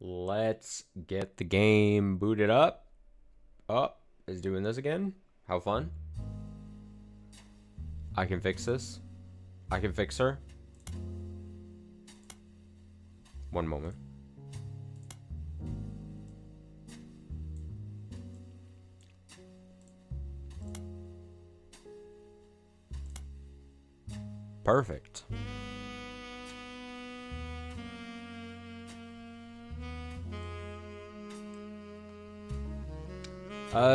Let's get the game booted up. Oh, is doing this again? How fun. I can fix this. I can fix her. One moment. Perfect.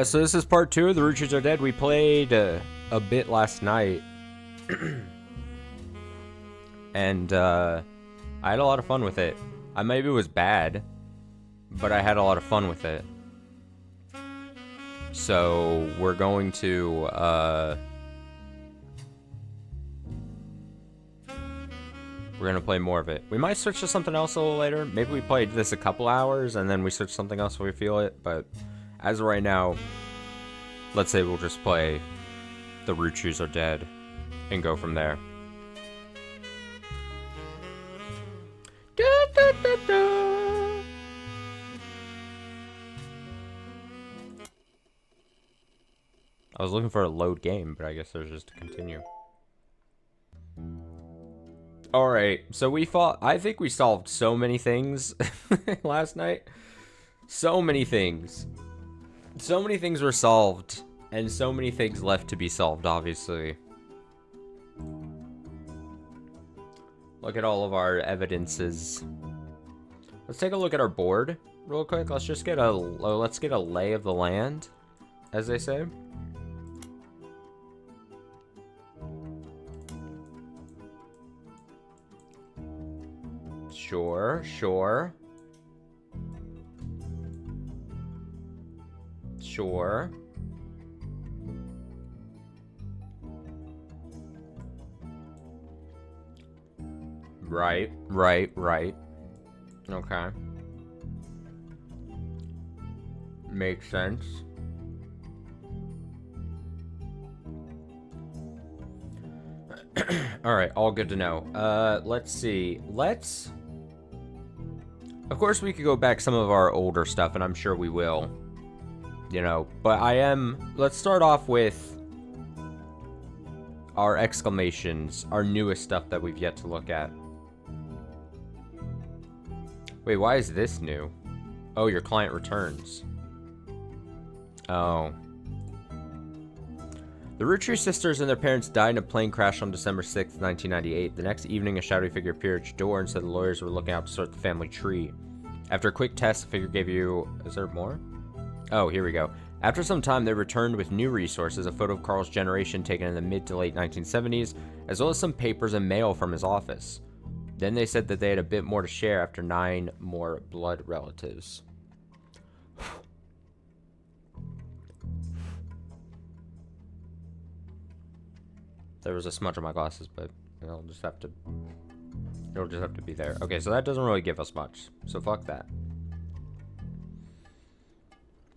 So this is part 2 of the Roottrees Are Dead. We played a bit last night. And I had a lot of fun with it. Maybe it was bad, but I had a lot of fun with it. So we're going to play more of it. We might switch to something else a little later. Maybe we played this a couple hours and then we switch to something else when we feel it. But as of right now, let's say we'll just play The Roottrees Are Dead and go from there. I was looking for a load game, but I guess there's just to continue. Alright, so I think we solved so many things last night. So many things. So many things were solved, and so many things left to be solved, obviously. Look at all of our evidences. Let's take a look at our board real quick. Let's just get let's get a lay of the land, as they say. Sure, sure. Sure. Right. Okay. Makes sense. Alright, all good to know. Let's see. Of course, we could go back some of our older stuff, and I'm sure we will. You know, but let's start off with our exclamations, our newest stuff that we've yet to look at. Wait, why is this new? Oh, your client returns. Oh. The Roottrees sisters and their parents died in a plane crash on December 6th, 1998. The next evening, a shadowy figure appeared at your door and said the lawyers were looking out to start the family tree. After a quick test, the figure gave you... Is there more? Oh, here we go. After some time, they returned with new resources, a photo of Carl's generation taken in the mid to late 1970s, as well as some papers and mail from his office. Then they said that they had a bit more to share after 9 more blood relatives. There was a smudge on my glasses, but it'll just have to be there. Okay, so that doesn't really give us much, so fuck that.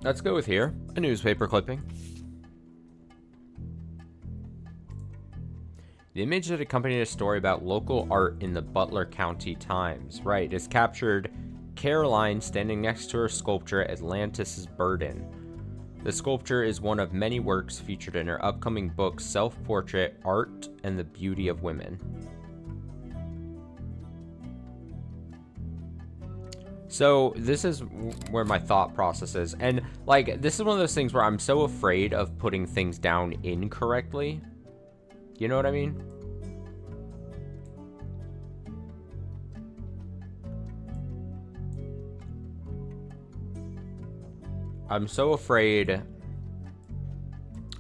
Let's go with here, a newspaper clipping. The image that accompanied a story about local art in the Butler County Times. Right, is captured Caroline standing next to her sculpture Atlantis' Burden. The sculpture is one of many works featured in her upcoming book, Self-Portrait, Art and the Beauty of Women. So this is where my thought process is. And like, this is one of those things where I'm so afraid of putting things down incorrectly. You know what I mean? I'm so afraid.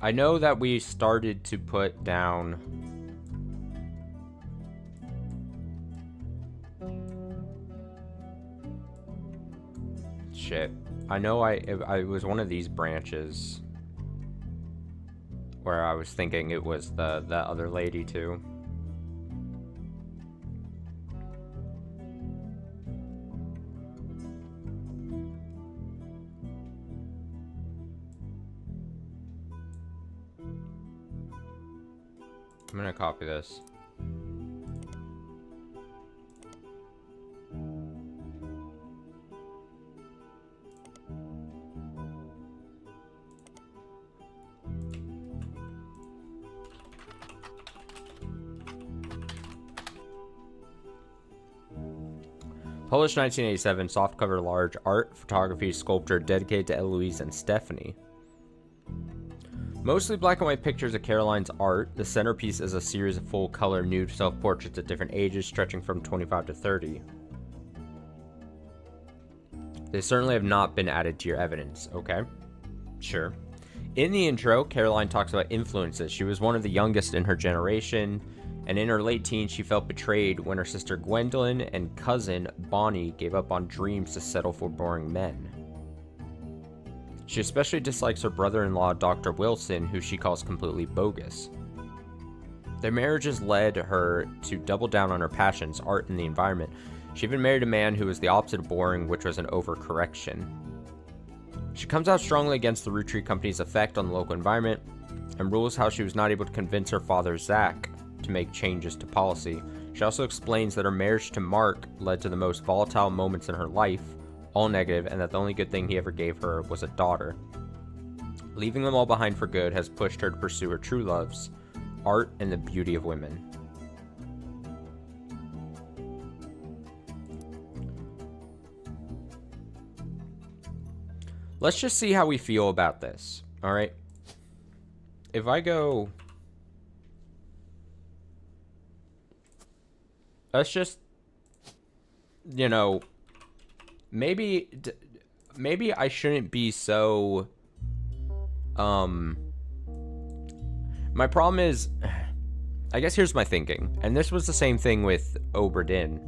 I know that we started to put down... Shit. I know I was one of these branches where I was thinking it was the other lady too. I'm gonna copy this. Published 1987, softcover large, art, photography, sculpture dedicated to Eloise and Stephanie. Mostly black and white pictures of Caroline's art. The centerpiece is a series of full-color nude self-portraits at different ages, stretching from 25 to 30. They certainly have not been added to your evidence. Okay, sure. In the intro, Caroline talks about influences. She was one of the youngest in her generation, and in her late teens, she felt betrayed when her sister Gwendolyn and cousin Bonnie gave up on dreams to settle for boring men. She especially dislikes her brother-in-law, Dr. Wilson, who she calls completely bogus. Their marriages led her to double down on her passions, art, and the environment. She even married a man who was the opposite of boring, which was an overcorrection. She comes out strongly against the Roottrees company's effect on the local environment, and rules how she was not able to convince her father, Zach, to make changes to policy. She also explains that her marriage to Mark led to the most volatile moments in her life, all negative, and that the only good thing he ever gave her was a daughter. Leaving them all behind for good has pushed her to pursue her true loves, art and the beauty of women. Let's just see how we feel about this, all right? If I go... Let's just, you know, maybe I shouldn't be so, my problem is, I guess here's my thinking, and this was the same thing with Oberdin,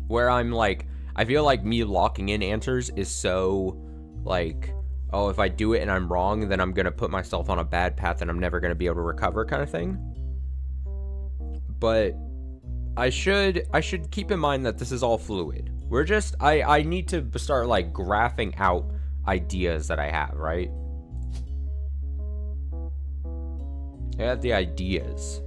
where I'm like, I feel like me locking in answers is so, like, oh, if I do it and I'm wrong, then I'm going to put myself on a bad path and I'm never going to be able to recover kind of thing. But I should keep in mind that this is all fluid. We're just, I need to start, like, graphing out ideas that I have, right? I have the ideas.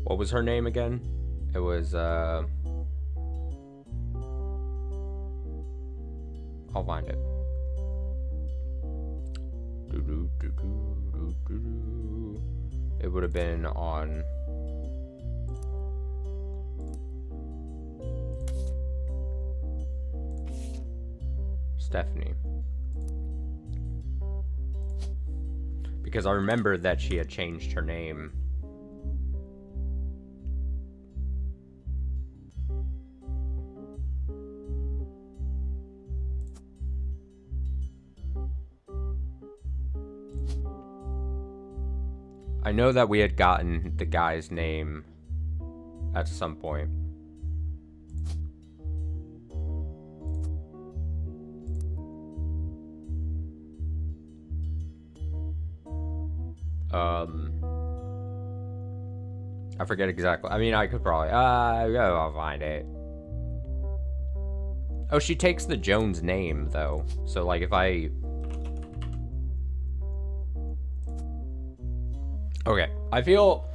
What was her name again? It was, I'll find it. It would have been on... Stephanie. Because I remember that she had changed her name. I know that we had gotten the guy's name at some point. I forget exactly. I mean, I could probably, I'll find it. Oh, she takes the Jones name, though. So, like, if I... Okay, I feel,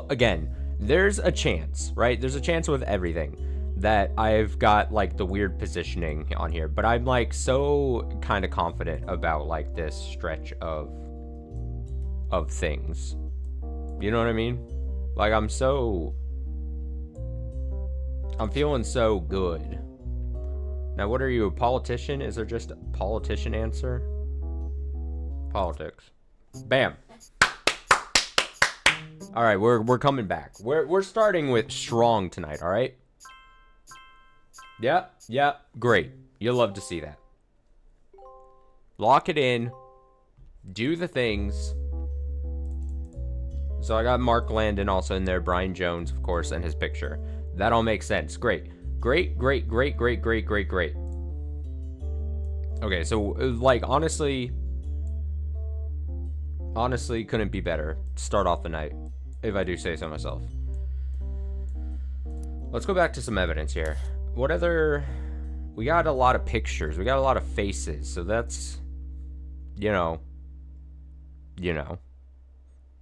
again, there's a chance, right? There's a chance with everything that I've got, like, the weird positioning on here. But I'm, like, so kind of confident about, like, this stretch of things. You know what I mean? Like, I'm feeling so good. Now, what are you, a politician? Is there just a politician answer? Politics. Bam. All right, we're coming back. We're starting with strong tonight, all right? Yeah, great. You'll love to see that. Lock it in. Do the things. So I got Mark Landon also in there, Brian Jones, of course, and his picture. That all makes sense. Great. Great. Okay, so, like, honestly, couldn't be better. Start off the night, if I do say so myself. Let's go back to some evidence here. What other... We got a lot of pictures. We got a lot of faces. So that's... You know.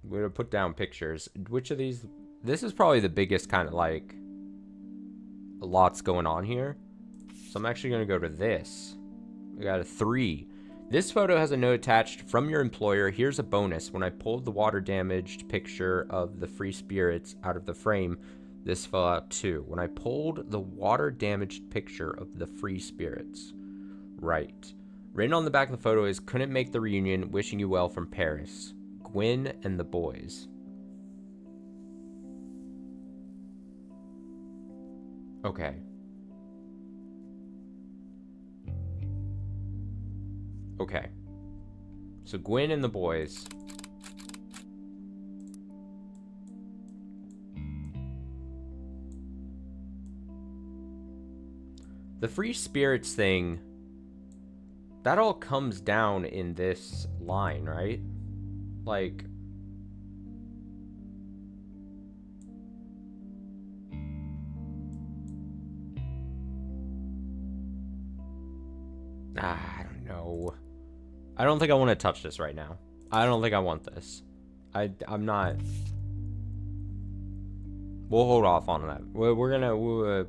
We're gonna put down pictures. Which of these... This is probably the biggest kind of, like... lots going on here. So I'm actually going to go to this. We got a 3. This photo has a note attached from your employer. Here's a bonus. When I pulled the water damaged picture of the free spirits out of the frame, this fell out too. When I pulled the water damaged picture of the free spirits. Right. Written on the back of the photo is, couldn't make the reunion, wishing you well from Paris. Gwen and the boys. Okay. Okay. So Gwen and the boys. The free spirits thing, that all comes down in this line, right? Like, I don't know. I don't think I want to touch this right now. I don't think I want this. I'm not. We'll hold off on that. We're gonna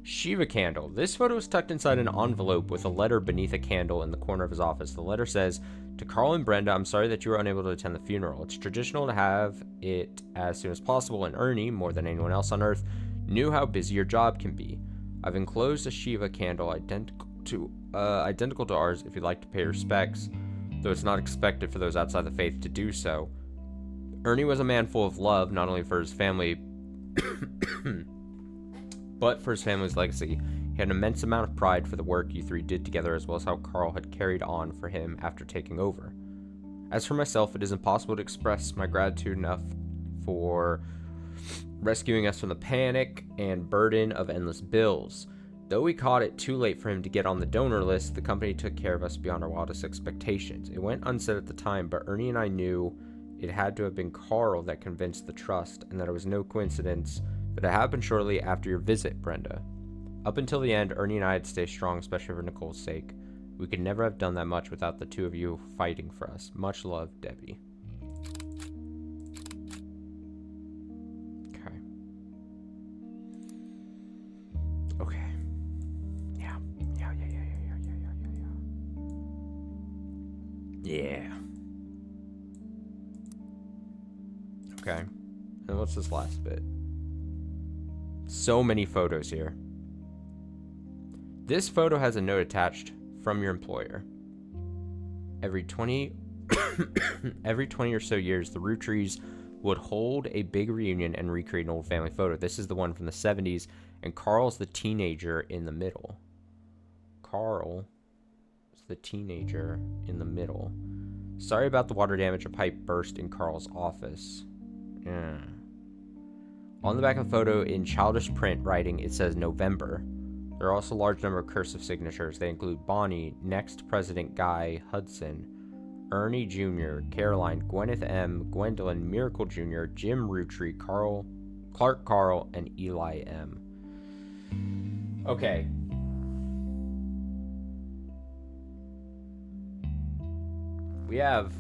Shiva candle. This photo is tucked inside an envelope with a letter beneath a candle in the corner of his office. The letter says, "To Carl and Brenda, I'm sorry that you were unable to attend the funeral. It's traditional to have it as soon as possible, and Ernie, more than anyone else on Earth, knew how busy your job can be. I've enclosed a Shiva candle identical to ours if you'd like to pay respects, though it's not expected for those outside the faith to do so. Ernie was a man full of love, not only for his family, but for his family's legacy. He had an immense amount of pride for the work you three did together, as well as how Carl had carried on for him after taking over. As for myself, it is impossible to express my gratitude enough for rescuing us from the panic and burden of endless bills. Though we caught it too late for him to get on the donor list, the company took care of us beyond our wildest expectations. It went unsaid at the time, but Ernie and I knew it had to have been Carl that convinced the trust, and that it was no coincidence that it happened shortly after your visit, Brenda. Up until the end, Ernie and I had stayed strong, especially for Nicole's sake. We could never have done that much without the two of you fighting for us. Much love, Debbie." Okay. Okay. Yeah. Yeah. Okay. And what's this last bit? So many photos here. This photo has a note attached from your employer. Every 20 or so years, the Roottrees would hold a big reunion and recreate an old family photo. This is the one from the 70s, and Carl's the teenager in the middle. Carl is the teenager in the middle. Sorry about the water damage. A pipe burst in Carl's office. Yeah. On the back of the photo, in childish print writing, it says November. There are also a large number of cursive signatures. They include Bonnie, next President Guy Hudson, Ernie Jr., Caroline, Gwyneth M., Gwendolyn, Miracle Jr., Jim Roottree, Clark Carl, and Eli M. Okay. We have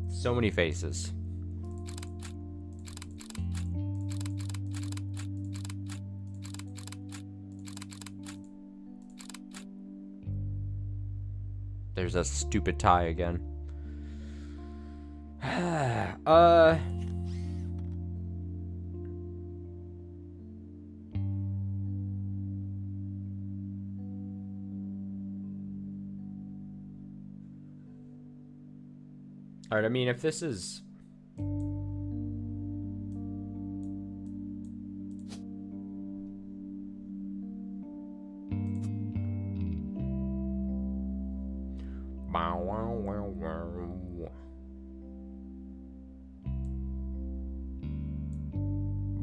so many faces. There's a stupid tie again. Alright, I mean, if this is... Bow, wow, wow, wow.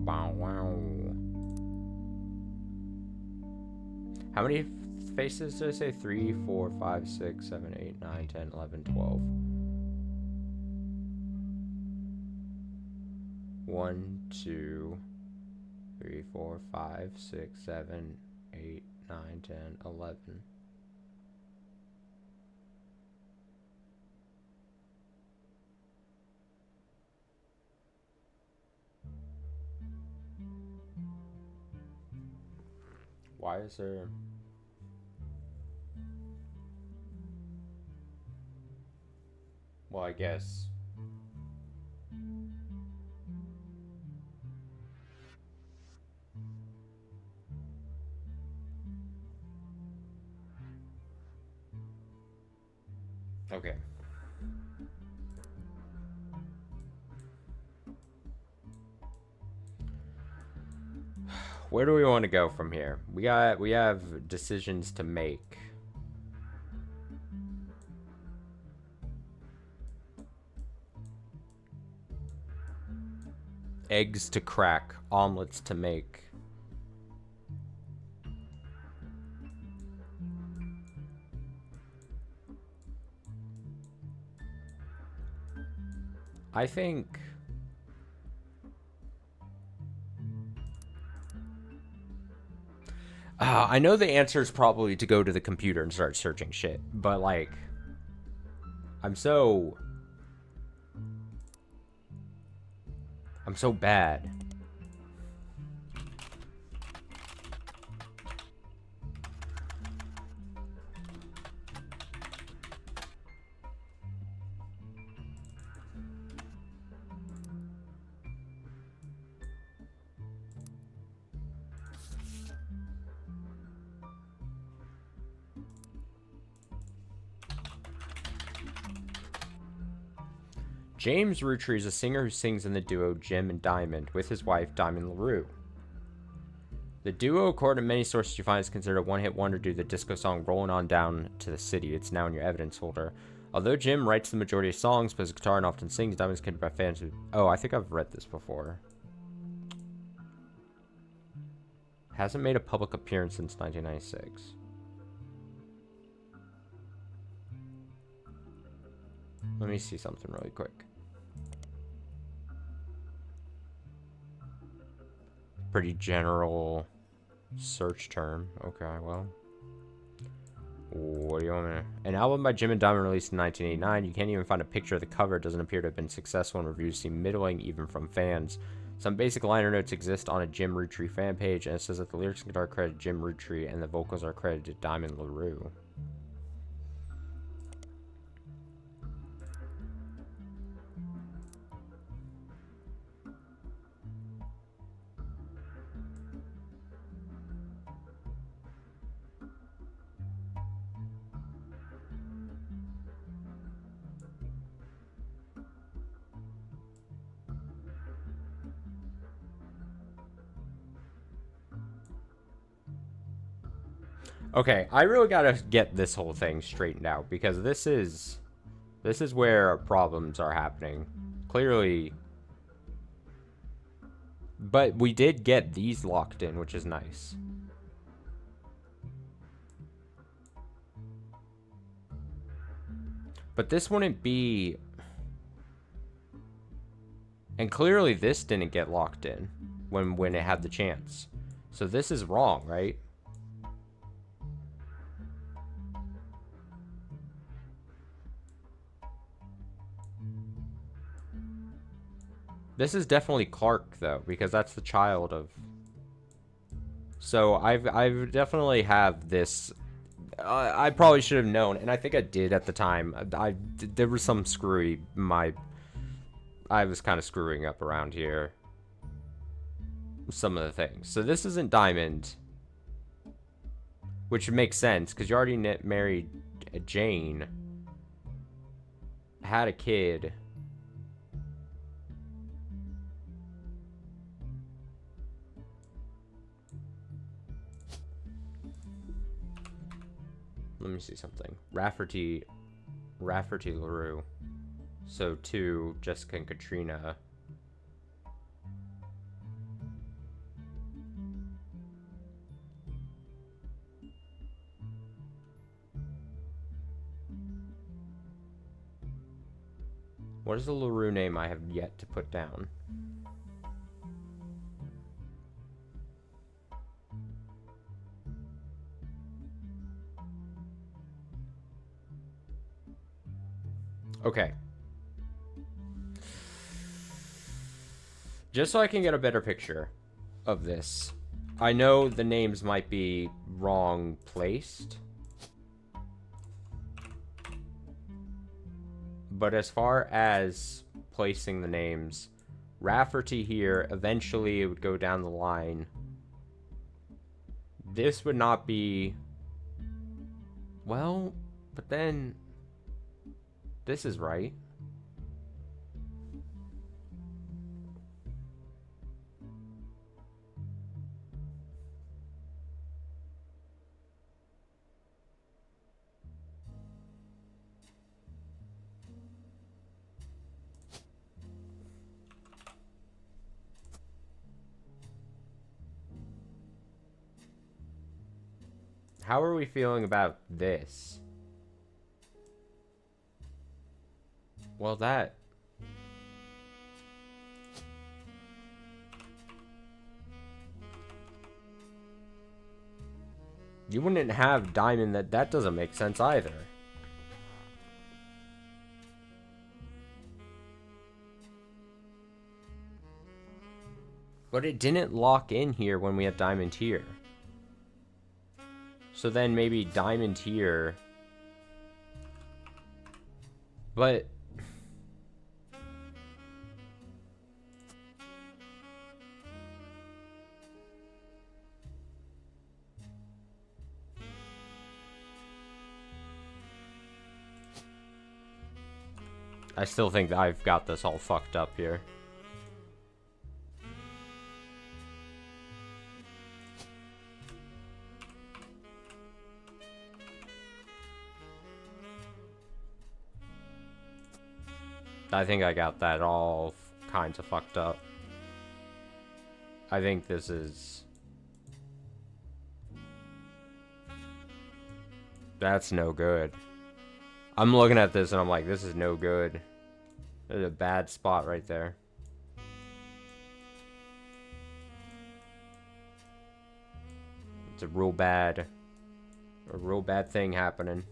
Bow, wow. How many faces did I say? 3, 4, 5, 6, 7, 8, 9, 10, 11, 12. 1, 2, 3, 4, 5, 6, 7, 8, 9, 10, 11. Why is there... Well, I guess... Okay. Where do we want to go from here? We have decisions to make. Eggs to crack, omelets to make. I think... I know the answer is probably to go to the computer and start searching shit, but like... I'm so bad. James Roottrees is a singer who sings in the duo Jim and Diamond with his wife Diamond LaRue. The duo, according to many sources you find, is considered a one-hit wonder due to the disco song Rollin' On Down to the City. It's now in your evidence folder. Although Jim writes the majority of songs, plays guitar, and often sings, Diamond is considered by fans who... Oh, I think I've read this before. Hasn't made a public appearance since 1996. Let me see something really quick. Pretty general search term. Okay, well. What do you want me to... An album by Jim and Diamond released in 1989. You can't even find a picture of the cover. It doesn't appear to have been successful, and reviews seem middling, even from fans. Some basic liner notes exist on a Jim Roottrees fan page, and it says that the lyrics and guitar credit Jim Roottrees, and the vocals are credited to Diamond LaRue. Okay, I really gotta get this whole thing straightened out, because this is where problems are happening. Clearly. But we did get these locked in, which is nice. But this wouldn't be... And clearly this didn't get locked in when it had the chance. So this is wrong, right? This is definitely Clark, though, because that's the child of... So I've definitely have this... I probably should have known, and I think I did at the time. There was some screwy... I was kind of screwing up around here. Some of the things. So this isn't Diamond. Which makes sense, because you already married Jane. Had a kid. Let me see something. Rafferty LaRue. So 2, Jessica and Katrina. What is the LaRue name I have yet to put down? Okay. Just so I can get a better picture of this, I know the names might be wrong placed. But as far as placing the names, Rafferty here, eventually it would go down the line. This would not be... Well, but then... This is right. How are we feeling about this? Well, that... You wouldn't have diamond. That doesn't make sense either. But it didn't lock in here when we had diamond here. So then maybe diamond here. But... I still think that I've got this all fucked up here. I think I got that all kinds of fucked up. I think this is... That's no good. I'm looking at this and I'm like, this is no good. There's a bad spot right there. It's a real bad thing happening.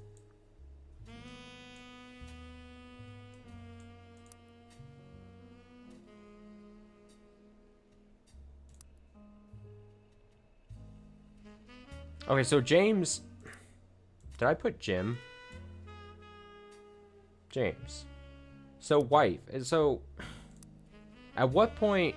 Okay, so James... Did I put Jim? James. So wife. And so... At what point...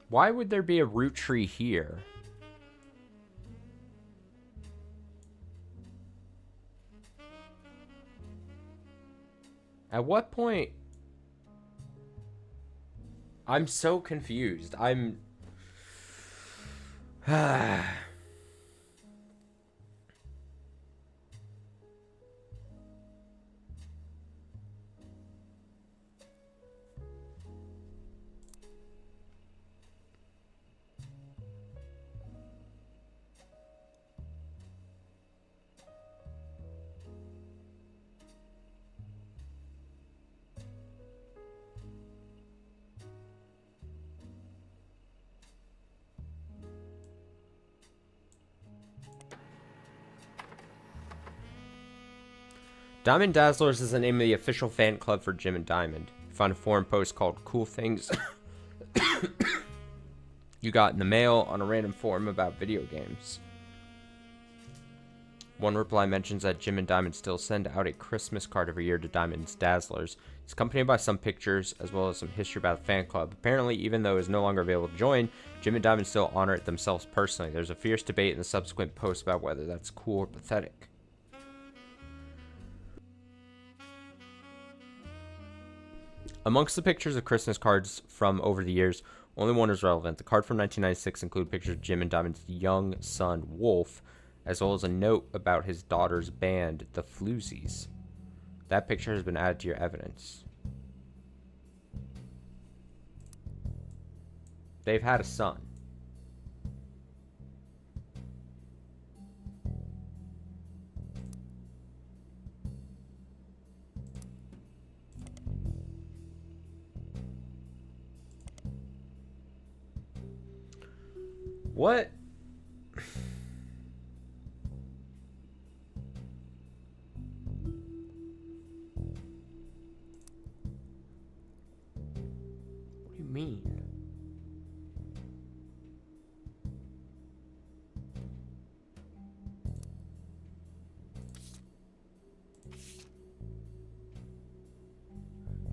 Why would there be a root tree here? At what point... I'm so confused. I'm... Diamond Dazzlers is the name of the official fan club for Jim and Diamond. You find a forum post called Cool Things You got in the mail on a random forum about video games. One reply mentions that Jim and Diamond still send out a Christmas card every year to Diamond's Dazzlers. It's accompanied by some pictures as well as some history about the fan club. Apparently, even though it's no longer available to join, Jim and Diamond still honor it themselves personally. There's a fierce debate in the subsequent posts about whether that's cool or pathetic. Amongst the pictures of Christmas cards from over the years, only one is relevant. The card from 1996 included pictures of Jim and Diamond's young son, Wolf, as well as a note about his daughter's band, the Floozies. That picture has been added to your evidence. They've had a son. What? mean?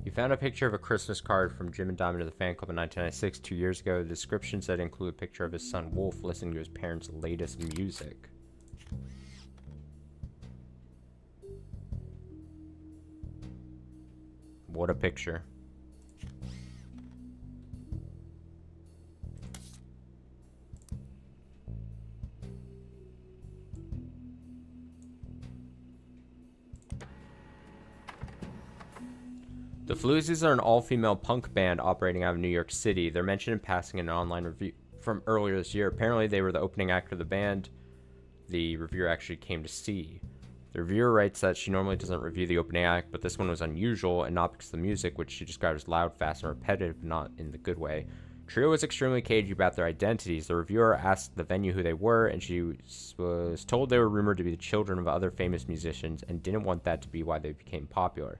You found a picture of a Christmas card from Jim and Diamond of the fan club in 1996, 2 years ago. The description said include a picture of his son Wolf listening to his parents' latest music. What a picture. The Floozies are an all-female punk band operating out of New York City. They're mentioned in passing in an online review from earlier this year. Apparently, they were the opening act of the band the reviewer actually came to see. The reviewer writes that she normally doesn't review the opening act, but this one was unusual, and not because of the music, which she described as loud, fast, and repetitive, not in the good way. Trio was extremely cagey about their identities. The reviewer asked the venue who they were, and she was told they were rumored to be the children of other famous musicians and didn't want that to be why they became popular.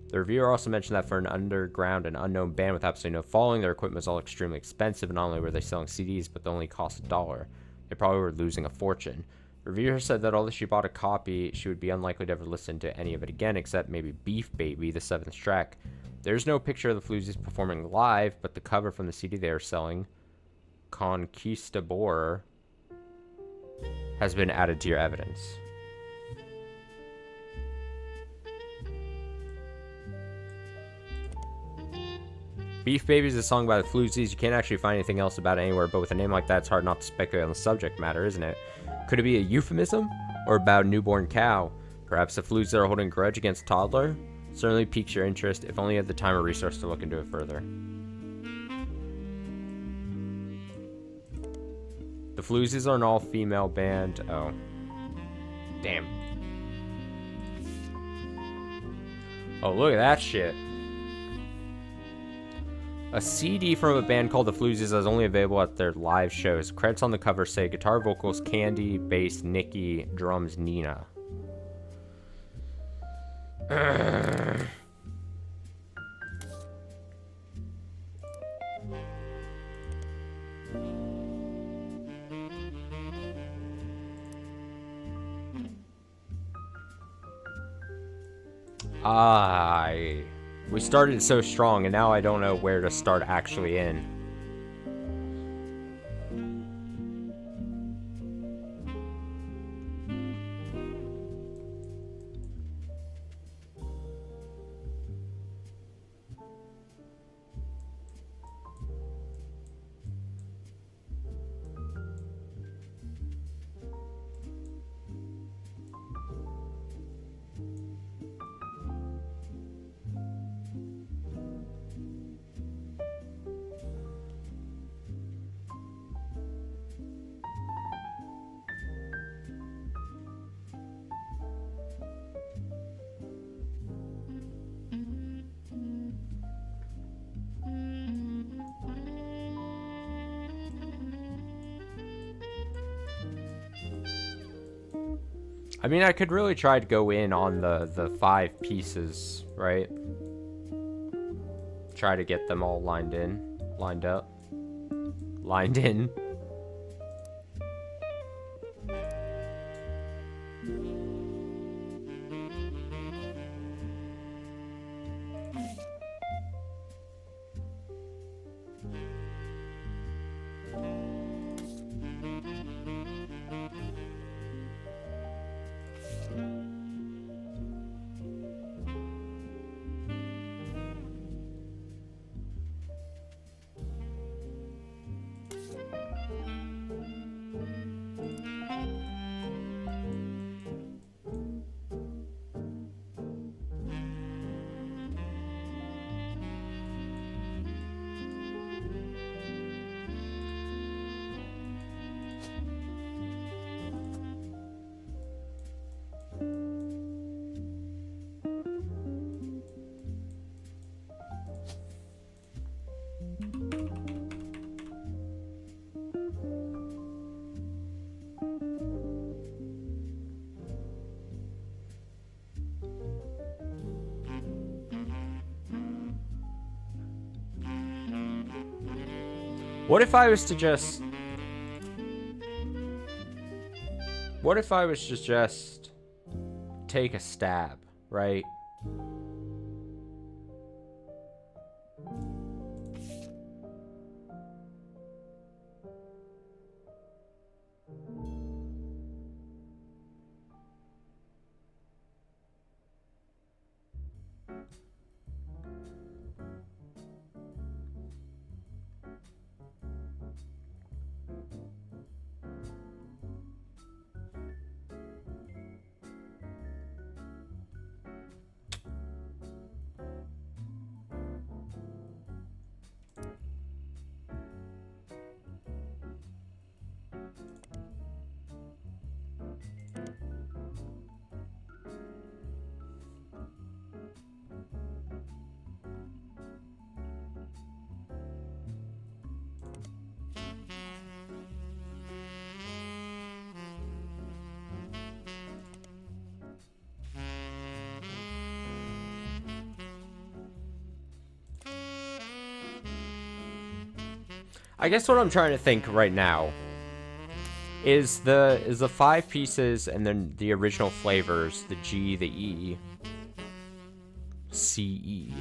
The reviewer also mentioned that for an underground and unknown band with absolutely no following, their equipment was all extremely expensive, and not only were they selling CDs, but they only cost $1. They probably were losing a fortune. The reviewer said that although she bought a copy, she would be unlikely to ever listen to any of it again, except maybe Beef Baby, the 7th track. There's no picture of the Floozies performing live, but the cover from the CD they are selling, Conquistador, has been added to your evidence. Beef Baby is a song by the Floozies. You can't actually find anything else about it anywhere, but with a name like that, it's hard not to speculate on the subject matter, isn't it? Could it be a euphemism? Or about a newborn cow? Perhaps the Floozies are holding a grudge against a toddler? Certainly piques your interest, if only you had the time or resource to look into it further. The Floozies are an all-female band. Oh. Damn. Oh, look at that shit. A CD from a band called the Floozies is only available at their live shows. Credits on the cover say guitar, vocals, Candy, bass, Nikki, drums, Nina. We started so strong, and now I don't know where to start actually in. I mean, I could really try to go in on the 5 pieces, right? Try to get them all lined in. Lined up. Lined in. What if I was to just... What if I was to just take a stab, right? I guess what I'm trying to think right now is the 5 pieces and then the original flavors, the G, the E, C, E.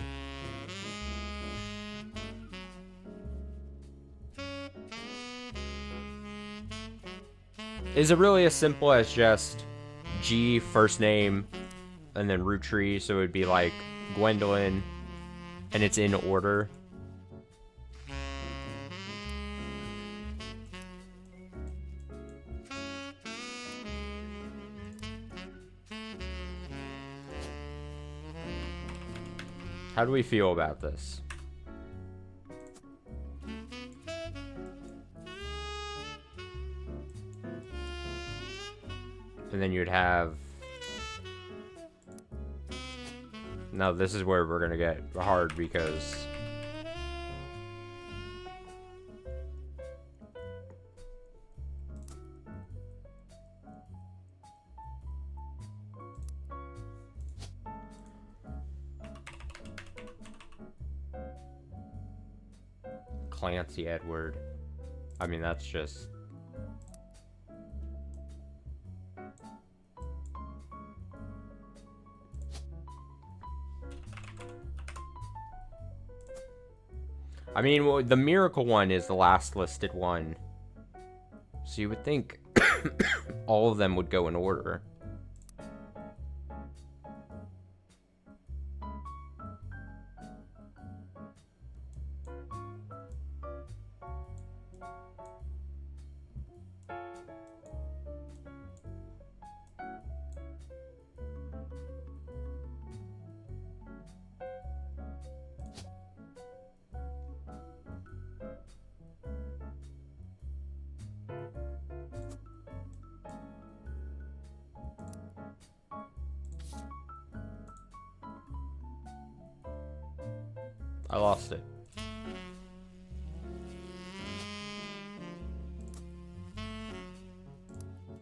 Is it really as simple as just G, first name, and then Roottrees? So it would be like Gwendolyn, and it's in order. How do we feel about this? And then you'd have... Now this is where we're gonna get hard because... Clancy Edward. I mean, that's just... I mean, well, the miracle one is the last listed one. So you would think all of them would go in order. I lost it.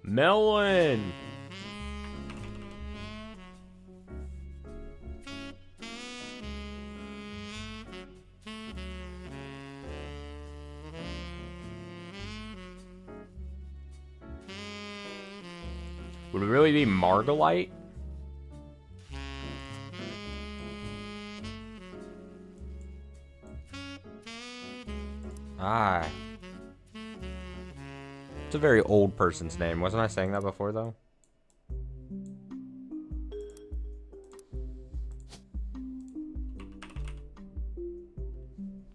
Melon! Would it really be Margalite? Ah. It's a very old person's name. Wasn't I saying that before, though?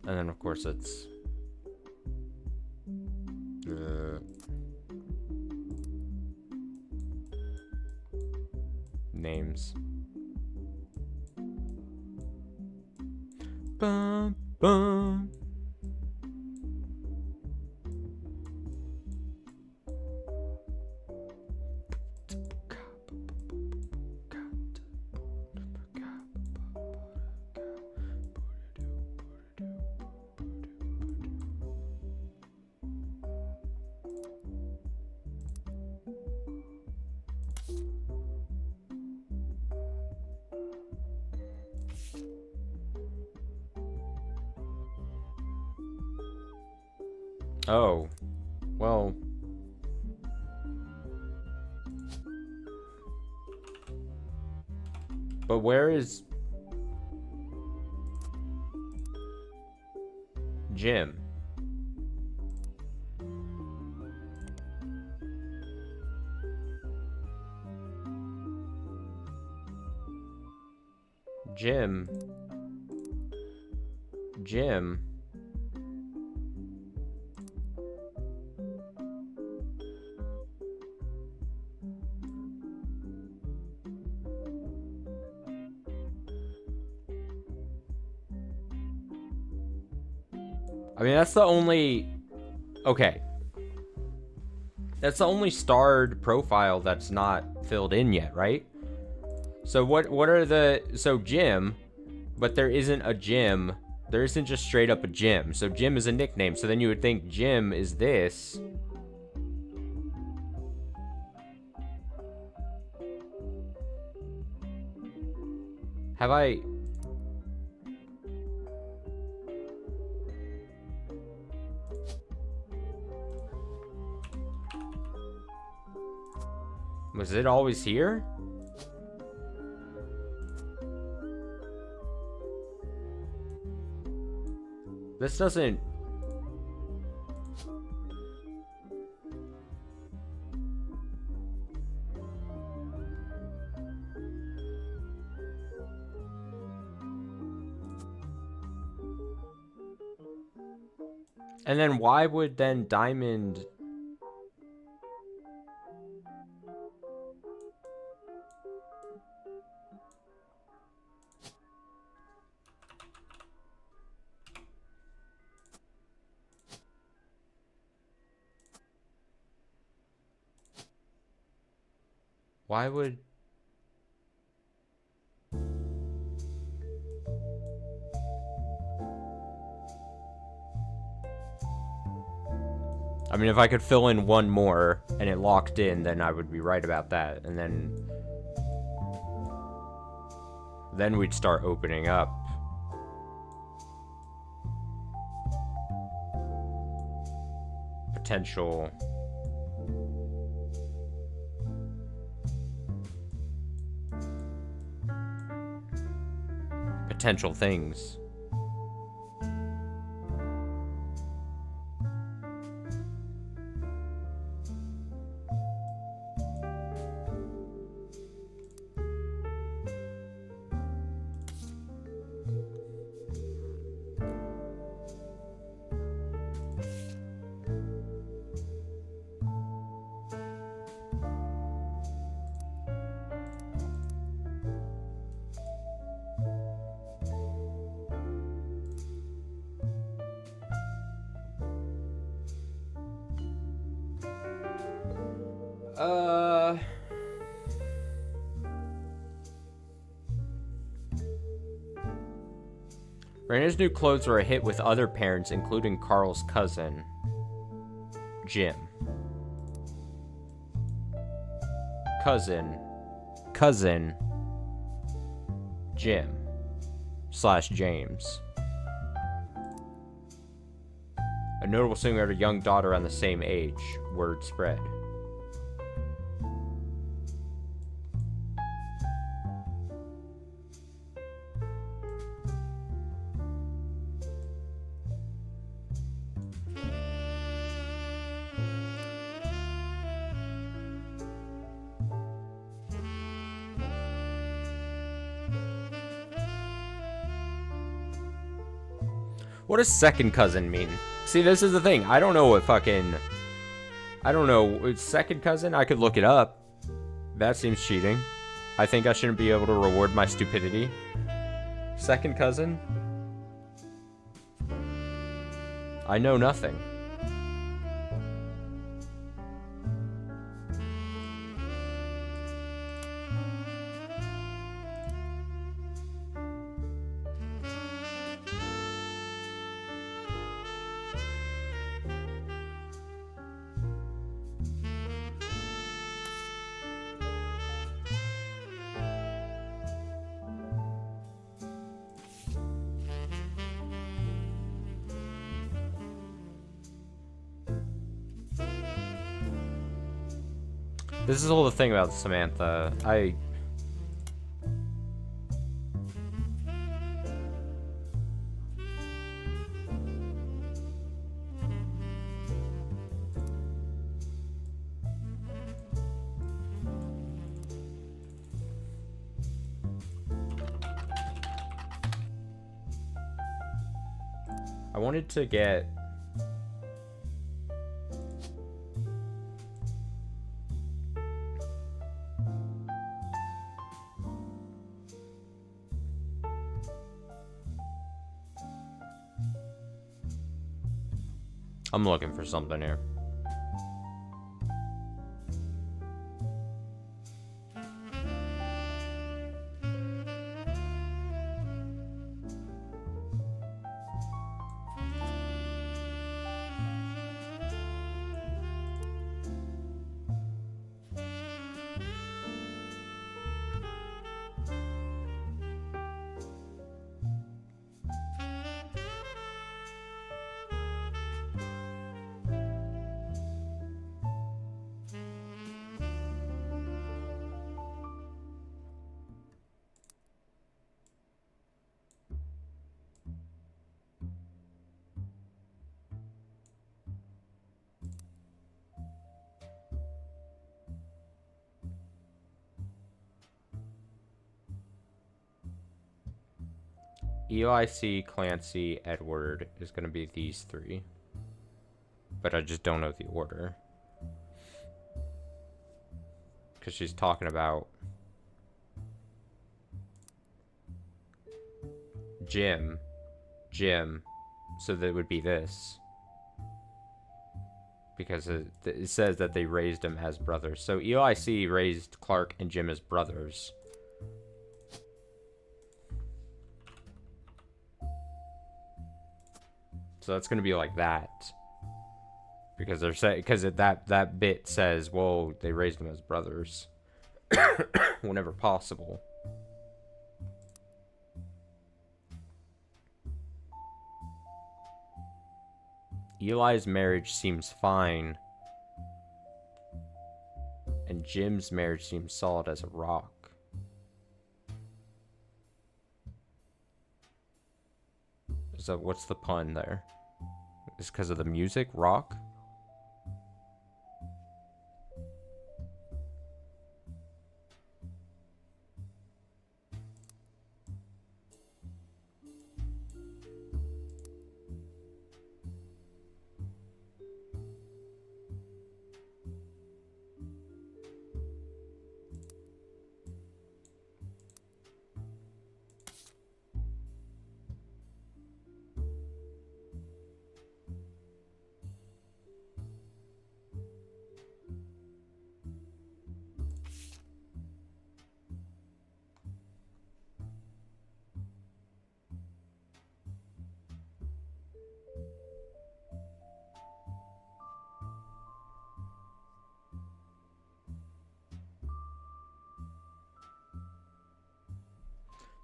And then, of course, it's... names. Bum, bum. Oh. Well. But where is Jim? Jim. Jim. I mean, that's the only... Okay. That's the only starred profile that's not filled in yet, right? So what are the... So Jim, but there isn't a Jim. There isn't just straight up a Jim. So Jim is a nickname. So then you would think Jim is this. Have I... Was it always here? This doesn't... And then why would then Diamond... Why would... I mean, if I could fill in one more and it locked in, then I would be right about that. And then we'd start opening up. Potential... Potential things. Raina's new clothes were a hit with other parents, including Carl's cousin, Jim. Cousin, Jim / James. A notable singer had a young daughter around the same age. Word spread. What does second cousin mean? See, this is the thing. I don't know what fucking... I don't know. It's second cousin? I could look it up. That seems cheating. I think I shouldn't be able to reward my stupidity. Second cousin? I know nothing. This is all the thing about Samantha. I wanted to get... I'm looking for something here. Eli C, Clancy, Edward is going to be these three. But I just don't know the order. Because she's talking about Jim. So that would be this. Because it says that they raised him as brothers. So Eli C raised Clark and Jim as brothers. So that's going to be like that. Because they're saying, because that bit says, well, they raised them as brothers whenever possible. Eli's marriage seems fine, and Jim's marriage seems solid as a rock. So what's the pun there? Is because of the music, rock?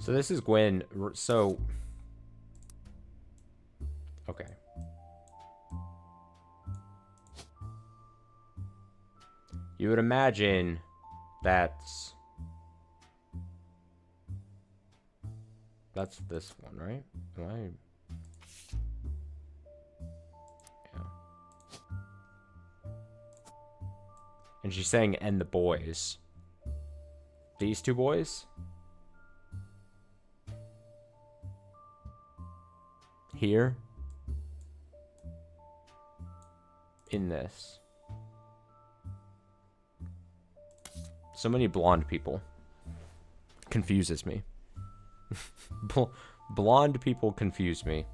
So this is Gwen. So, okay. You would imagine that's this one, right? Am yeah. And she's saying, and the boys. These two boys? Here in this. So many blonde people. Confuses me. Blonde people confuse me.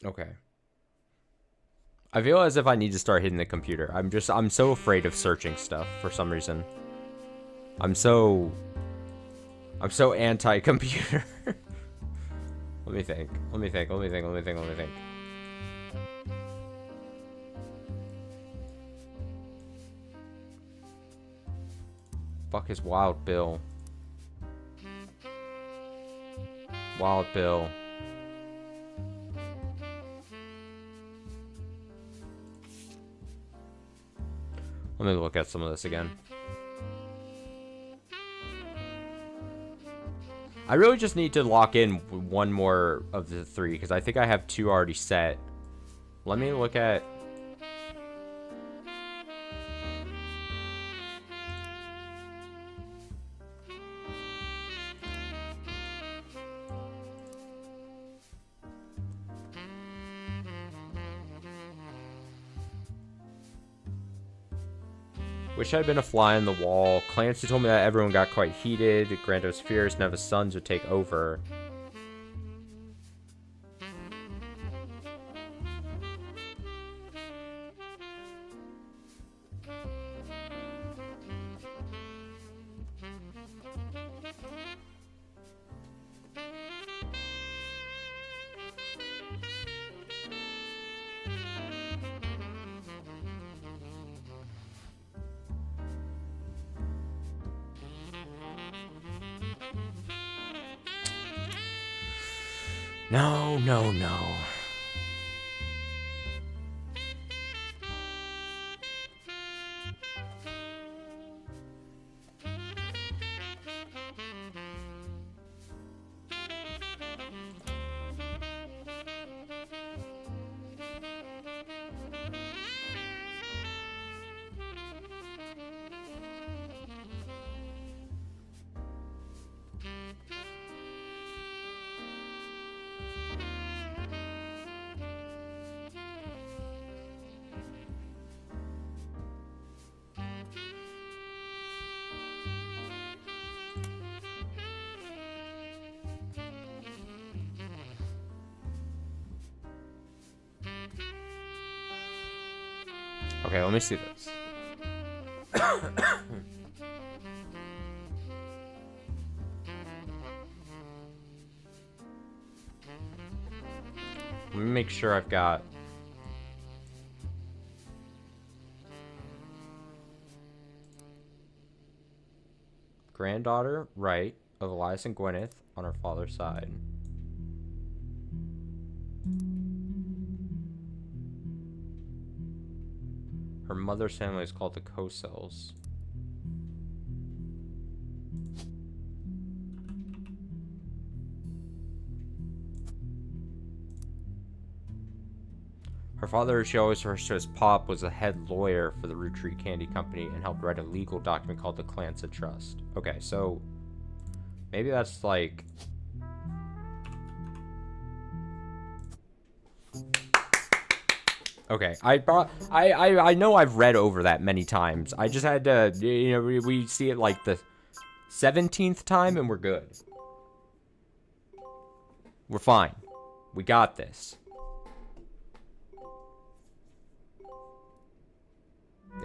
Okay. I feel as if I need to start hitting the computer. I'm so afraid of searching stuff for some reason. I'm so anti-computer. Let me think. Fuck is Wild Bill? Wild Bill. Let me look at some of this again. I really just need to lock in one more of the three, because I think I have two already set. Let me look at... Wish I'd been a fly on the wall. Clancy told me that everyone got quite heated. Grando's fears none of his sons would take over. No, no, no. Okay, let me see this. Let me make sure I've got... Granddaughter, right, of Elias and Gwyneth on her father's side. Her mother's family is called the Cosels. Her father, she always refers to as Pop, was a head lawyer for the Roottrees Candy Company and helped write a legal document called the Clancy Trust. Okay, so maybe that's like... Okay, I know I've read over that many times. I just had to, you know, we see it like the 17th time and we're good. We're fine. We got this.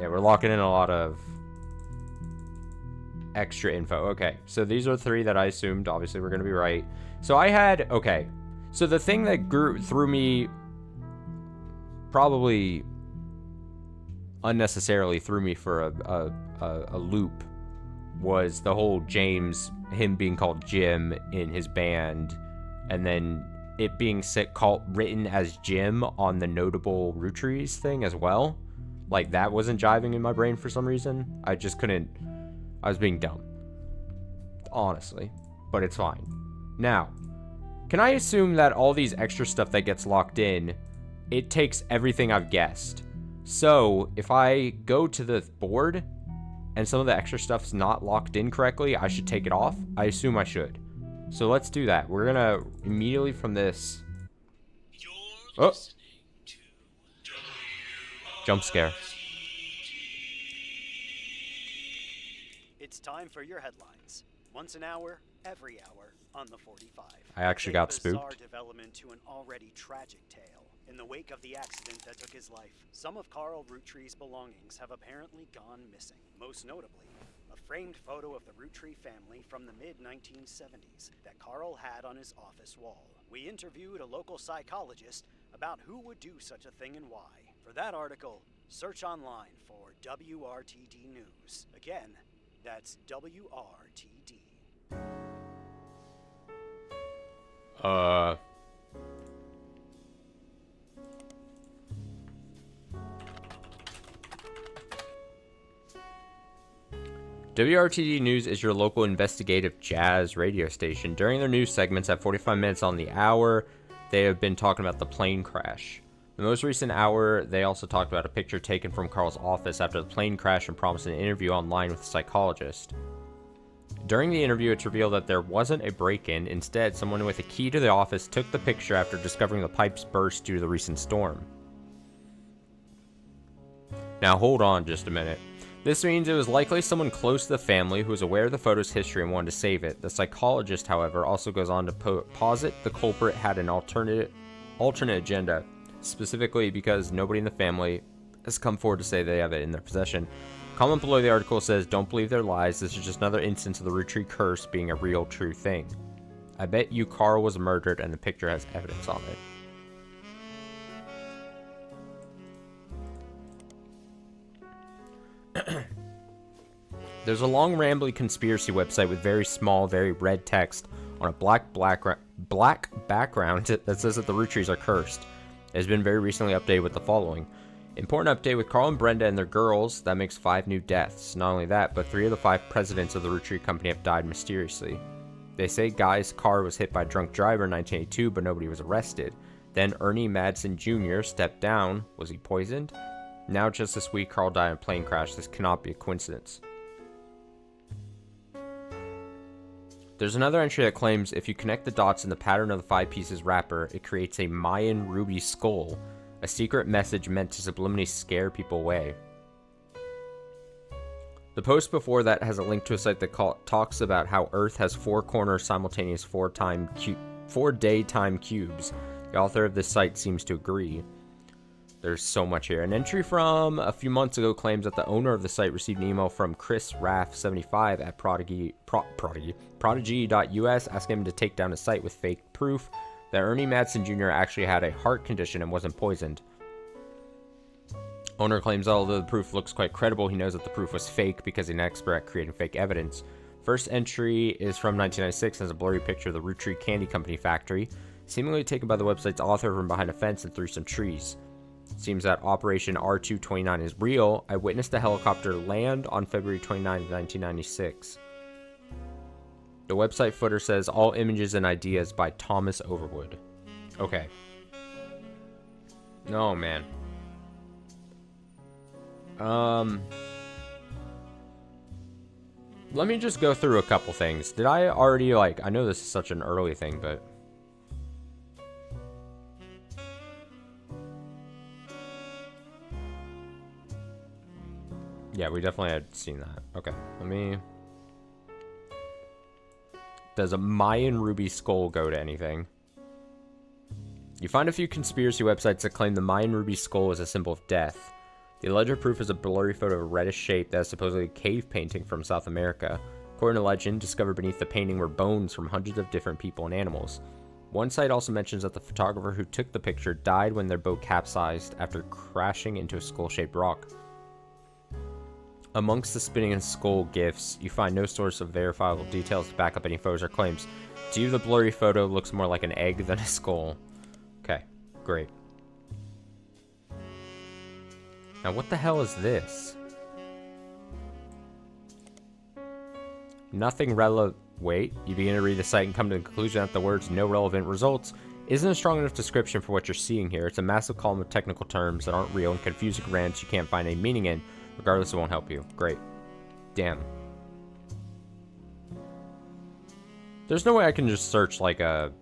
Yeah, we're locking in a lot of extra info. Okay, so these are three that I assumed. Obviously, we're going to be right. So I had, okay. So the thing that threw me... probably unnecessarily threw me for a loop was the whole James, him being called Jim in his band, and then it being written as Jim on the notable Roottrees thing as well. Like, that wasn't jiving in my brain for some reason. I just couldn't... I was being dumb. Honestly. But it's fine. Now, can I assume that all these extra stuff that gets locked in... it takes everything I've guessed. So, if I go to the board and some of the extra stuff's not locked in correctly, I should take it off? I assume I should. So let's do that. We're gonna immediately from this... Oh! Jump scare. It's time for your headlines. Once an hour, every hour, on the 45. I actually got spooked. Bizarre development to an already tragic tale. In the wake of the accident that took his life, some of Carl Roottrees' belongings have apparently gone missing. Most notably, a framed photo of the Roottrees family from the mid-1970s that Carl had on his office wall. We interviewed a local psychologist about who would do such a thing and why. For that article, search online for WRTD News. Again, that's WRTD. Uh... WRTD News is your local investigative jazz radio station. During their news segments at 45 minutes on the hour, they have been talking about the plane crash. The most recent hour, they also talked about a picture taken from Carl's office after the plane crash and promised an interview online with a psychologist. During the interview, it's revealed that there wasn't a break-in. Instead, someone with a key to the office took the picture after discovering the pipes burst due to the recent storm. Now, hold on just a minute. This means it was likely someone close to the family who was aware of the photo's history and wanted to save it. The psychologist, however, also goes on to posit the culprit had an alternate agenda, specifically because nobody in the family has come forward to say they have it in their possession. Comment below the article says, "Don't believe their lies. This is just another instance of the Roottrees curse being a real, true thing. I bet you Carl was murdered and the picture has evidence on it." There's a long, rambly conspiracy website with very small, very red text on a black background that says that the Roottrees are cursed. It has been very recently updated with the following. Important update with Carl and Brenda and their girls. That makes 5 new deaths. Not only that, but 3 of the 5 presidents of the Roottrees company have died mysteriously. They say Guy's car was hit by a drunk driver in 1982, but nobody was arrested. Then Ernie Madsen Jr. stepped down. Was he poisoned? Now, just this week, Carl died in a plane crash. This cannot be a coincidence. There's another entry that claims if you connect the dots in the pattern of the 5 pieces wrapper, it creates a Mayan ruby skull, a secret message meant to subliminally scare people away. The post before that has a link to a site that talks about how Earth has 4 corners simultaneous 4 daytime cubes. The author of this site seems to agree. There's so much here. An entry from a few months ago claims that the owner of the site received an email from Chris Raff75 at prodigy.us asking him to take down his site with fake proof that Ernie Madsen Jr. actually had a heart condition and wasn't poisoned. Owner claims although the proof looks quite credible, he knows that the proof was fake because he's an expert at creating fake evidence. First entry is from 1996 and has a blurry picture of the Roottrees Candy Company factory, seemingly taken by the website's author from behind a fence and through some trees. It seems that Operation R229 is real. I witnessed a helicopter land on February 29, 1996. The website footer says, all images and ideas by Thomas Overwood. Okay. No, man. Let me just go through a couple things. Did I already, I know this is such an early thing, but... Yeah, we definitely had seen that. Okay, let me... Does a Mayan ruby skull go to anything? You find a few conspiracy websites that claim the Mayan ruby skull is a symbol of death. The alleged proof is a blurry photo of a reddish shape that is supposedly a cave painting from South America. According to legend, discovered beneath the painting were bones from hundreds of different people and animals. One site also mentions that the photographer who took the picture died when their boat capsized after crashing into a skull-shaped rock. Amongst the spinning and skull gifs, you find no source of verifiable details to back up any photos or claims. To you, the blurry photo looks more like an egg than a skull. Okay, great. Now, what the hell is this? Nothing relevant. Wait, you begin to read the site and come to the conclusion that the words "no relevant results" isn't a strong enough description for what you're seeing here. It's a massive column of technical terms that aren't real and confusing rants you can't find any meaning in. Regardless, it won't help you. Great. Damn. There's no way I can just search like a...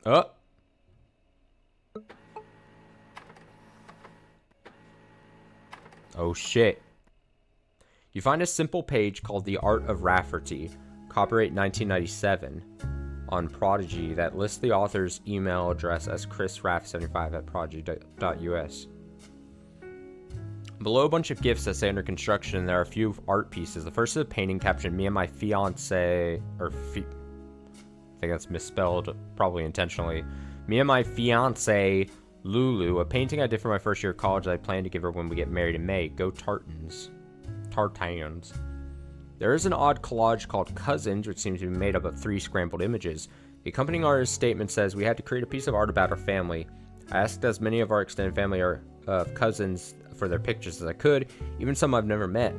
Oh! Oh shit. You find a simple page called The Art of Rafferty, copyright 1997, on Prodigy that lists the author's email address as chrisraff75 at prodigy.us. Below a bunch of gifts that say under construction, there are a few art pieces. The first is a painting captioned, "Me and my fiance," I think that's misspelled, probably intentionally. "Me and my fiance, Lulu, a painting I did for my first year of college that I plan to give her when we get married in May. Go Tartans." Tartans. There is an odd collage called Cousins, which seems to be made up of 3 scrambled images. The accompanying artist's statement says, "We had to create a piece of art about our family. I asked as many of our extended family are cousins for their pictures as I could, even some I've never met.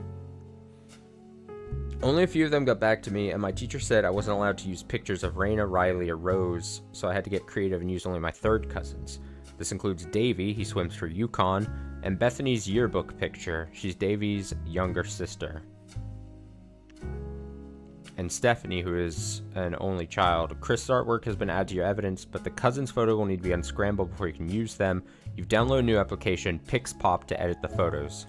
Only a few of them got back to me, and my teacher said I wasn't allowed to use pictures of Raina, Riley, or Rose, so I had to get creative and use only my 3rd cousins. This includes Davy, he swims for Yukon, and Bethany's yearbook picture. She's Davy's younger sister. And Stephanie, who is an only child. Chris' artwork has been added to your evidence, but the cousins photo will need to be unscrambled before you can use them. You've downloaded a new application, PixPop, to edit the photos."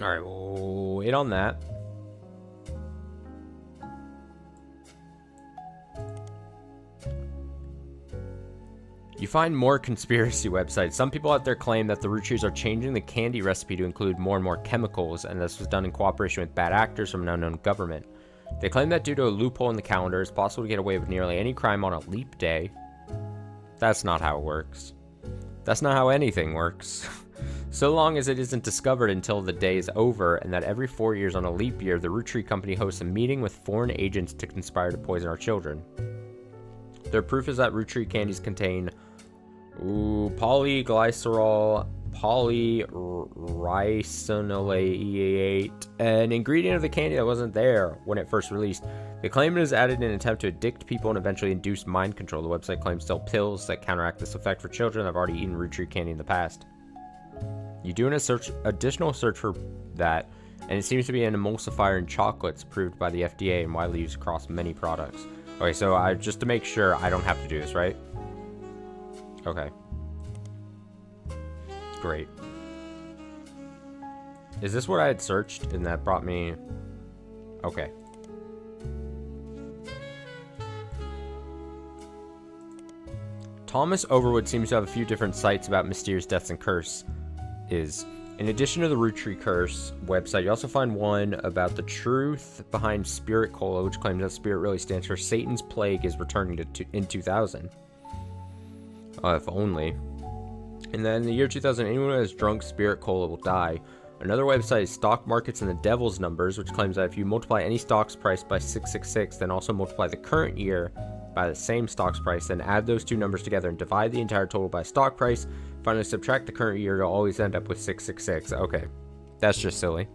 Alright, we'll wait on that. You find more conspiracy websites. Some people out there claim that the Roottrees are changing the candy recipe to include more and more chemicals, and this was done in cooperation with bad actors from an unknown government. They claim that due to a loophole in the calendar, it's possible to get away with nearly any crime on a leap day. That's not how it works. That's not how anything works. So long as it isn't discovered until the day is over, and that every 4 years on a leap year, the Roottree Company hosts a meeting with foreign agents to conspire to poison our children. Their proof is that Roottrees candies contain polyglycerol, polyricinoleate, an ingredient of the candy that wasn't there when it first released. They claim it is added in an attempt to addict people and eventually induce mind control. The website claims sell pills that counteract this effect for children that have already eaten Roottrees candy in the past. You do an additional search for that, and it seems to be an emulsifier in chocolates approved by the FDA and widely used across many products. Okay, so just to make sure I don't have to do this, right? Okay. Great. Is this what I had searched and that brought me... Okay. Thomas Overwood seems to have a few different sites about mysterious deaths and curses. In addition to the Roottree Curse website, you also find one about the truth behind Spirit Cola, which claims that Spirit really stands for Satan's Plague is returning in 2000. If only. And then in the year 2000, anyone who has drunk Spirit Cola will die. Another website is Stock Markets and the Devil's Numbers, which claims that if you multiply any stock's price by 666, then also multiply the current year by the same stock's price, then add those two numbers together and divide the entire total by stock price. Finally, subtract the current year, you'll always end up with 666. Okay, that's just silly.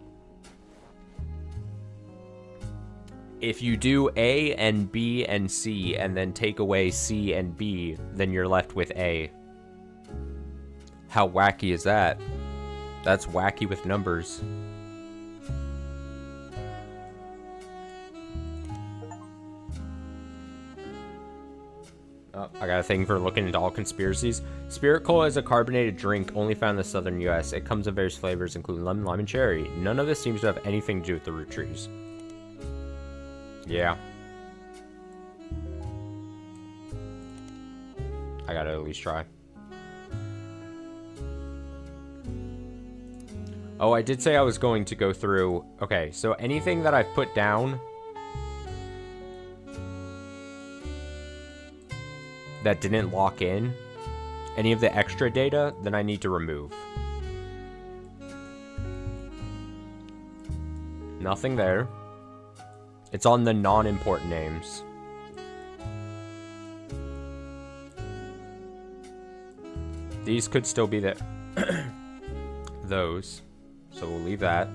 If you do A and B and C and then take away C and B, then you're left with A. How wacky is that? That's wacky with numbers. I got a thing for looking into all conspiracies. Spirit Cola is a carbonated drink only found in the southern US. It comes in various flavors, including lemon, lime, and cherry. None of this seems to have anything to do with the Rootrees. Yeah. I gotta at least try. Oh, I did say I was going to go through... Okay, so anything that I've put down... that didn't lock in, any of the extra data, then I need to remove. Nothing there. It's on the non-important names. These could still be the those. So we'll leave that.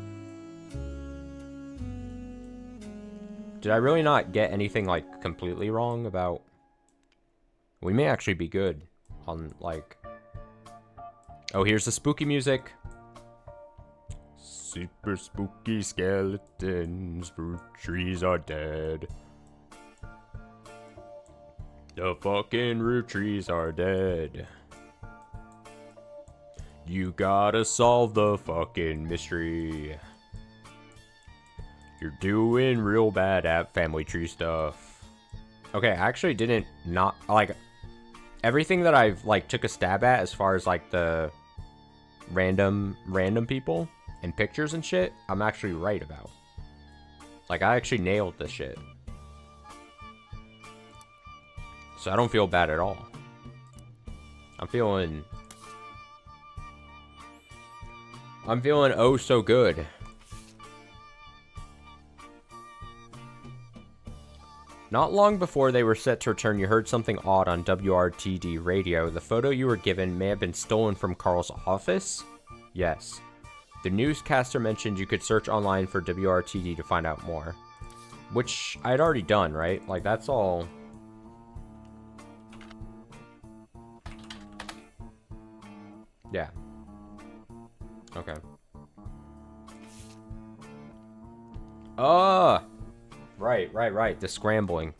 Did I really not get anything like completely wrong about... We may actually be good on, like... Oh, here's the spooky music. Super spooky skeletons, fruit trees are dead. The fucking root trees are dead. You gotta solve the fucking mystery. You're doing real bad at family tree stuff. Okay, I actually didn't not, like... Everything that I've, like, took a stab at as far as, like, the random people and pictures and shit, I'm actually right about. Like, I actually nailed this shit. So I don't feel bad at all. I'm feeling oh so good. Not long before they were set to return, you heard something odd on WRTD radio. The photo you were given may have been stolen from Carl's office? Yes. The newscaster mentioned you could search online for WRTD to find out more. Which I'd already done, right? Like, that's all... Yeah. Okay. Right. The scrambling.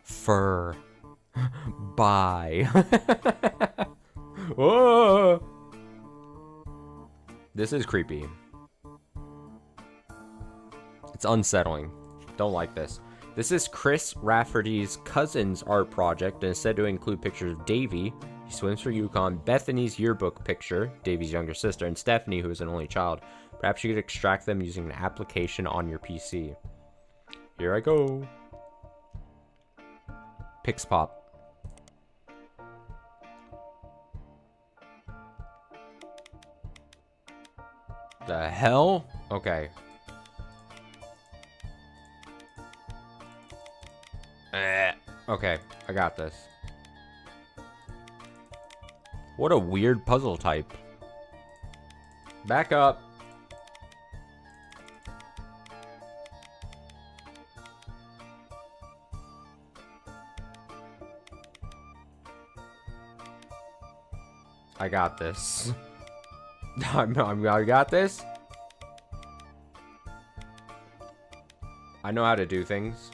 Fur. Bye. Whoa. This is creepy. It's unsettling. Don't like this. This is Chris Rafferty's cousin's art project, and is said to include pictures of Davy, he swims for Yukon, Bethany's yearbook picture, Davy's younger sister, and Stephanie, who is an only child. Perhaps you could extract them using an application on your PC. Here I go. Pixpop. The hell? Okay. Okay, I got this. What a weird puzzle type. Back up. I got this. I got this. I know how to do things.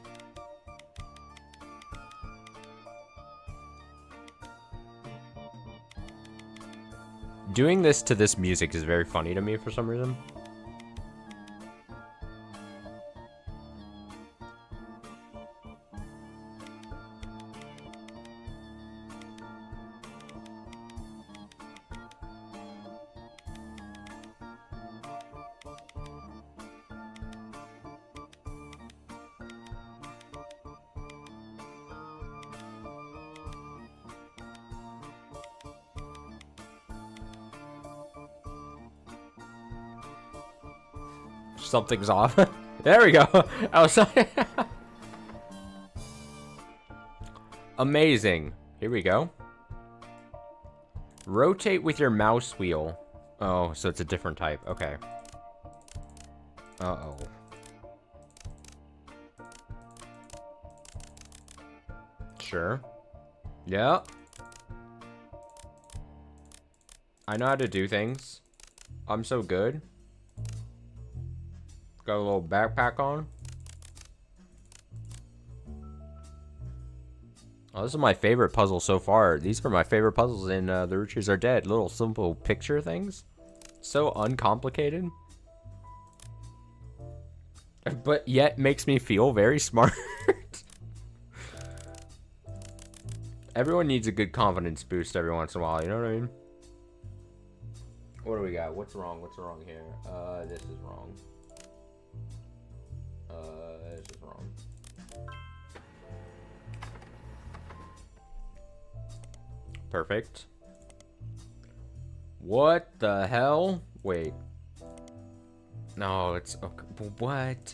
Doing this to this music is very funny to me for some reason. Something's off. There we go. I was amazing. Here we go. Rotate with your mouse wheel. Oh, so it's a different type. Okay. Uh-oh. Sure. Yeah. I know how to do things. I'm so good. Got a little backpack on. Oh, this is my favorite puzzle so far. These are my favorite puzzles in The Roottrees Are Dead. Little simple picture things. So uncomplicated. But yet makes me feel very smart. Everyone needs a good confidence boost every once in a while, you know what I mean? What do we got? What's wrong? What's wrong here? This is wrong. This is wrong. Perfect. What the hell? Wait. No, it's okay. What?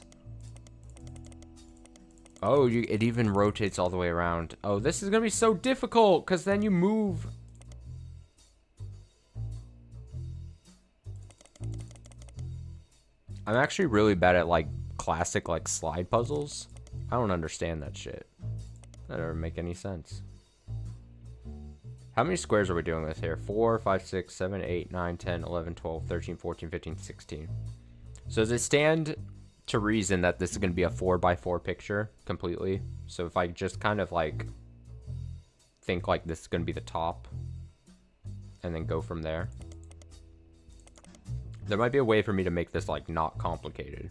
Oh, it even rotates all the way around. Oh, this is gonna be so difficult because then you move. I'm actually really bad at like classic like slide puzzles. I don't understand that shit. That doesn't make any sense. How many squares are we doing with here? 4, 5, 6, 7, 8, 9, 10, 11, 12, 13, 14, 15, 16. So does it stand to reason that this is going to be a 4x4 picture completely? So if I just kind of like think like this is going to be the top and then go from there. There might be a way for me to make this like not complicated.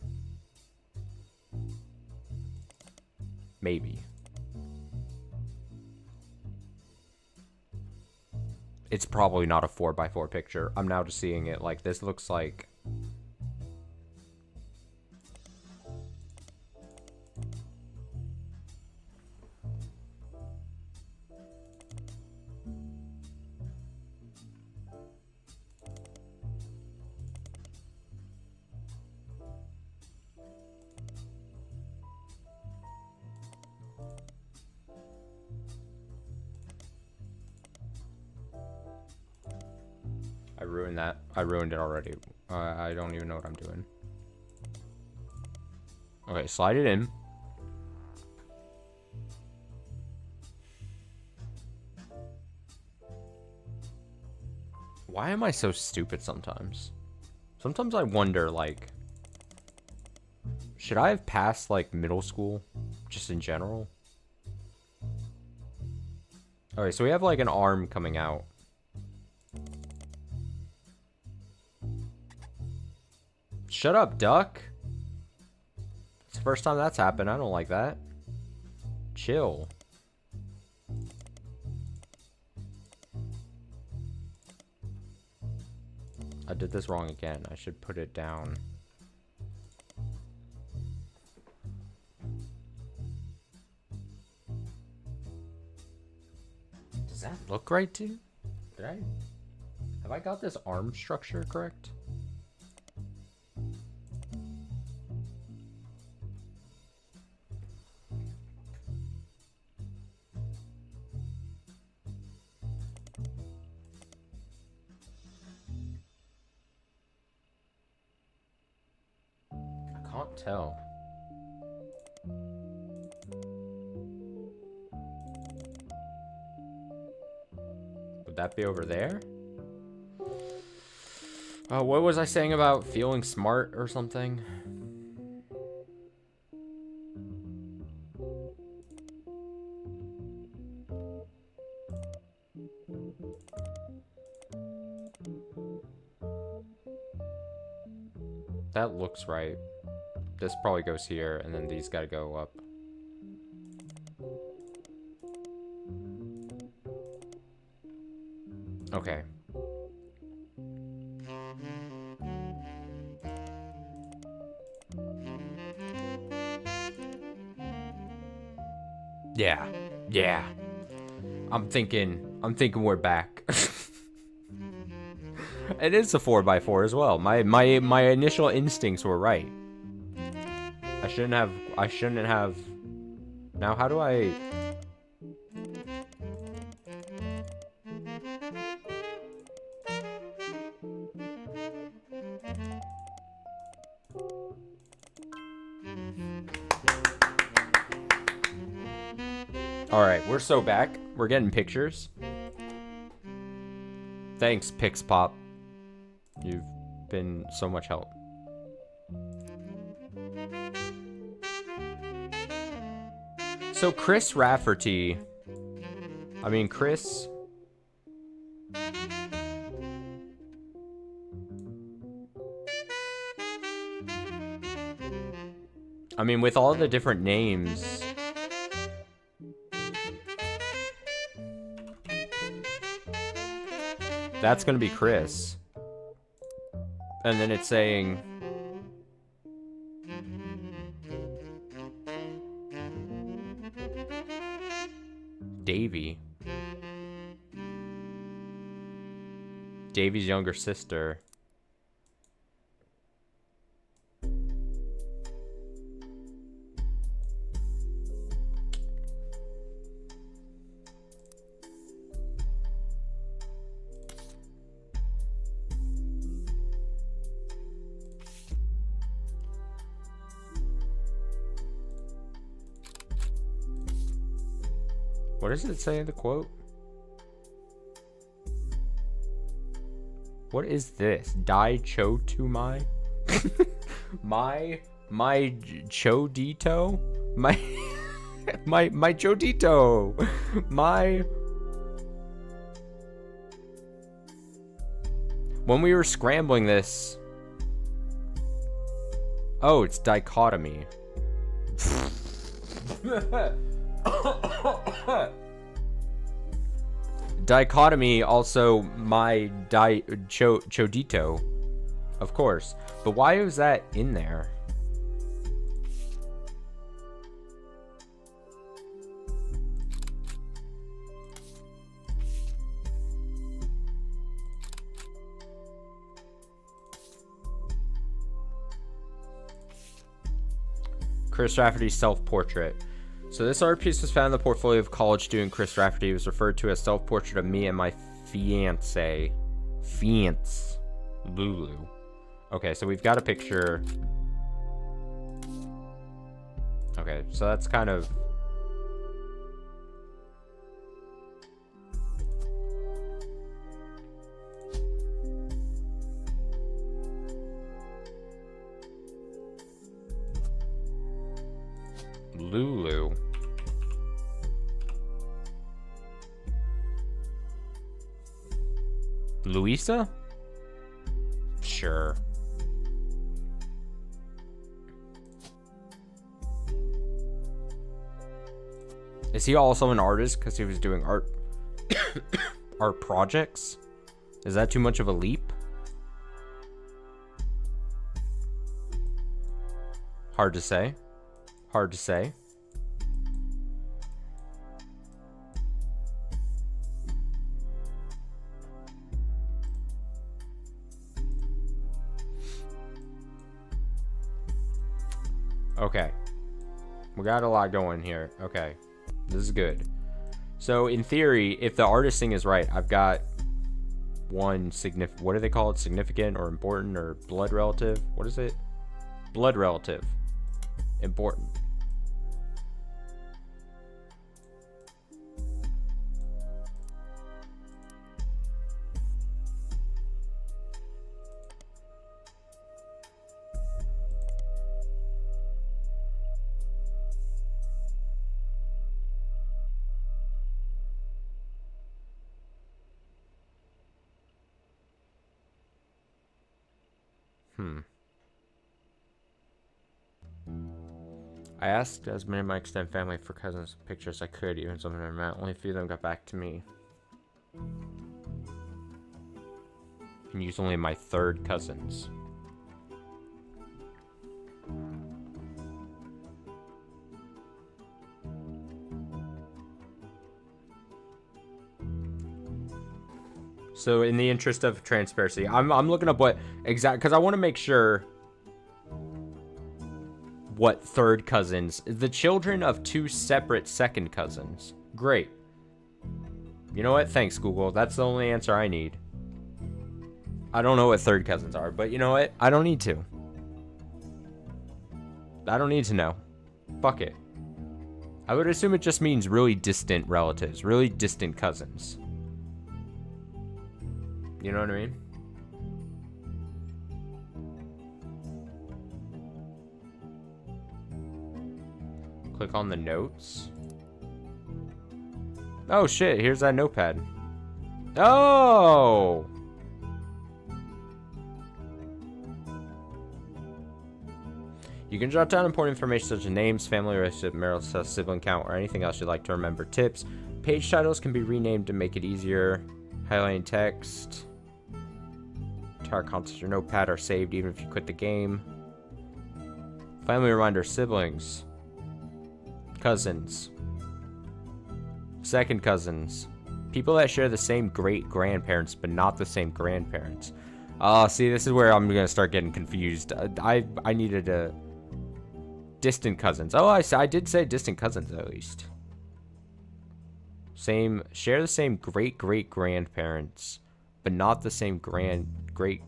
Maybe. It's probably not a 4x4 picture. I'm now just seeing it like this looks like... ruined that. I ruined it already. I don't even know what I'm doing. Okay, slide it in. Why am I so stupid sometimes? Sometimes I wonder, like, should I have passed, like, middle school? Just in general? Okay, so we have, like, an arm coming out. Shut up, duck. It's the first time that's happened. I don't like that. Chill. I did this wrong again. I should put it down. Does that look right, too? Have I got this arm structure correct? Can't tell. Would that be over there? What was I saying about feeling smart or something? That looks right. This probably goes here, and then these gotta go up. Okay. Yeah. Yeah. I'm thinking we're back. It is a 4x4 as well. My initial instincts were right. I shouldn't have. Now how do I? All right, we're so back. We're getting pictures. Thanks, Pixpop. You've been so much help. So Chris Rafferty, I mean Chris, I mean with all the different names, that's gonna be Chris, and then it's saying Davy. Davy's younger sister. What does it say in the quote? What is this? Dai Cho to my Chodito? My Chodito. When we were scrambling this. Oh, it's dichotomy. Dichotomy, also my Chodito, of course. But why was that in there? Chris Rafferty's self-portrait. So this art piece was found in the portfolio of college student Chris Rafferty. It was referred to as self-portrait of me and my fiance. Fiance. Lulu. Okay, so we've got a picture. Okay, so that's kind of... Lulu. Louisa? Sure. Is he also an artist because he was doing art art projects? Is that too much of a leap? Hard to say. Hard to say. Okay. We got a lot going here. Okay. This is good. So, in theory, if the artist thing is right, I've got one significant... What do they call it? Significant or important or blood relative? What is it? Blood relative. Important. I asked as many of my extended family for cousins pictures I could, even some of them met. Only a few of them got back to me. Can use only my third cousins. So in the interest of transparency, I'm looking up what exact, because I want to make sure what third cousins, the children of two separate second cousins. Great. You know what? Thanks, Google. That's the only answer I need. I don't know what third cousins are, but you know what? I don't need to. I don't need to know. Fuck it. I would assume it just means really distant relatives, really distant cousins. You know what I mean? Click on the notes. Oh shit, here's that notepad. Oh! You can jot down important information such as names, family relationship, marital status, sibling count, or anything else you'd like to remember. Tips. Page titles can be renamed to make it easier. Highlighting text. Entire contents of your notepad are saved even if you quit the game. Family reminder, siblings. Cousins. Second cousins. People that share the same great-grandparents but not the same grandparents. See, this is where I'm gonna start getting confused. I needed a... Distant cousins. Oh, I did say distant cousins at least. Share the same great-great-grandparents but not the same great...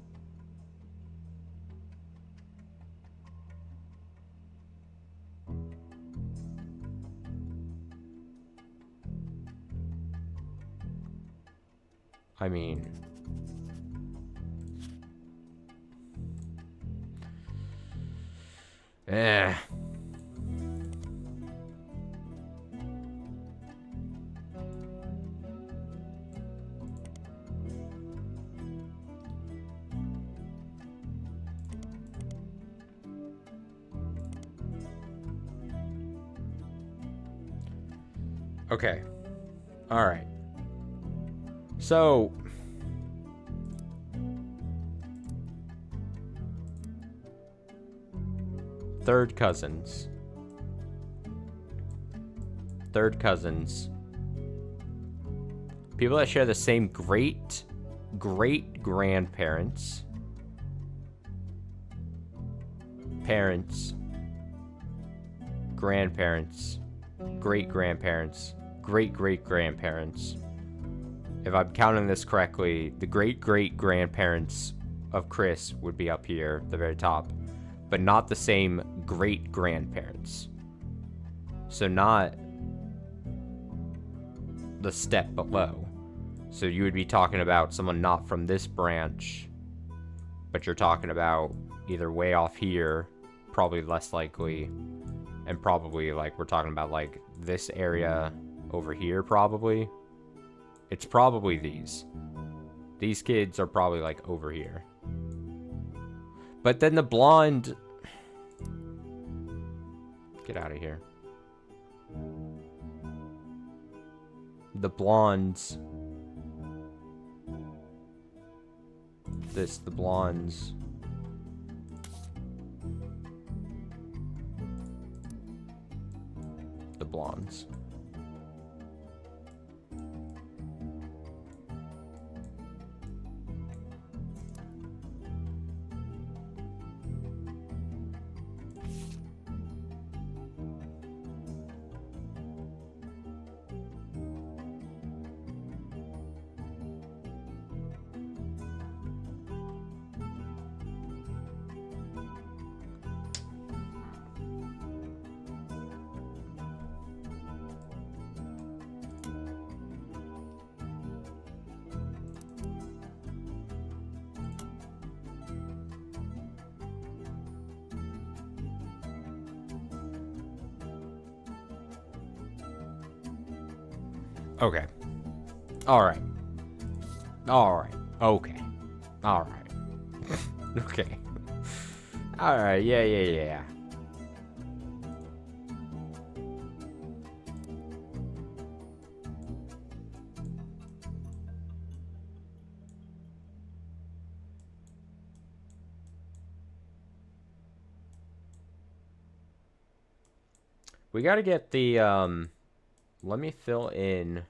I mean... Okay. All right. So... Third cousins. Third cousins. People that share the same great-grandparents. Parents. Grandparents. Great-grandparents. Great-great-grandparents. if I'm counting this correctly, the great-great-grandparents of Chris would be up here, the very top, but not the same great-grandparents. So not the step below. So you would be talking about someone not from this branch, but you're talking about either way off here, probably less likely, and probably like we're talking about like this area over here probably. It's probably these. These kids are probably like over here. But then the blonde... Get out of here. The blondes... The blondes... The blondes. Okay. Alright. Alright. Okay. Alright. Okay. Alright, yeah. We gotta get the, let me fill in.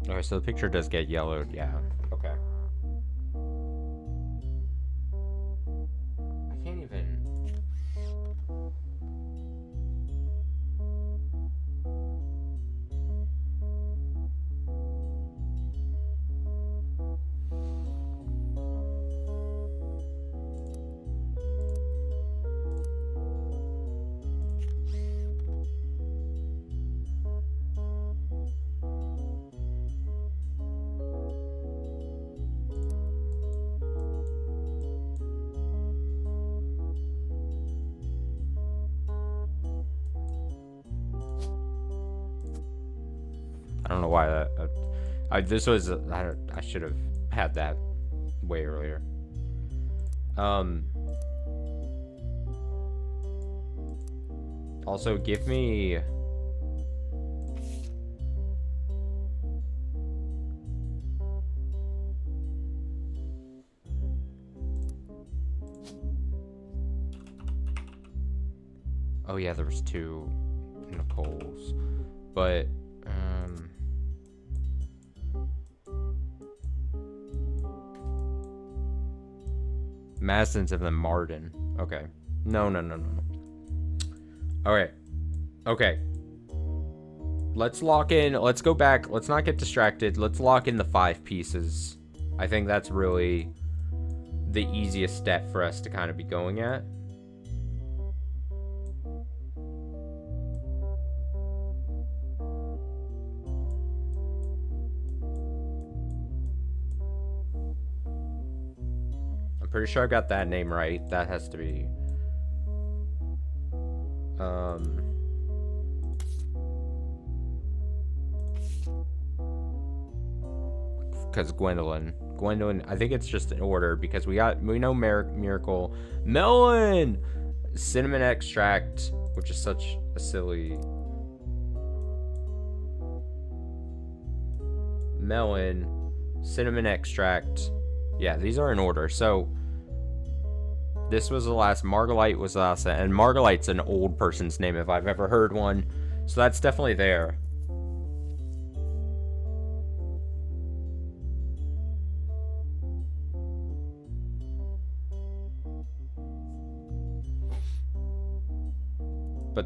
Okay, so the picture does get yellowed, yeah. Okay. I can't even... I don't know why that... this was... I should have had that way earlier. Also, give me... Oh yeah, there was two Nicoles. But... Madison's and then Martin. Okay. No. Alright. Okay. Let's lock in. Let's go back. Let's not get distracted. Let's lock in the 5 pieces. I think that's really the easiest step for us to kind of be going at. Pretty sure I got that name right. That has to be because Gwendolyn, I think it's just in order because we know Miracle, Melon, cinnamon extract, which is such a silly melon, cinnamon extract. Yeah, these are in order. So this was the last. Margalite was the last, and Margalite's an old person's name if I've ever heard one. So that's definitely there.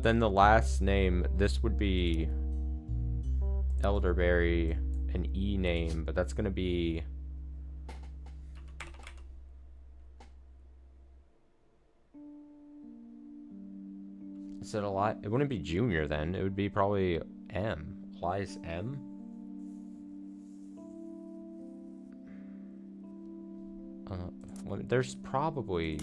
But then the last name, this would be Elderberry, an E name, but that's gonna be... Is it a lot? It wouldn't be Junior then. It would be probably M. Elias M? Well, there's probably...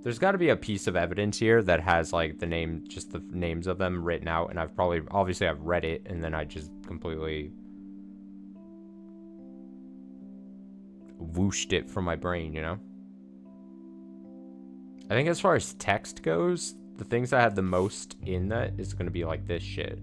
There's got to be a piece of evidence here that has, like, the name, just the names of them written out, and I've probably, obviously I've read it, and then I just completely whooshed it from my brain, you know? I think as far as text goes, the things that had the most in that is going to be like this shit.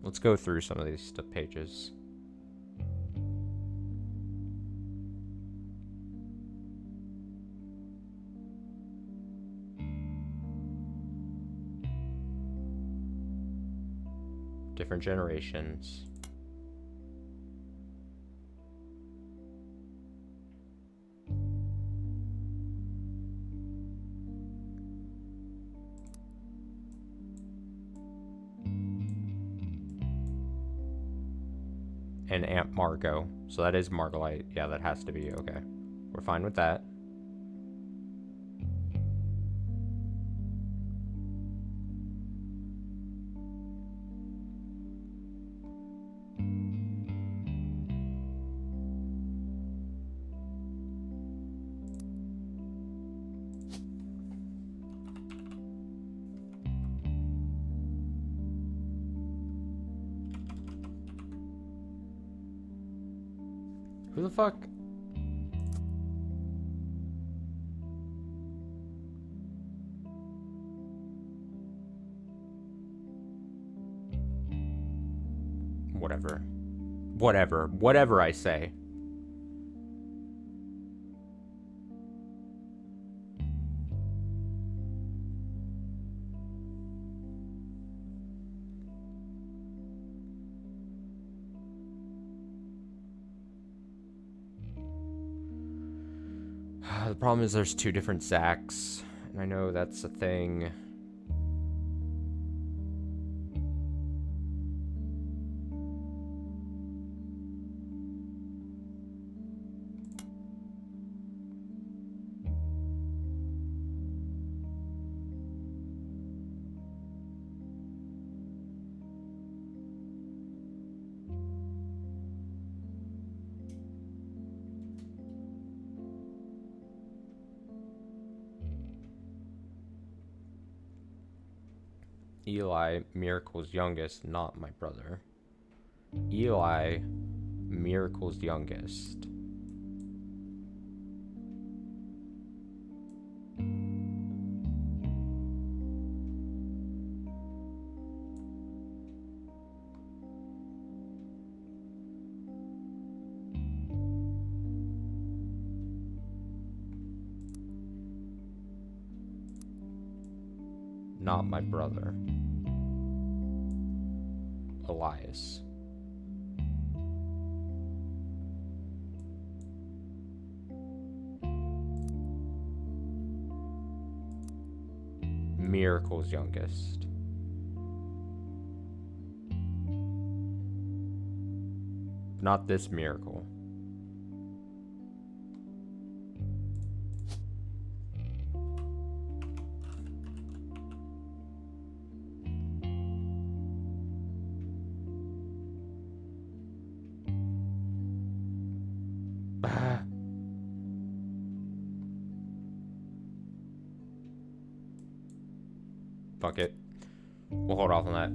Let's go through some of these pages. Different generations. And Aunt Margot. So that is Margolite. Yeah, that has to be. Okay. We're fine with that. Who the fuck? Whatever. Whatever. Whatever I say. The problem is there's two different Zachs, and I know that's a thing. Eli, Miracle's youngest, not my brother. Eli, Miracle's youngest. Not my brother. Elias. Miracle's youngest. Not this Miracle. Fuck it. We'll hold off on that.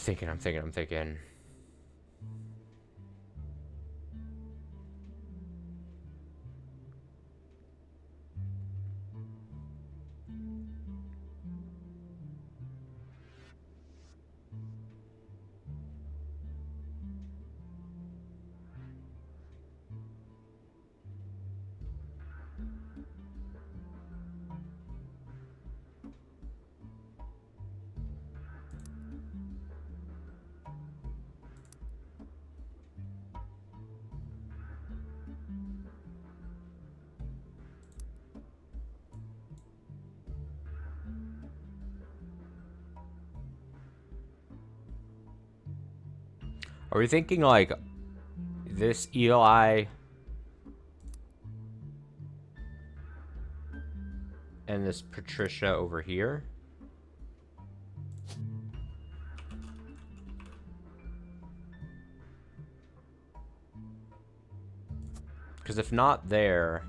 thinking. Are we thinking like this Eli and this Patricia over here? Because if not there,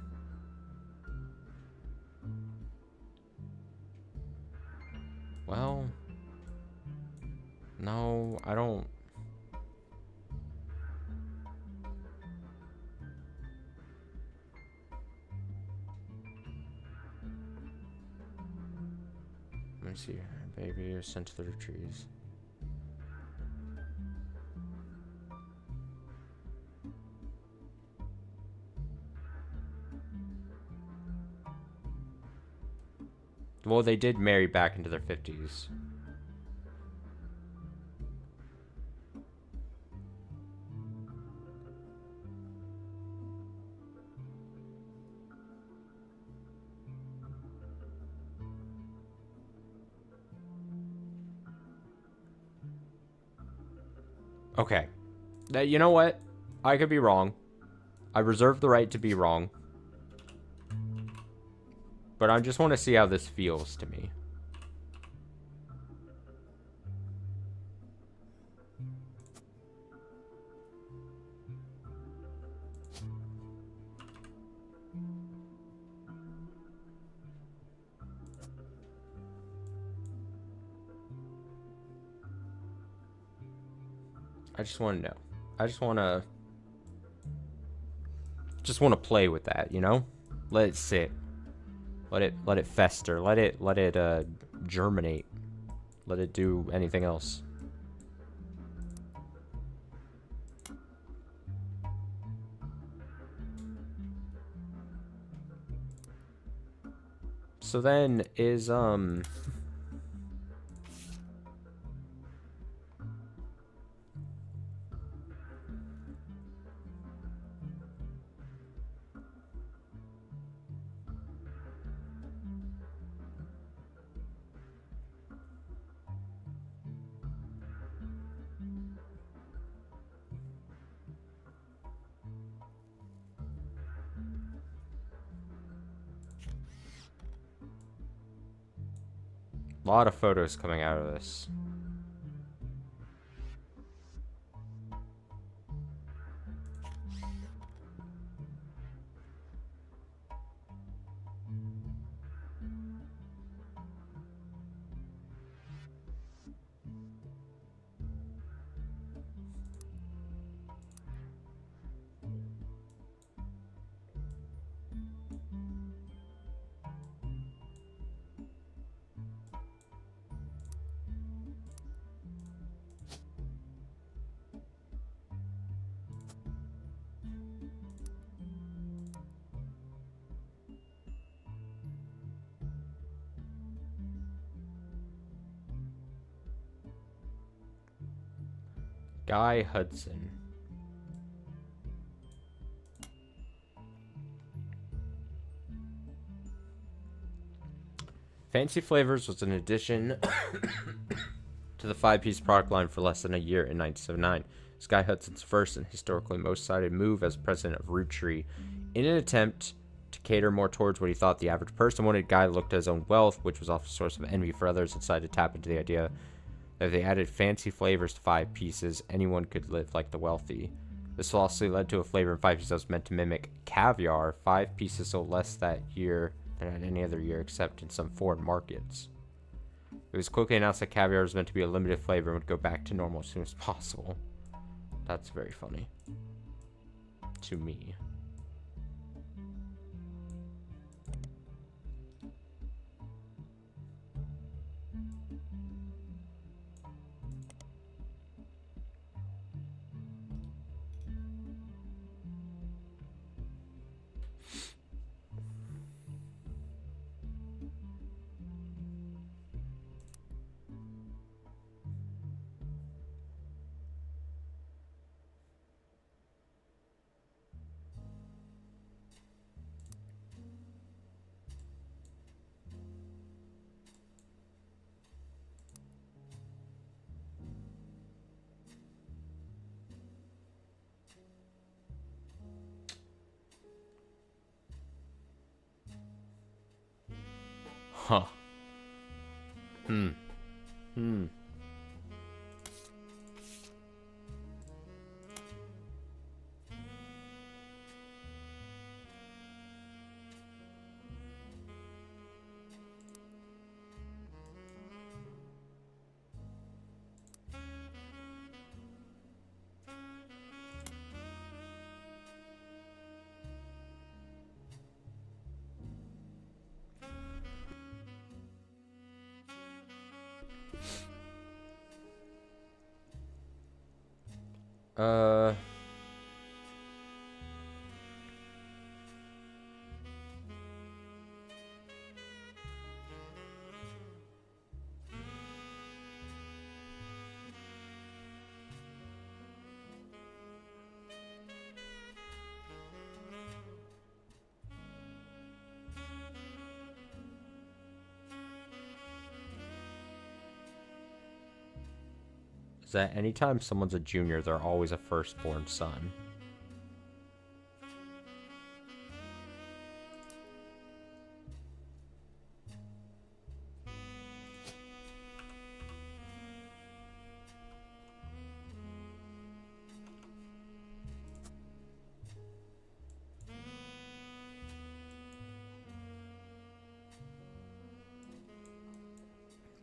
well, no, I don't. Let me see. Baby was sent to the Roottrees. Well, they did marry back into their 50s. Okay. You know what? I could be wrong. I reserve the right to be wrong. But I just want to see how this feels to me. I just want to know. I just want to play with that, you know? Let it sit. Let it fester. Let it germinate. Let it do anything else. So then is a lot of photos coming out of this. Guy Hudson. Fancy Flavors was an addition to the 5-piece product line for less than a year in 1979. Guy Hudson's first and historically most cited move as president of Roottrees. In an attempt to cater more towards what he thought the average person wanted, Guy looked at his own wealth, which was often a source of envy for others, and decided to tap into the idea that if they added fancy flavors to 5 pieces, anyone could live like the wealthy. This philosophy led to a flavor in 5 pieces that was meant to mimic caviar. 5 pieces sold less that year than at any other year except in some foreign markets. It was quickly announced that caviar was meant to be a limited flavor and would go back to normal as soon as possible. That's very funny. To me. Huh. Hmm. Uh... Is that anytime someone's a junior, they're always a firstborn son?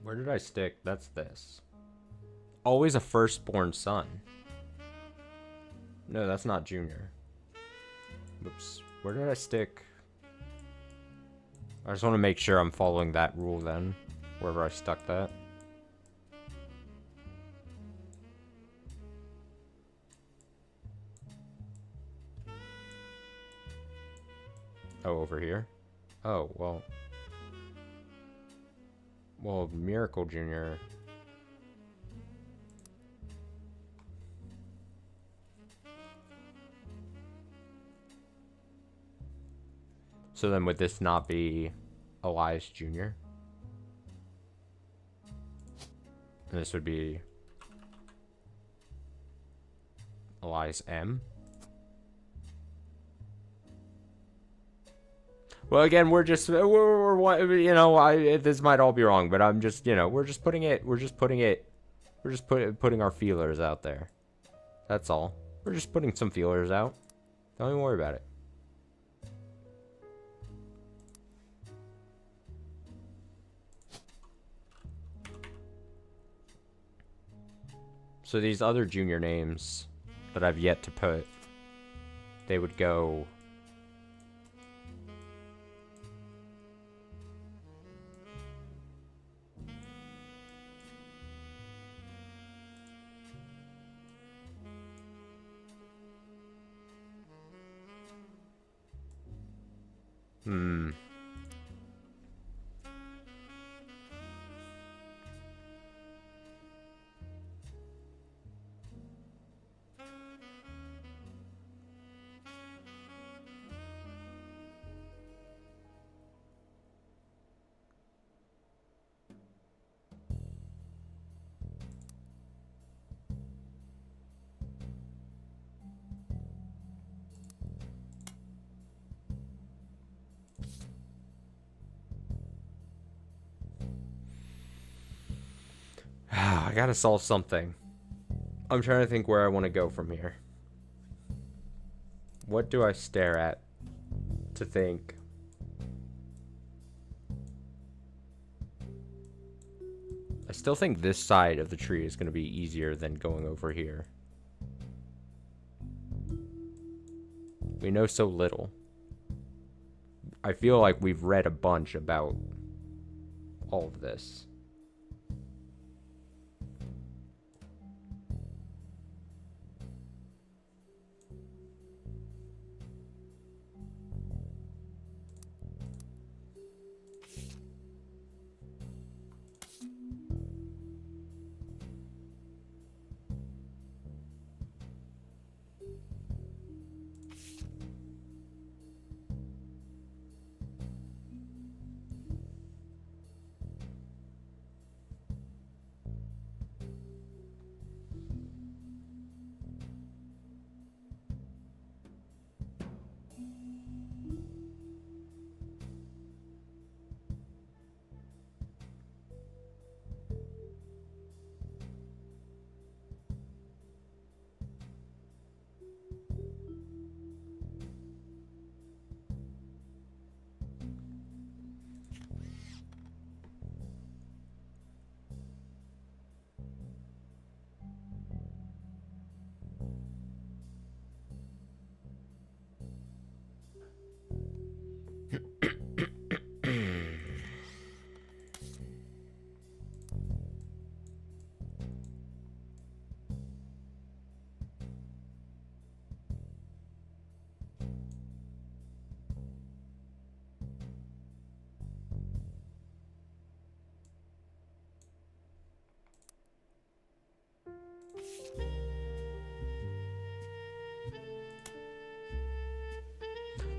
Where did I stick? That's this. Always a firstborn son. No, that's not junior. Oops. Where did I stick? I just want to make sure I'm following that rule then. Wherever I stuck that. Oh, over here? Oh, well. Well, Miracle Jr. So then would this not be Elias Jr.? And this would be Elias M. Well, again, we're just we're you know, this might all be wrong, but I'm just, you know, we're just putting our feelers out there. That's all. We're just putting some feelers out. Don't even worry about it. So these other junior names that I've yet to put, they would go... Hmm. I gotta solve something. I'm trying to think where I want to go from here. What do I stare at to think? still think this side of the tree is going to be easier than going over here. We know so little. I feel like we've read a bunch about all of this.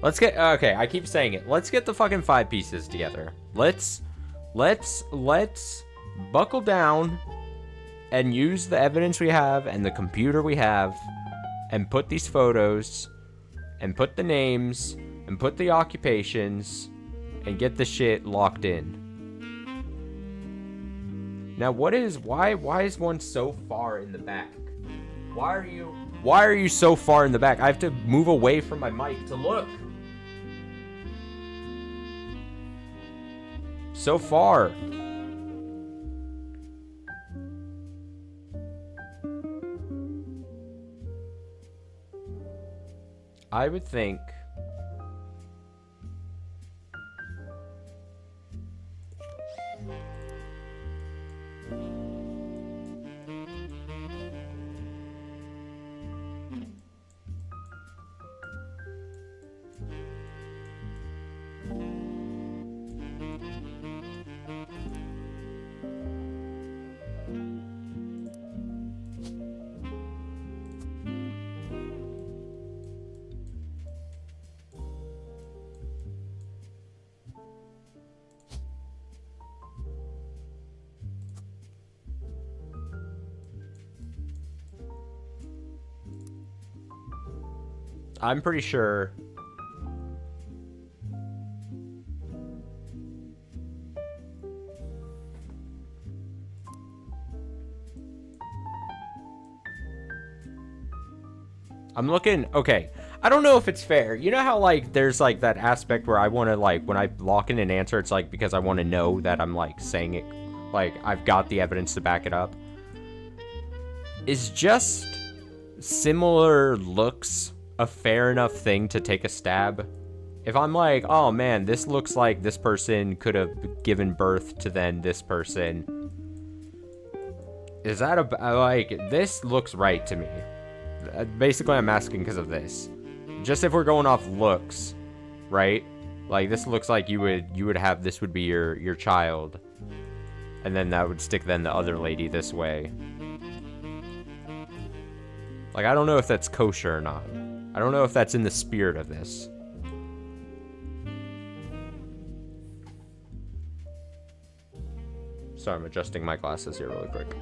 Let's get, okay, I keep saying it. Let's get the fucking 5 pieces together. Let's buckle down and use the evidence we have and the computer we have and put these photos and put the names and put the occupations and get the shit locked in. Now, why is one so far in the back? Why are you so far in the back? I have to move away from my mic to look. So far. I would think I'm pretty sure I'm looking, okay. I don't know if it's fair. You know how, like, there's, like, that aspect where I want to, like, when I lock in an answer, it's, like, because I want to know that I'm, like, saying it, like, I've got the evidence to back it up. Is just similar looks a fair enough thing to take a stab? If I'm like, oh man, this looks like this person could have given birth to then this person. Is that like, this looks right to me. Basically, I'm asking because of this. Just if we're going off looks, right? Like, this looks like you would have, this would be your child. And then that would stick then the other lady this way. Like, I don't know if that's kosher or not. I don't know if that's in the spirit of this. Sorry, I'm adjusting my glasses here really quick.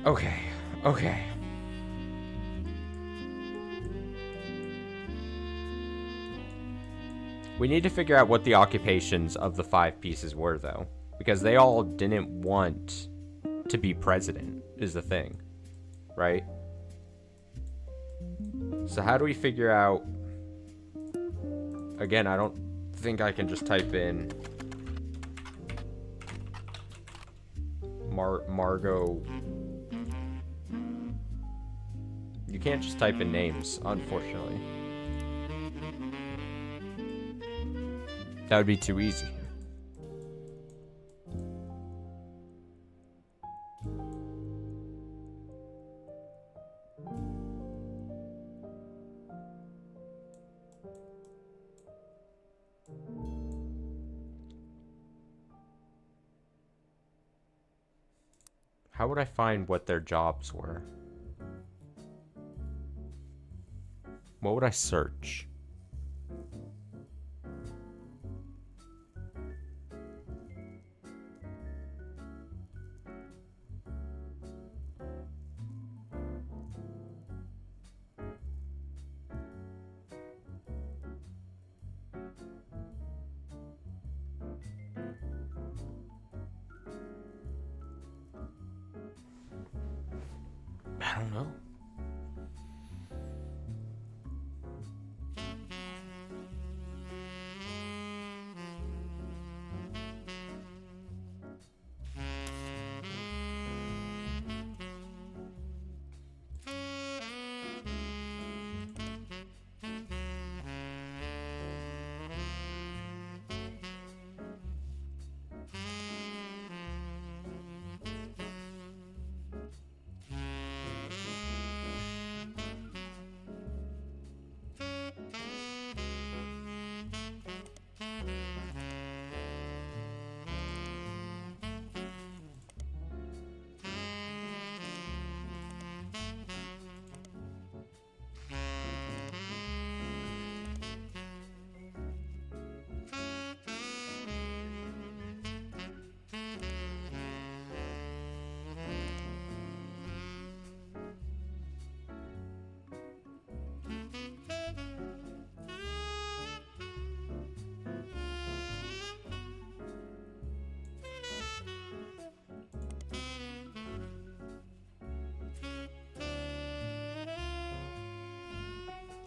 Okay. Okay. We need to figure out what the occupations of the 5 pieces were, though. Because they all didn't want to be president, is the thing. Right? So how do we figure out Again, I don't think I can just type in Margot. You can't just type in names, unfortunately. That would be too easy. How would I find what their jobs were? What would I search? I don't know.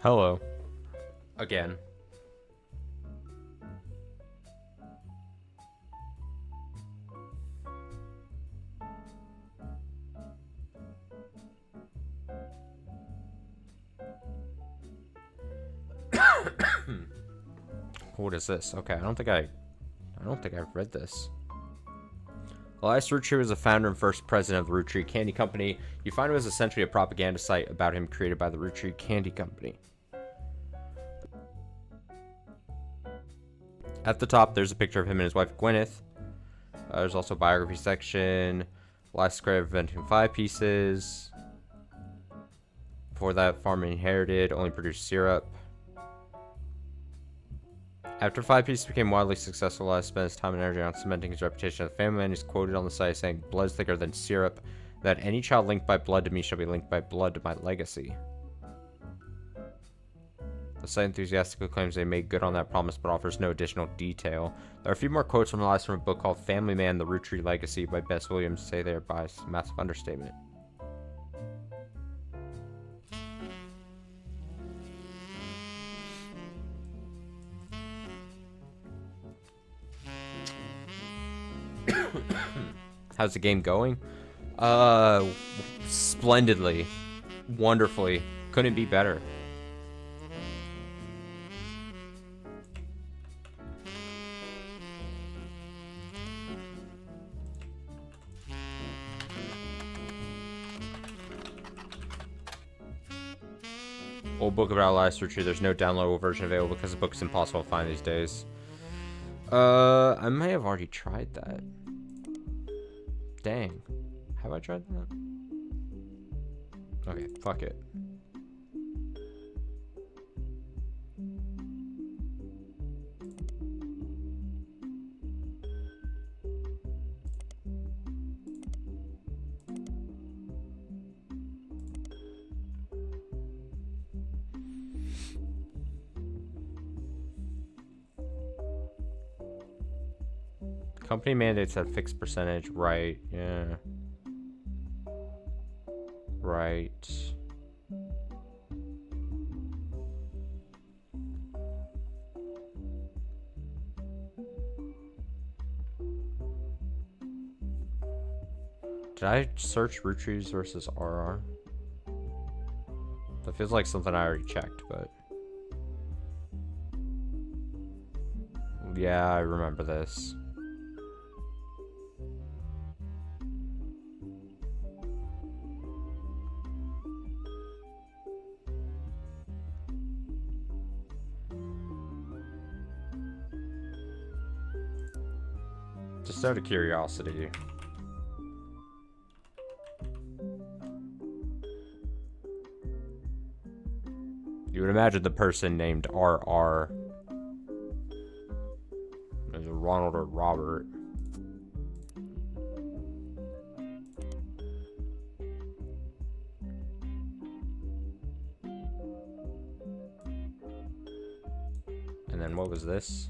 Hello. Again. What is this? Okay, I don't think I've read this. Elias Roottrees was the founder and first president of the Roottrees Candy Company. You find it was essentially a propaganda site about him created by the Roottrees Candy Company. At the top, there's a picture of him and his wife Gwyneth. There's also a biography section. Last credit of inventing 5 pieces. Before that, farmer inherited, only produced syrup. After 5 pieces became wildly successful, Elias spent his time and energy on cementing his reputation as a family man. He's quoted on the site saying, "Blood is thicker than syrup. That any child linked by blood to me shall be linked by blood to my legacy." The site enthusiastically claims they made good on that promise, but offers no additional detail. There are a few more quotes from Elias from a book called Family Man, The Roottrees Legacy by Bess Williams. Say there by a massive understatement. How's the game going? Splendidly. Wonderfully. Couldn't be better. Old book about Elias Roottrees. There's no downloadable version available because the book is impossible to find these days. I may have already tried that. Dang. Have I tried that? Okay, fuck it. Company mandates at fixed percentage, right? Yeah. Right. Did I search Roottrees versus RR? That feels like something I already checked, but... Yeah, I remember this. Just out of curiosity. You would imagine the person named RR as a Ronald or Robert. And then what was this?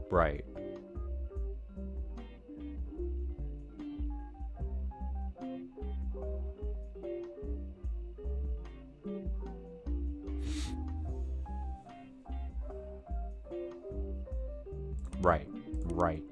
Right. Right.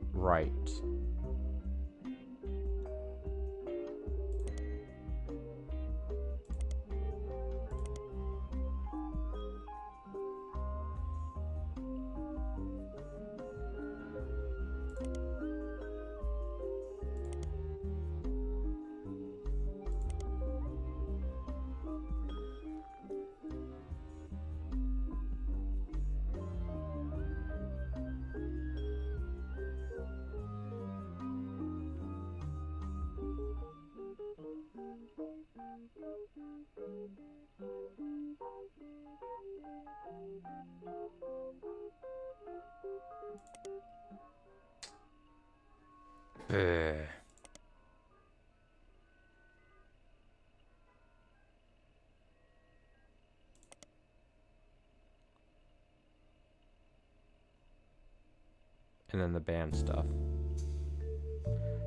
And then the band stuff.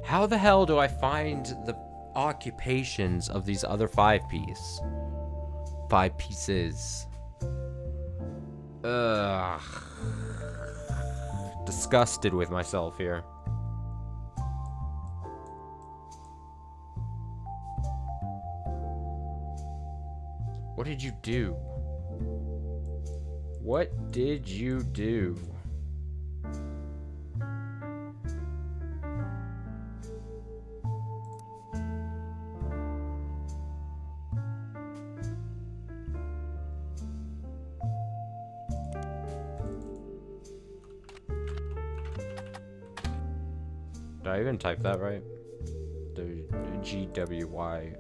How the hell do I find the occupations of these other 5 pieces? Ugh. Disgusted with myself here. What did you do? What did you do? Did I even type that right? The GWYNN.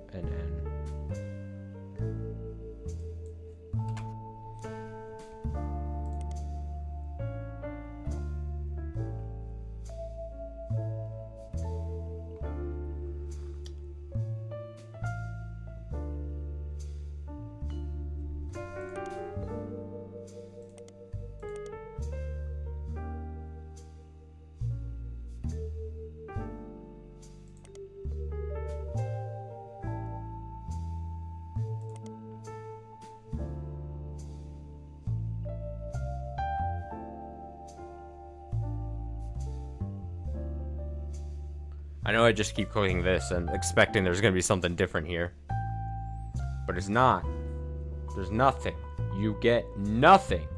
I know I just keep clicking this and expecting there's gonna be something different here. But it's not. There's nothing. You get nothing.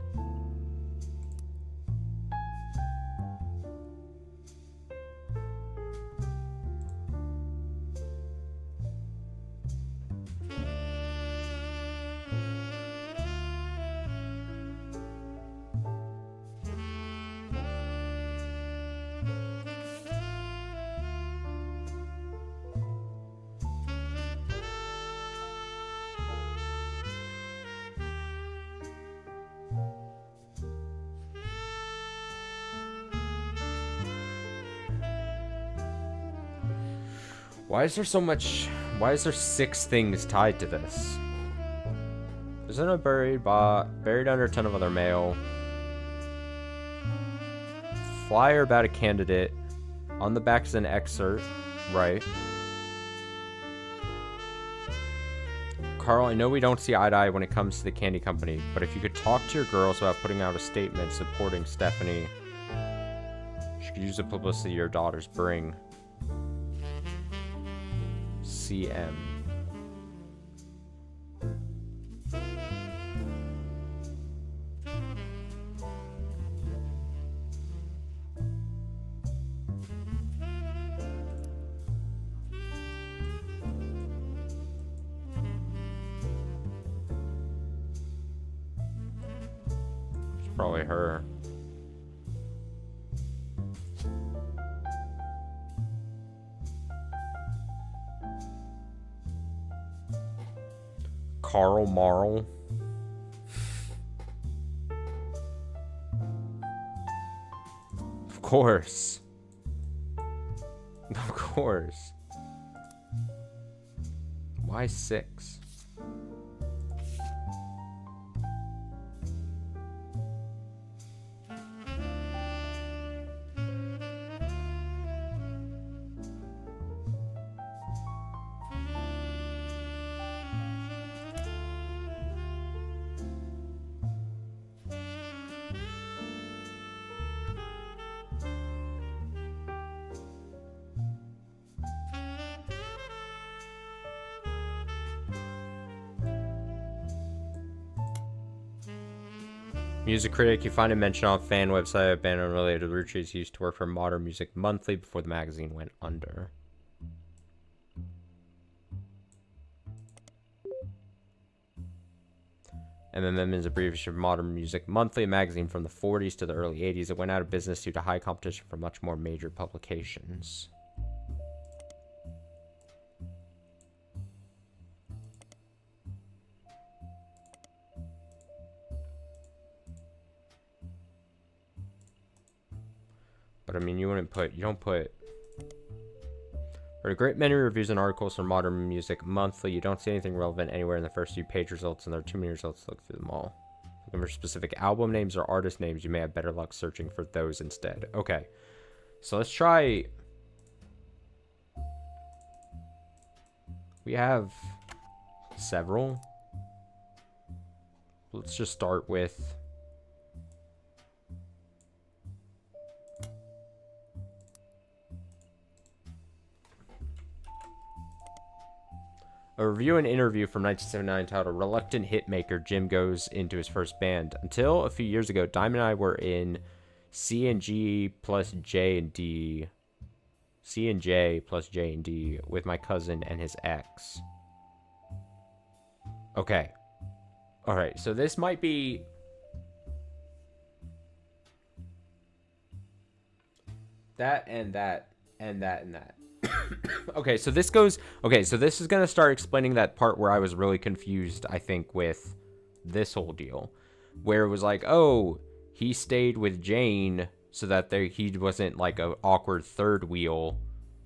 Why is there so much? Why is there 6 things tied to this? Isn't a buried under a ton of other mail? Flyer about a candidate. On the back is an excerpt, right? Carl, I know we don't see eye to eye when it comes to the candy company, but if you could talk to your girls about putting out a statement supporting Stephanie, could use the publicity your daughters bring. CM. It's probably her. Carl Marl. Of course. Of course. Why 6? Music critic, you find a mention on fan website, a band unrelated to Roottrees. He used to work for Modern Music Monthly before the magazine went under. MMM is a abbreviation of Modern Music Monthly, a magazine from the 40s to the early 80s. It went out of business due to high competition from much more major publications. But I mean, you don't put. For a great many reviews and articles from Modern Music Monthly, you don't see anything relevant anywhere in the first few page results, and there are too many results to look through them all. Looking for specific album names or artist names, you may have better luck searching for those instead. Okay, so let's try. We have several. Let's just start with. A review and interview from 1979 titled Reluctant Hitmaker, Jim Goes Into His First Band. Until a few years ago, Diamond and I were in C and J plus J and D with my cousin and his ex. Okay. Alright, so this might be... that and that and that and that. Okay, so this goes... Okay, so this is going to start explaining that part where I was really confused, I think, with this whole deal. Where it was like, oh, he stayed with Jane so that he wasn't like an awkward third wheel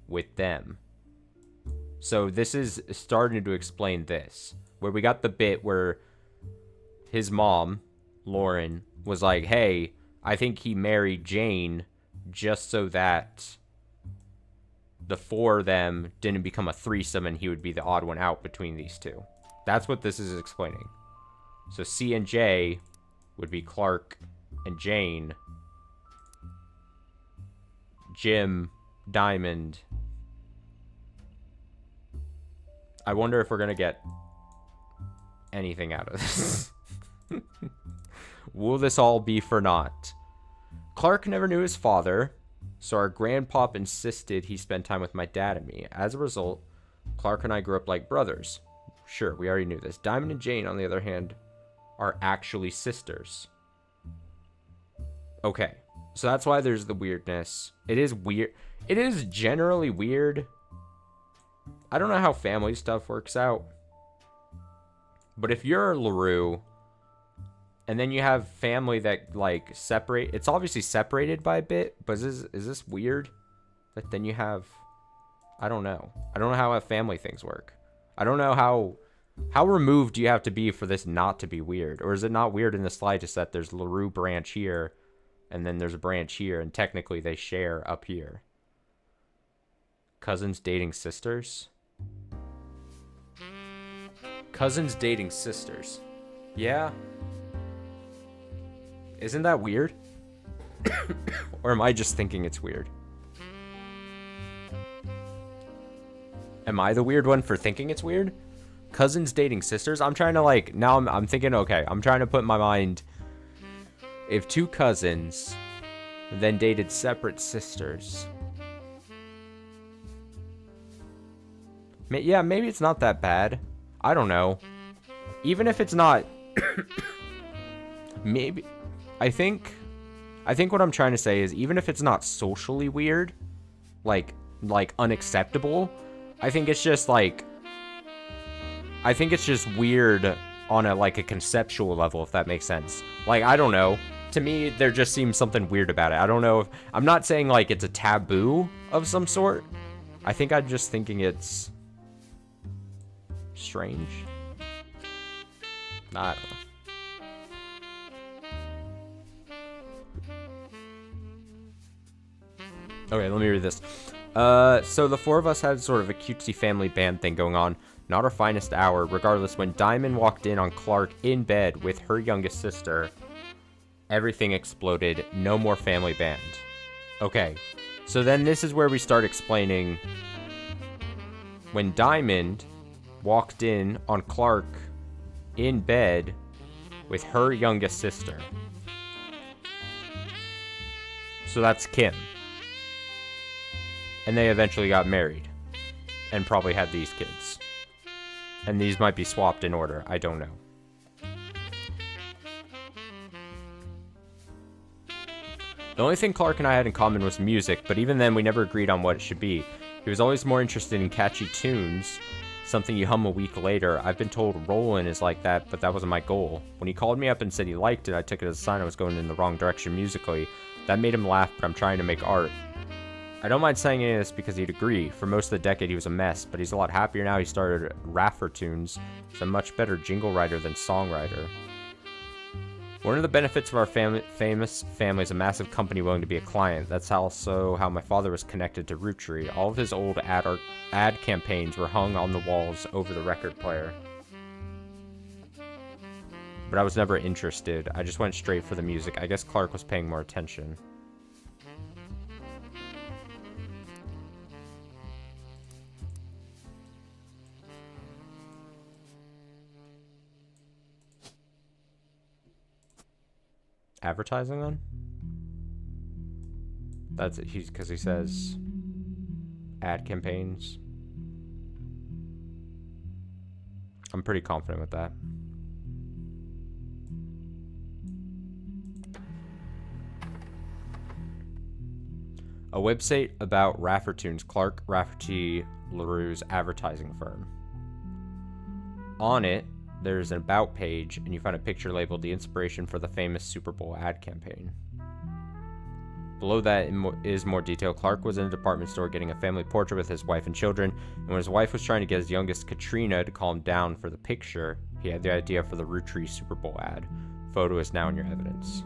with them. So this is starting to explain this. Where we got the bit where his mom, Lauren, was like, hey, I think he married Jane just so that... the four of them didn't become a threesome and he would be the odd one out between these two. That's what this is explaining. So C and J would be Clark and Jane. Jim, Diamond. I wonder if we're going to get anything out of this. Will this all be for naught? Clark never knew his father. So our grandpop insisted he spend time with my dad and me. As a result, Clark and I grew up like brothers. Sure, we already knew this. Diamond and Jane, on the other hand, are actually sisters. Okay, so that's why there's the weirdness. It is weird. It is generally weird. I don't know how family stuff works out. But if you're LaRue... and then you have family that, like, separate... It's obviously separated by a bit, but is this weird? That then you have... I don't know. I don't know how family things work. I don't know how removed do you have to be for this not to be weird? Or is it not weird in the slightest that there's LaRue branch here, and then there's a branch here, and technically they share up here? Cousins dating sisters? Cousins dating sisters. Yeah. Isn't that weird? Or am I just thinking it's weird? Am I the weird one for thinking it's weird? Cousins dating sisters? I'm trying to like, now I'm thinking, okay, I'm trying to put in my mind, if two cousins then dated separate sisters. Yeah, maybe it's not that bad. I don't know. Even if it's not, maybe, I think what I'm trying to say is, even if it's not socially weird, like unacceptable, I think it's just like, I think it's just weird on a like a conceptual level, if that makes sense. Like, I don't know. To me, there just seems something weird about it. I don't know if, I'm not saying like it's a taboo of some sort. I think I'm just thinking it's strange. I don't know. Okay, let me read this. So the four of us had sort of a cutesy family band thing going on. Not our finest hour. Regardless, when Diamond walked in on Clark in bed with her youngest sister, everything exploded. No more family band. Okay, so then this is where we start explaining when Diamond walked in on Clark in bed with her youngest sister. So that's Kim. And they eventually got married. And probably had these kids. And these might be swapped in order. I don't know. The only thing Clark and I had in common was music, but even then we never agreed on what it should be. He was always more interested in catchy tunes, something you hum a week later. I've been told Rollin' is like that, but that wasn't my goal. When he called me up and said he liked it, I took it as a sign I was going in the wrong direction musically. That made him laugh, but I'm trying to make art. I don't mind saying any of this because he'd agree. For most of the decade he was a mess, but he's a lot happier now. He started Raffertunes. He's a much better jingle writer than songwriter. One of the benefits of our famous family is a massive company willing to be a client. That's also how my father was connected to Roottrees. All of his old ad campaigns were hung on the walls over the record player. But I was never interested. I just went straight for the music. I guess Clark was paying more attention. Advertising then? That's it. Because he says ad campaigns. I'm pretty confident with that. A website about Raffertunes, Clark Rafferty LaRue's advertising firm. On it, there's an about page, and you find a picture labeled the inspiration for the famous Super Bowl ad campaign. Below that is more detail. Clark was in a department store getting a family portrait with his wife and children, and when his wife was trying to get his youngest, Katrina, to calm down for the picture, he had the idea for the Roottrees Super Bowl ad. Photo is now in your evidence.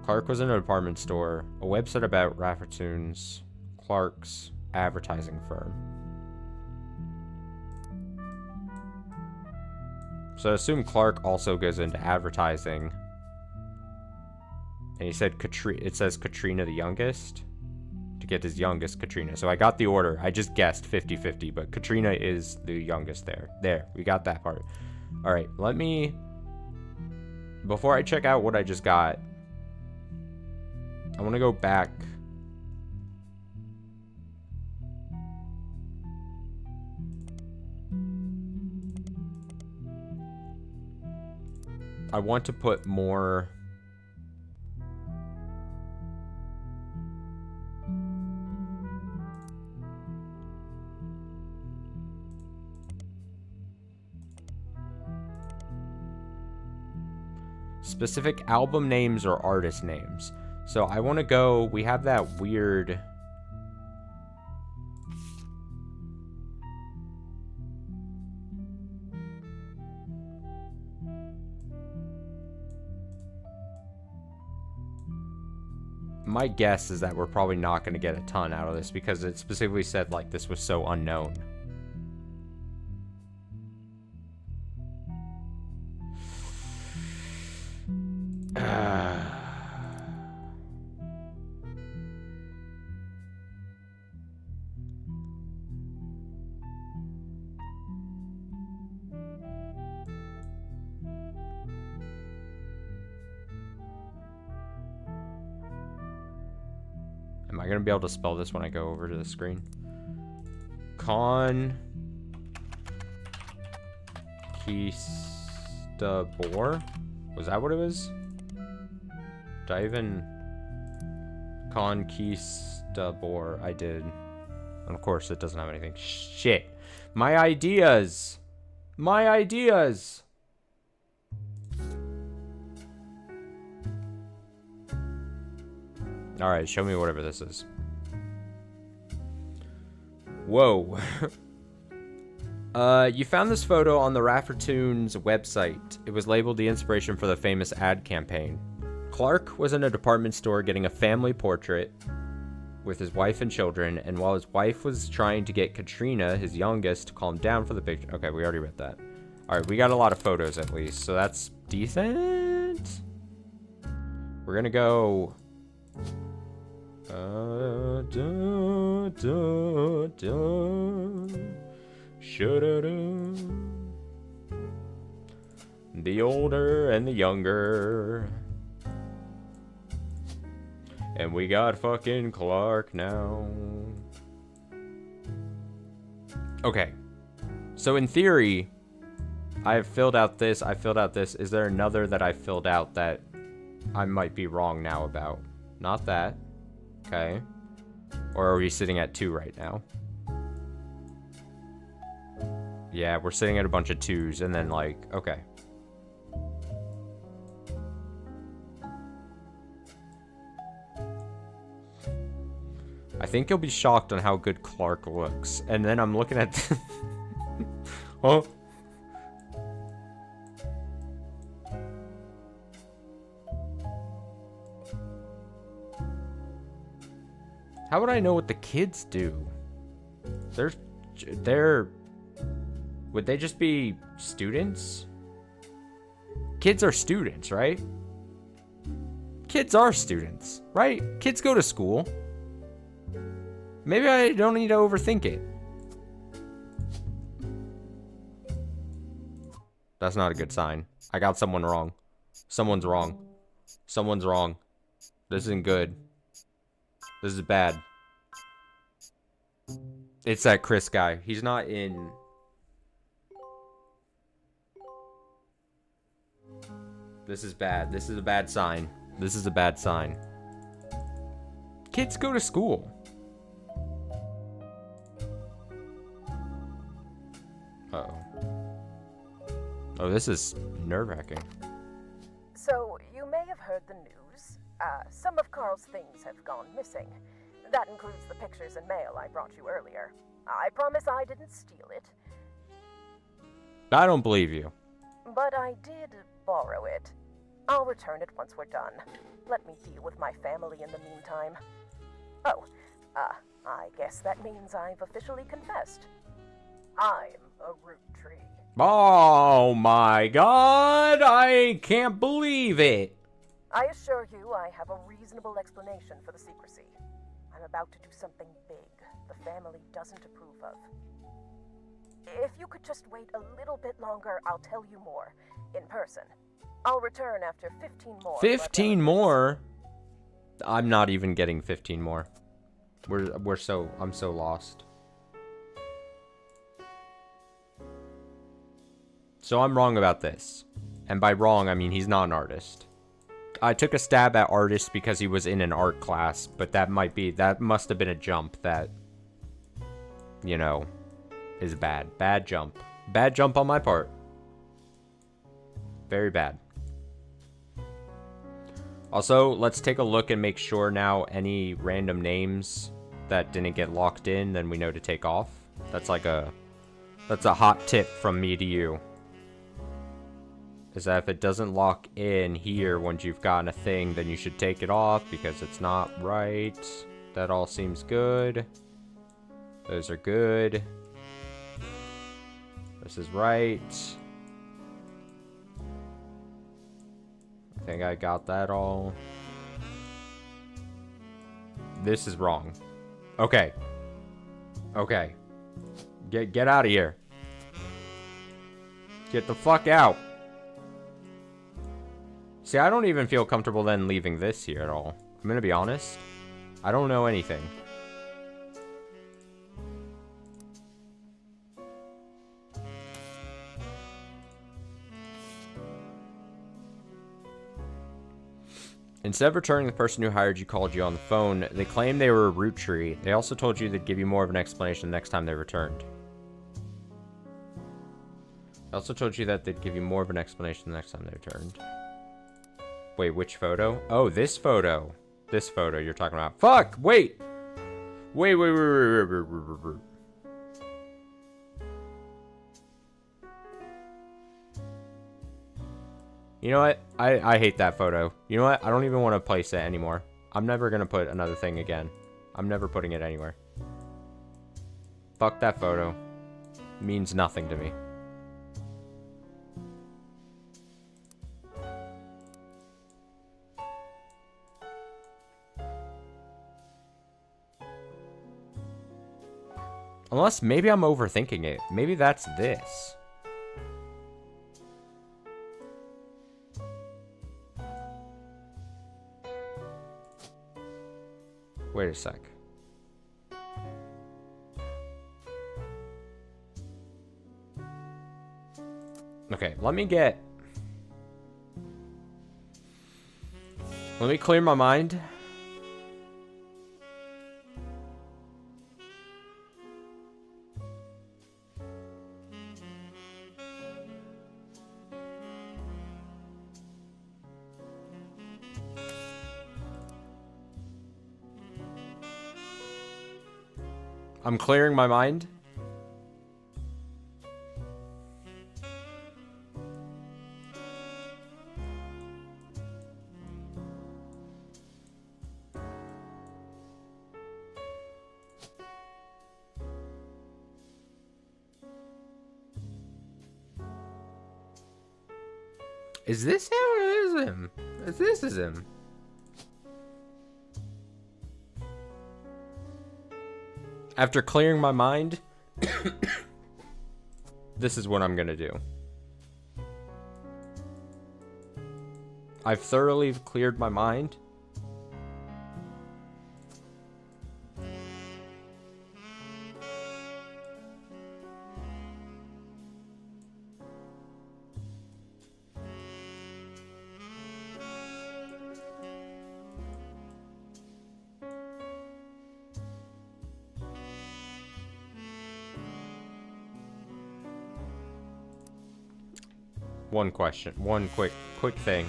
Clark was in a department store, a website about Raffertunes, Clark's advertising firm. So I assume Clark also goes into advertising. And he said it says Katrina the youngest. To get his youngest, Katrina. So I got the order. I just guessed 50-50, but Katrina is the youngest there. There, we got that part. Alright, let me... Before I check out what I just got, I want to go back... I want to put more... specific album names or artist names. So I want to go... We have that weird... My guess is that we're probably not going to get a ton out of this because it specifically said like this was so unknown. I gonna be able to spell this when I go over to the screen? Conquistador? Was that what it was? Did I even... Conquistador. I did. And of course, it doesn't have anything. Shit. My ideas! My ideas! Alright, show me whatever this is. Whoa. You found this photo on the Raffertoons website. It was labeled the inspiration for the famous ad campaign. Clark was in a department store getting a family portrait with his wife and children, and while his wife was trying to get Katrina, his youngest, to calm down for the picture. Okay, we already read that. Alright, we got a lot of photos at least, so that's decent. We're gonna go... The older and the younger. And we got fucking Clark now. Okay. So in theory, I've filled out this, I filled out this. Is there another that I filled out that I might be wrong now about? Not that. Okay. Or are we sitting at 2 right now? Yeah, we're sitting at a bunch of 2s and then like, okay. I think you'll be shocked on how good Clark looks. And then I'm looking at... Oh. How would I know what the kids do? They're... Would they just be students? Kids are students, right? Kids are students, right? Kids go to school. Maybe I don't need to overthink it. That's not a good sign. I got someone wrong. Someone's wrong. Someone's wrong. This isn't good. This is bad. It's that Chris guy. He's not in... This is bad. This is a bad sign. This is a bad sign. Kids go to school. Uh-oh. Oh, this is nerve-wracking. So, you may have heard the news. Some of Carl's things have gone missing. That includes the pictures and mail I brought you earlier. I promise I didn't steal it. I don't believe you. But I did borrow it. I'll return it once we're done. Let me deal with my family in the meantime. Oh, I guess that means I've officially confessed. I'm a Roottrees. Oh my god, I can't believe it. I assure you I have a reasonable explanation for the secrecy. I'm about to do something big the family doesn't approve of. If you could just wait a little bit longer, I'll tell you more, in person. I'll return after 15 more. 15 more? I'm not even getting 15 more. I'm so lost. So I'm wrong about this. And by wrong, I mean he's not an artist. I took a stab at artist because he was in an art class, but that must have been a jump that, you know, is bad. Bad jump. Bad jump on my part. Very bad. Also, let's take a look and make sure now any random names that didn't get locked in, then we know to take off. That's a hot tip from me to you. Is that if it doesn't lock in here once you've gotten a thing, then you should take it off because it's not right. That all seems good. Those are good. This is right. I think I got that all. This is wrong. Okay. Okay. Get out of here. Get the fuck out. See, I don't even feel comfortable then leaving this here at all. I'm gonna be honest. I don't know anything. Instead of returning the person who hired you called you on the phone, they claimed they were a root tree. They also told you they'd give you more of an explanation the next time they returned. They also told you that they'd give you more of an explanation the next time they returned. Wait, which photo? Oh, this photo. This photo you're talking about. Fuck! Wait! Wait. You know what? I hate that photo. You know what? I don't even want to place it anymore. I'm never going to put another thing again. I'm never putting it anywhere. Fuck that photo. It means nothing to me. Unless maybe I'm overthinking it. Maybe that's this. Wait a sec. Okay, let me clear my mind. I'm clearing my mind. Is this him or is him? This is him. After clearing my mind, this is what I'm gonna do. I've thoroughly cleared my mind. One question, one quick thing.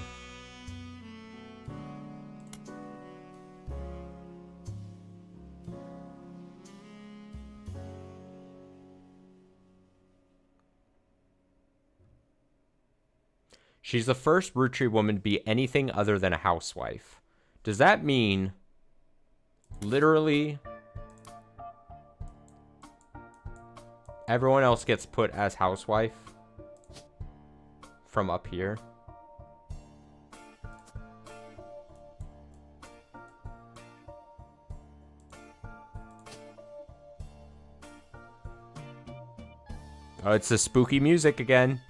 She's the first Roottrees woman to be anything other than a housewife. Does that mean literally everyone else gets put as housewife? From up here. Oh, it's the spooky music again.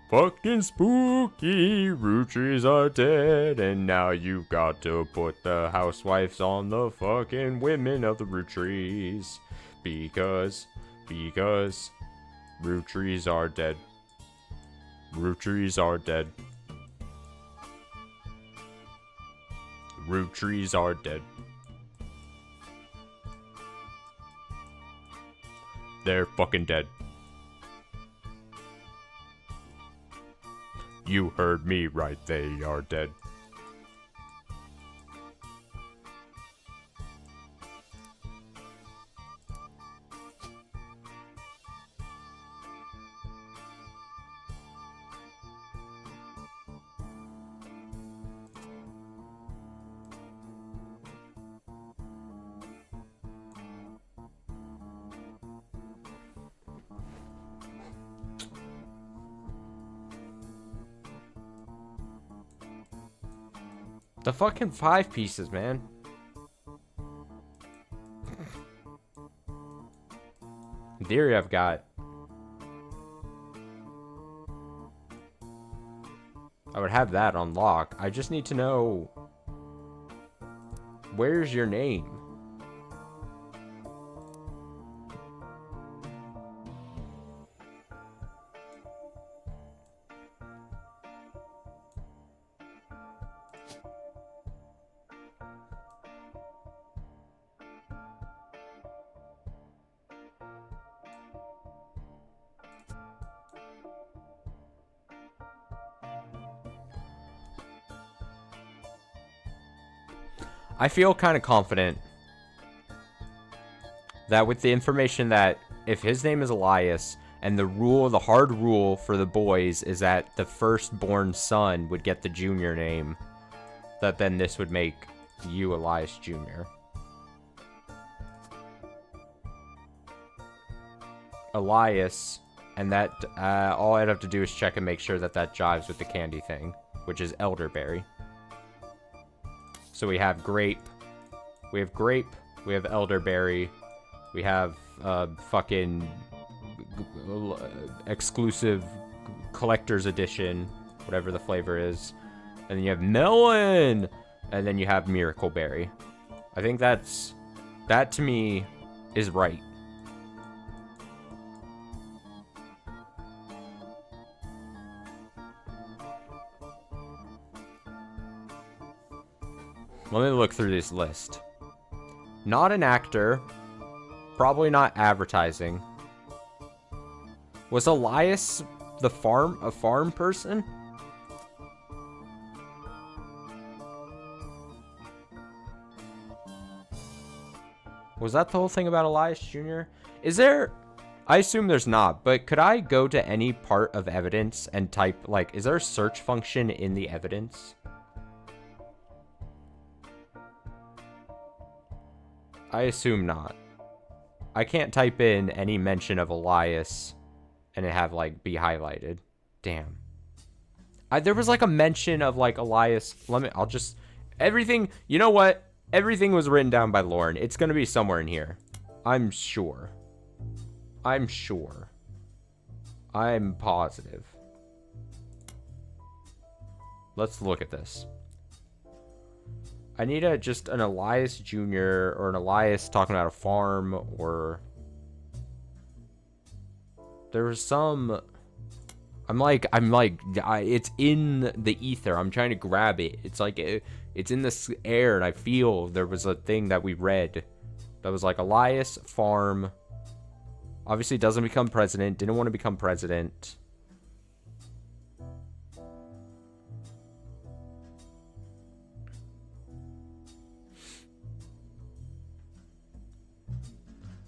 Fucking spooky, Roottrees are dead, and now you've got to put the housewives on the fucking women of the Roottrees. Because Roottrees are dead. Roottrees are dead. Roottrees are dead. They're fucking dead. You heard me right, they are dead. The fucking 5 pieces, man. In theory, I've got... I would have that on lock. I just need to know Where's your name? I feel kind of confident that with the information that if his name is Elias and the hard rule for the boys is that the firstborn son would get the junior name, that then this would make you Elias Jr. Elias, and that all I'd have to do is check and make sure that that jives with the candy thing, which is elderberry. So we have grape, we have elderberry, we have fucking exclusive collector's edition, whatever the flavor is, and then you have melon, and then you have miracle berry. I think that to me is right. Let me look through this list. Not an actor. Probably not advertising. Was Elias a farm person? Was that the whole thing about Elias Jr.? Is there... I assume there's not, but could I go to any part of evidence and type, like, is there a search function in the evidence? I assume not. I can't type in any mention of Elias and it have, like, be highlighted. Damn. There was, like, a mention of, like, Elias. I'll just... Everything... You know what? Everything was written down by Lauren. It's gonna be somewhere in here. I'm sure. I'm positive. Let's look at this. I need just an Elias Jr. or an Elias talking about a farm, or... There was some... it's in the ether. I'm trying to grab it. It's like, it's in the air, and I feel there was a thing that we read that was like, Elias, farm, obviously doesn't become president, didn't want to become president.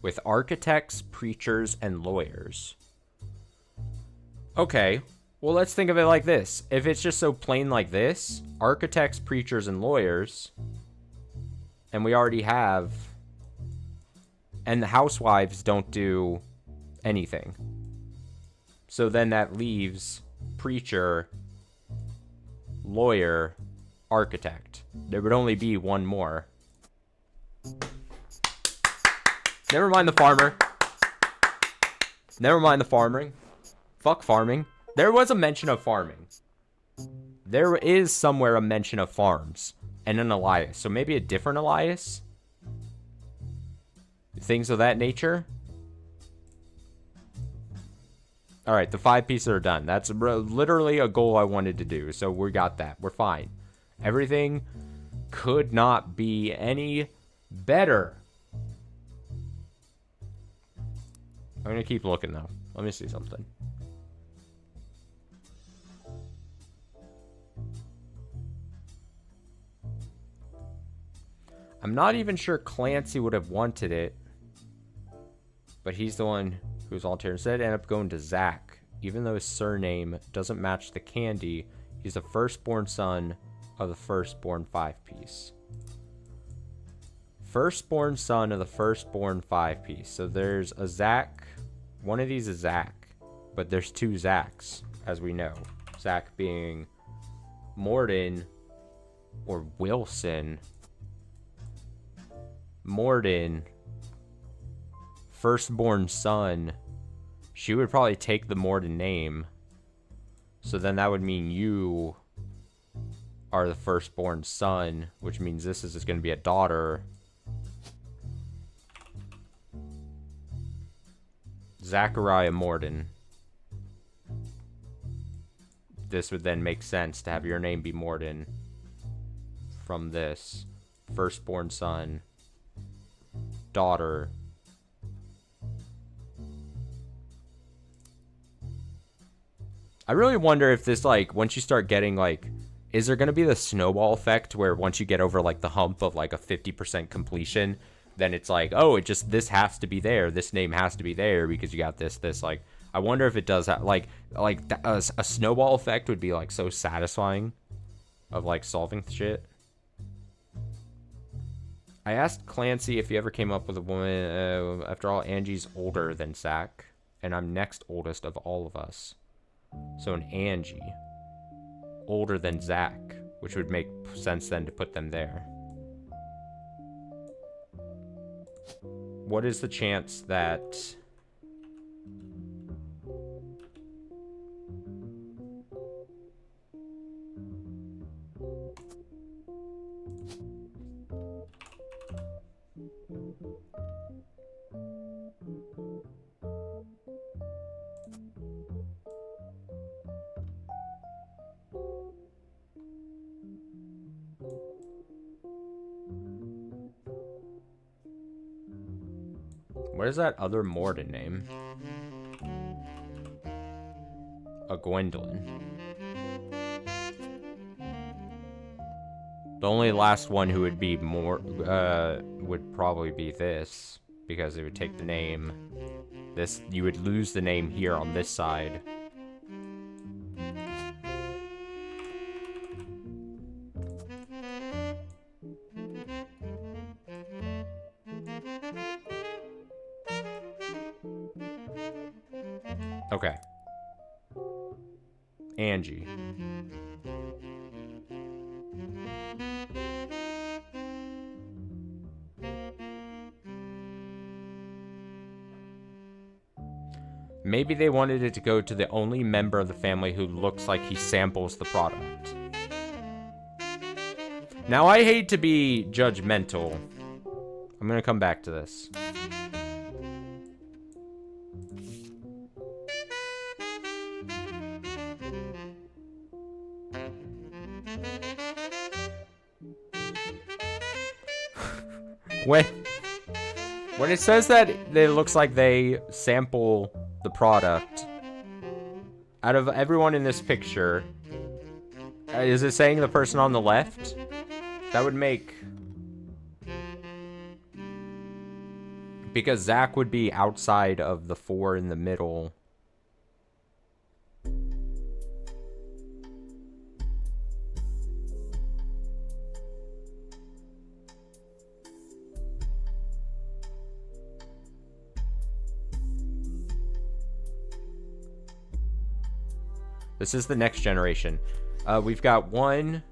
With architects, preachers, and lawyers. Okay, well, let's think of it like this. If it's just so plain like this, architects, preachers, and lawyers, and we already have, and the housewives don't do anything. So then that leaves preacher, lawyer, architect. There would only be one more. Never mind the farmer. Never mind the farming. Fuck farming. There was a mention of farming. There is somewhere a mention of farms. And an Elias. So maybe a different Elias? Things of that nature? Alright, the 5 pieces are done. That's literally a goal I wanted to do. So we got that. We're fine. Everything could not be any better. I'm going to keep looking, though. Let me see something. I'm not even sure Clancy would have wanted it. But he's the one who's volunteered. Instead, ended up going to Zach. Even though his surname doesn't match the candy, he's the firstborn son of the firstborn 5-piece. Firstborn son of the firstborn 5-piece. So there's a Zach. One of these is Zach. But there's 2 Zachs, as we know. Zach being Morden or Wilson. Morden, firstborn son. She would probably take the Morden name. So then that would mean you are the firstborn son, which means this is going to be a daughter. Zachariah Morden. This would then make sense to have your name be Morden from this. Firstborn son. Daughter. I really wonder if this, like, once you start getting, like, is there going to be the snowball effect where once you get over, like, the hump of, like, a 50% completion, then it's like, oh, it just, this has to be there. This name has to be there because you got this. Like, I wonder if it does have, a snowball effect would be, like, so satisfying of, like, solving shit. I asked Clancy if he ever came up with a woman. After all, Angie's older than Zach, and I'm next oldest of all of us. So an Angie, older than Zach, which would make sense then to put them there. What is the chance that... What is that other Morden name? A Gwendolyn. The only last one who would be more, would probably be this, because it would take the name. This, you would lose the name here on this side. Okay. Angie. Maybe they wanted it to go to the only member of the family who looks like he samples the product. Now, I hate to be judgmental. I'm gonna come back to this. When it says that it looks like they sample the product, out of everyone in this picture, is it saying the person on the left? That would make... Because Zach would be outside of the four in the middle. This is the next generation. We've got one,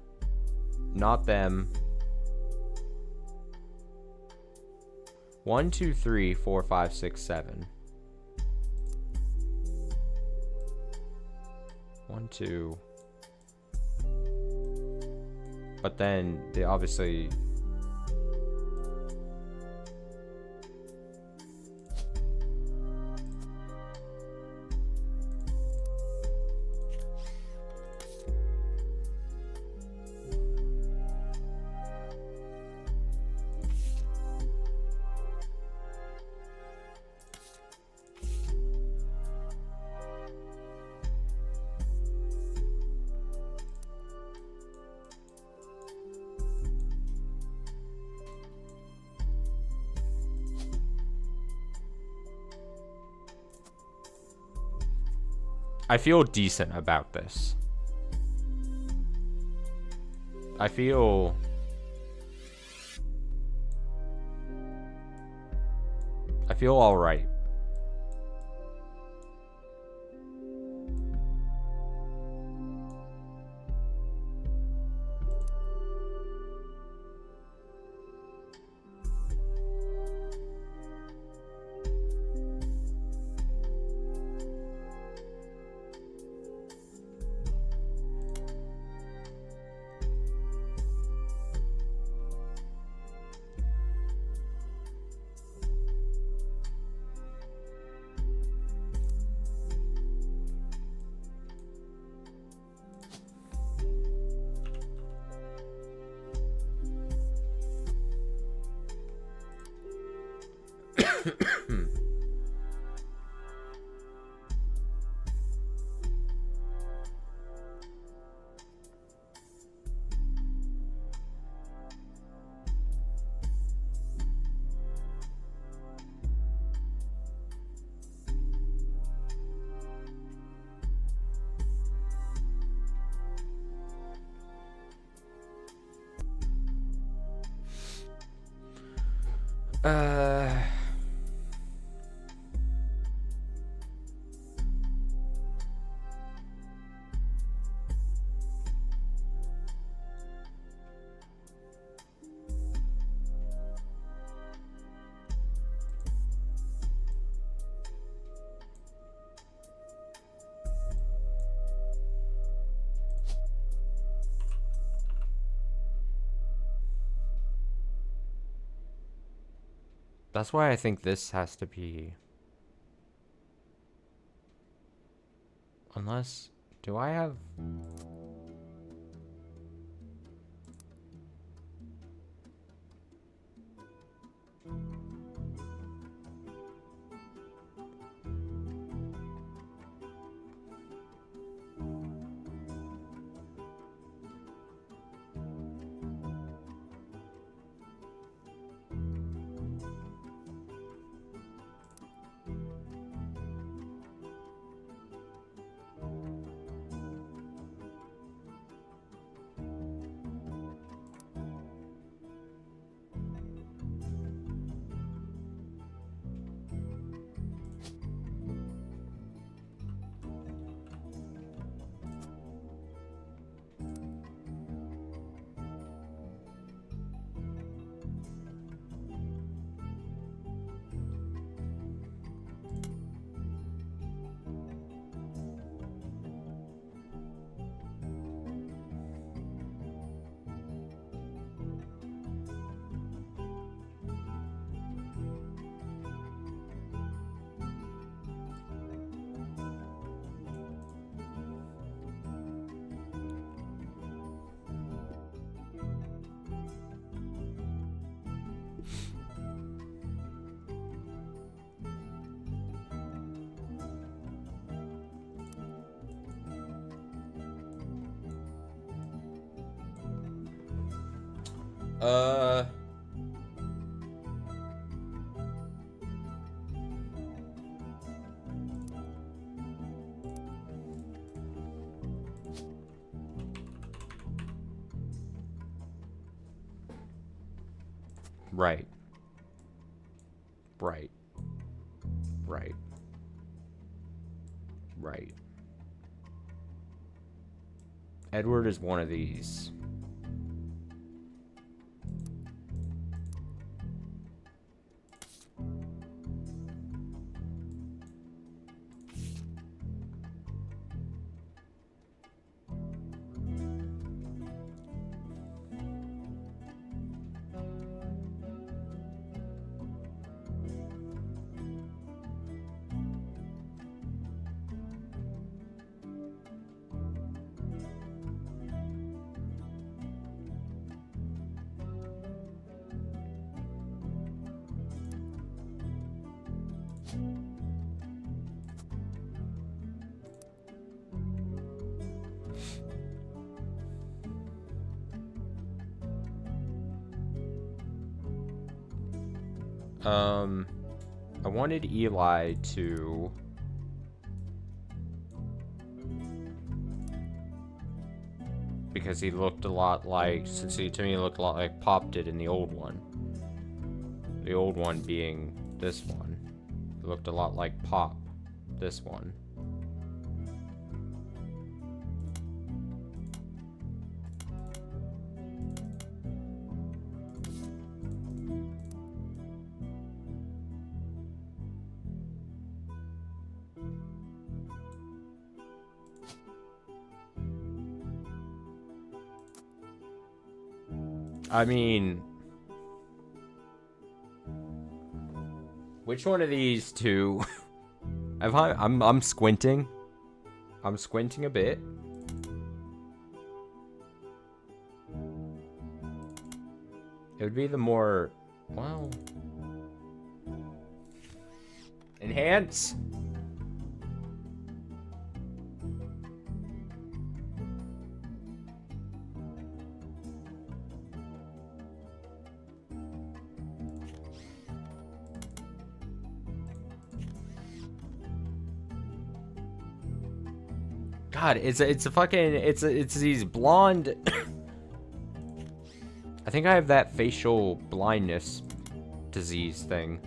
not them. 1, 2, 3, 4, 5, 6, 7. 1, 2. But then they obviously... I feel decent about this. I feel all right. That's why I think this has to be... Unless... Do I have... Right. Right. Right. Right. Edward is one of these. I wanted Eli to... Because he looked a lot like... Since he, to me, looked a lot like Pop did in the old one. The old one being this one. It looked a lot like Pop, this one. I mean, which one of these two? I'm squinting. I'm squinting a bit. It would be the more, well, Enhance. God, it's these blonde. I think I have that facial blindness disease thing.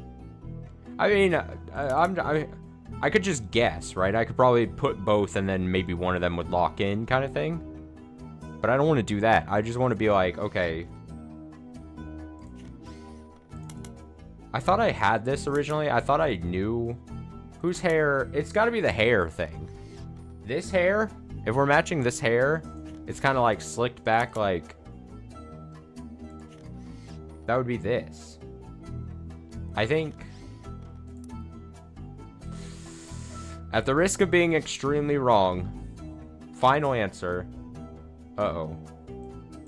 I mean, I could just guess, right? I could probably put both and then maybe one of them would lock in kind of thing. But I don't want to do that. I just want to be like, okay. I thought I had this originally. I thought I knew whose hair. It's got to be the hair thing. This hair, if we're matching this hair, it's kind of like slicked back like. That would be this. I think. At the risk of being extremely wrong, final answer. Uh-oh.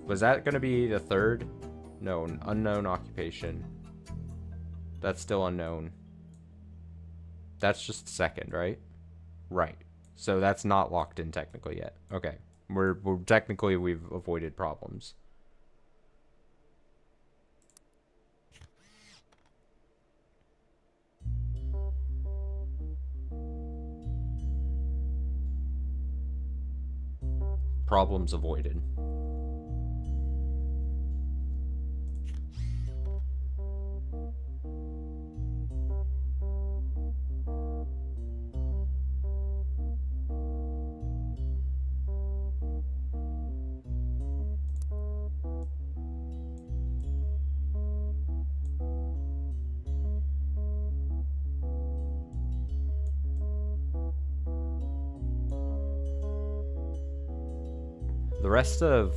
Was that going to be the third? No, unknown occupation. That's still unknown. That's just second, right? Right. So that's not locked in technically yet. Okay. We're technically we've avoided problems. Problems avoided. The rest of...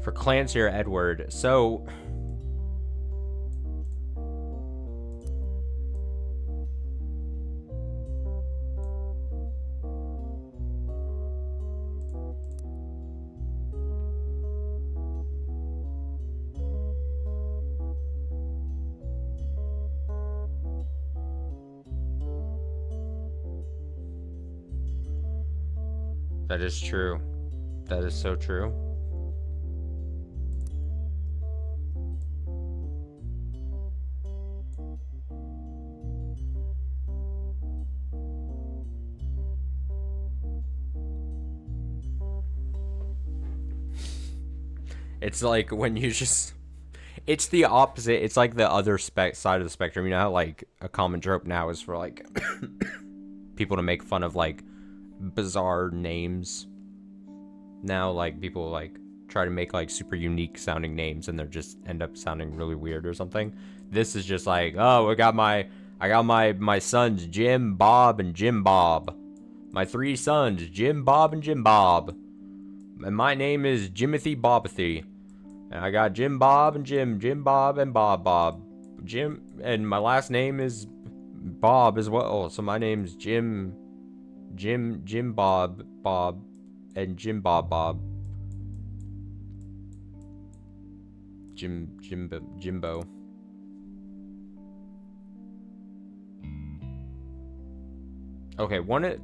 For Clancy or Edward, so... That is true. That is so true. It's like when you just... It's the opposite. It's like the other side of the spectrum. You know how, like, a common trope now is for, like, people to make fun of, like, bizarre names. Now, like, people, like, try to make, like, super unique sounding names and they just end up sounding really weird or something. This is just like, oh, I got my sons, Jim, Bob, and Jim Bob. My 3 sons, Jim, Bob, and Jim Bob. And my name is Jimothy Bobathy. And I got Jim Bob and Jim Bob and Bob. Jim, and my last name is Bob as well. Oh, so my name's Jim Bob, and Jimbo. Okay, one it.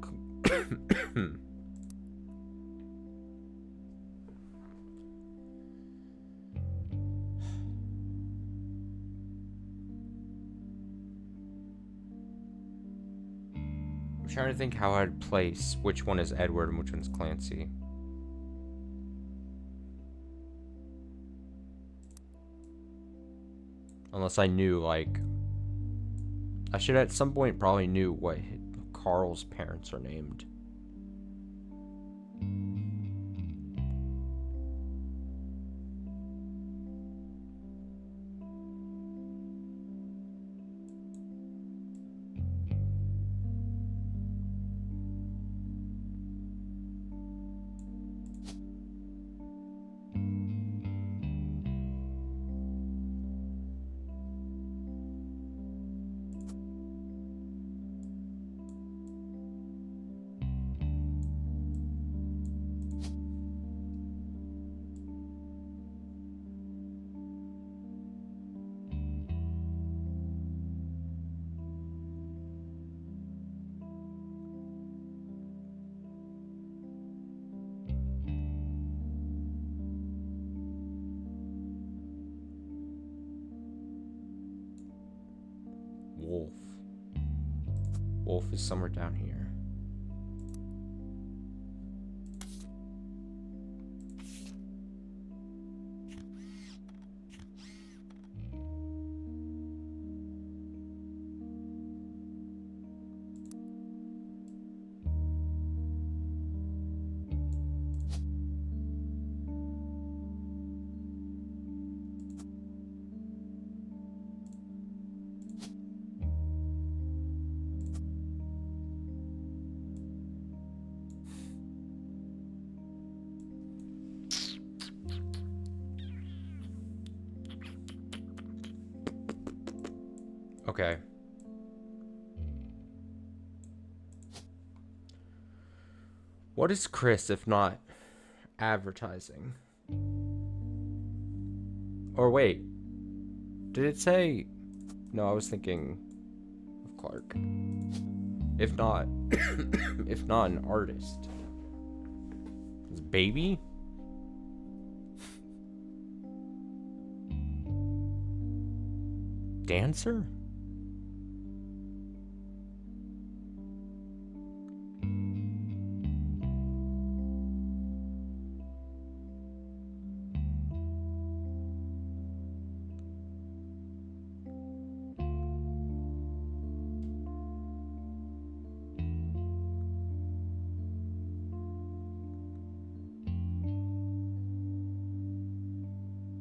I'm trying to think how I'd place which one is Edward and which one's Clancy. Unless I knew, like... I should at some point probably knew what Carl's parents are named. Wolf is somewhere down here. Okay. What is Chris if not advertising? Or wait. Did it say... No, I was thinking of Clark. If not... if not an artist. Is Baby? Dancer?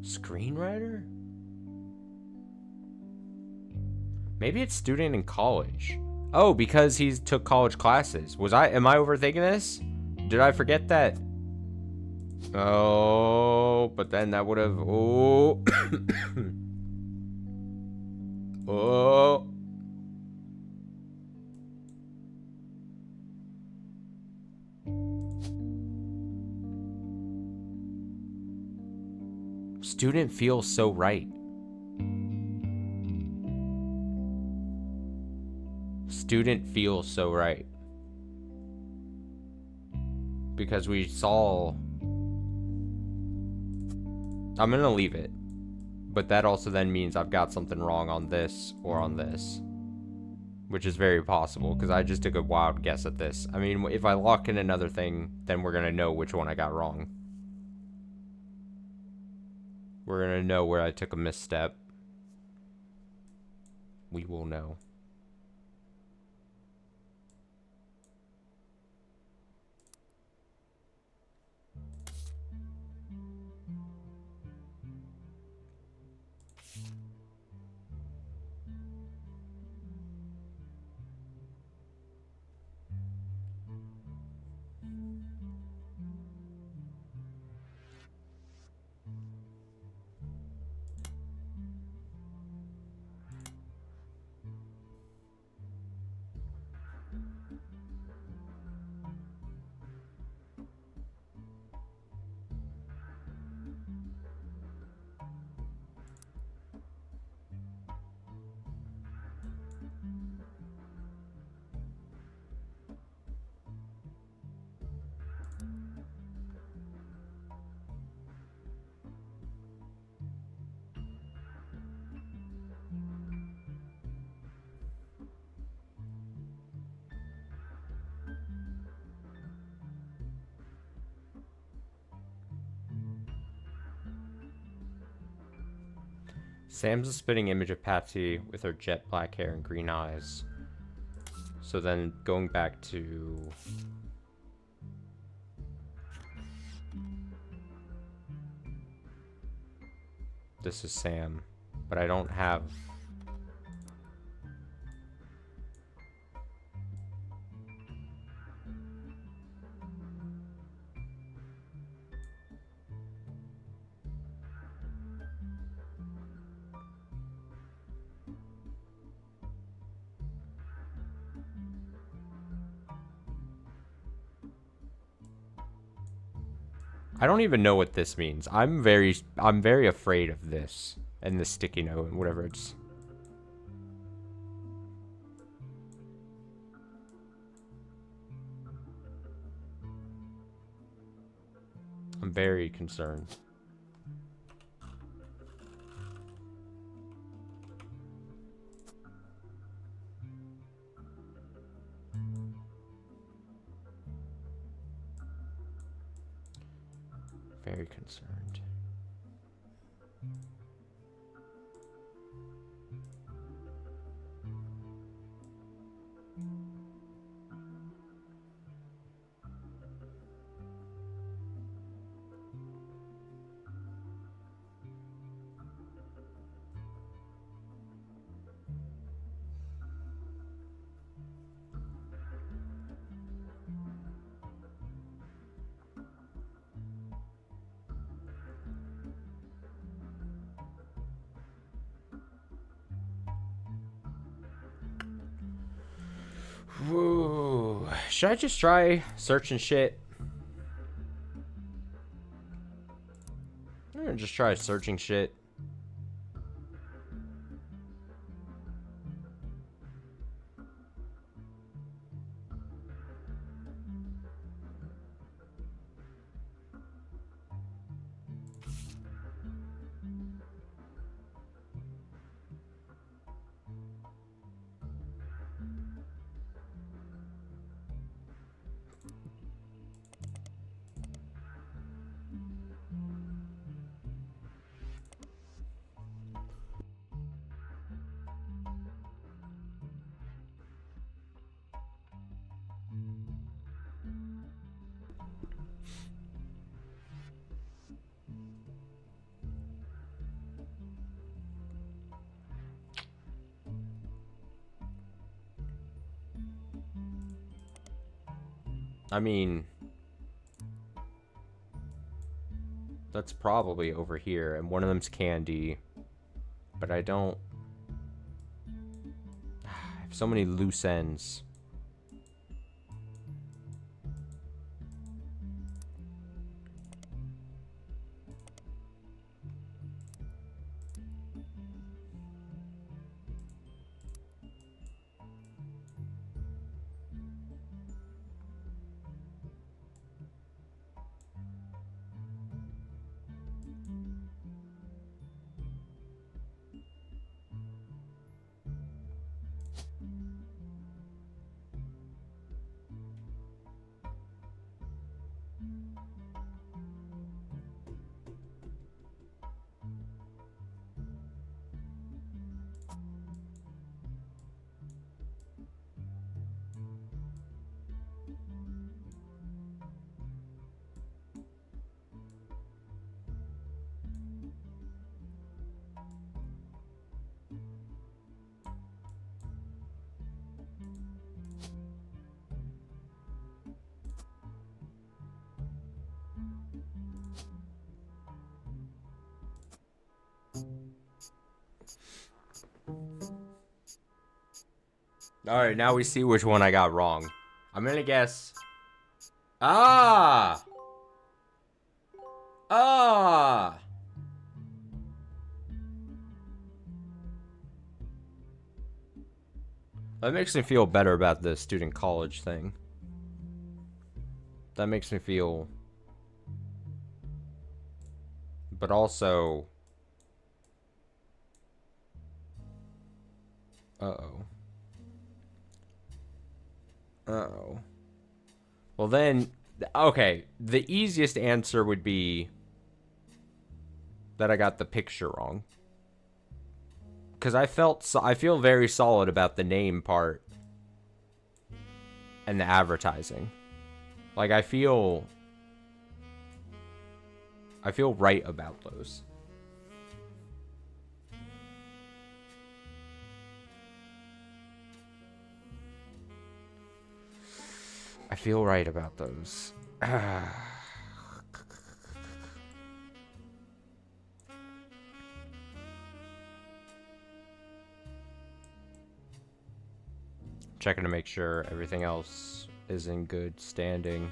Screenwriter? Maybe it's student in college. Oh, because he took college classes. Am I overthinking this? Did I forget that? Oh, but then that would have... Oh. Oh. Student feels so right. Student feels so right. Because we saw... I'm gonna leave it. But that also then means I've got something wrong on this or on this. Which is very possible, because I just took a wild guess at this. I mean, if I lock in another thing, then we're gonna know which one I got wrong. We're gonna know where I took a misstep. We will know. Sam's a spitting image of Patsy with her jet black hair and green eyes. So then going back to... This is Sam, but I don't have... I don't even know what this means. I'm very afraid of this and the sticky note and whatever it's... I'm very concerned. Very concerned. Whoa. Should I just try searching shit? I'm gonna just try searching shit. I mean, that's probably over here, and one of them's candy, but I don't... I have so many loose ends. Alright, now we see which one I got wrong. I'm gonna guess... Ah! Ah! That makes me feel better about the student college thing. That makes me feel... But also... Uh-oh. Uh-oh. Well then, okay, the easiest answer would be that I got the picture wrong. because I feel very solid about the name part and the advertising. Like, I feel right about those. I feel right about those. Checking to make sure everything else is in good standing.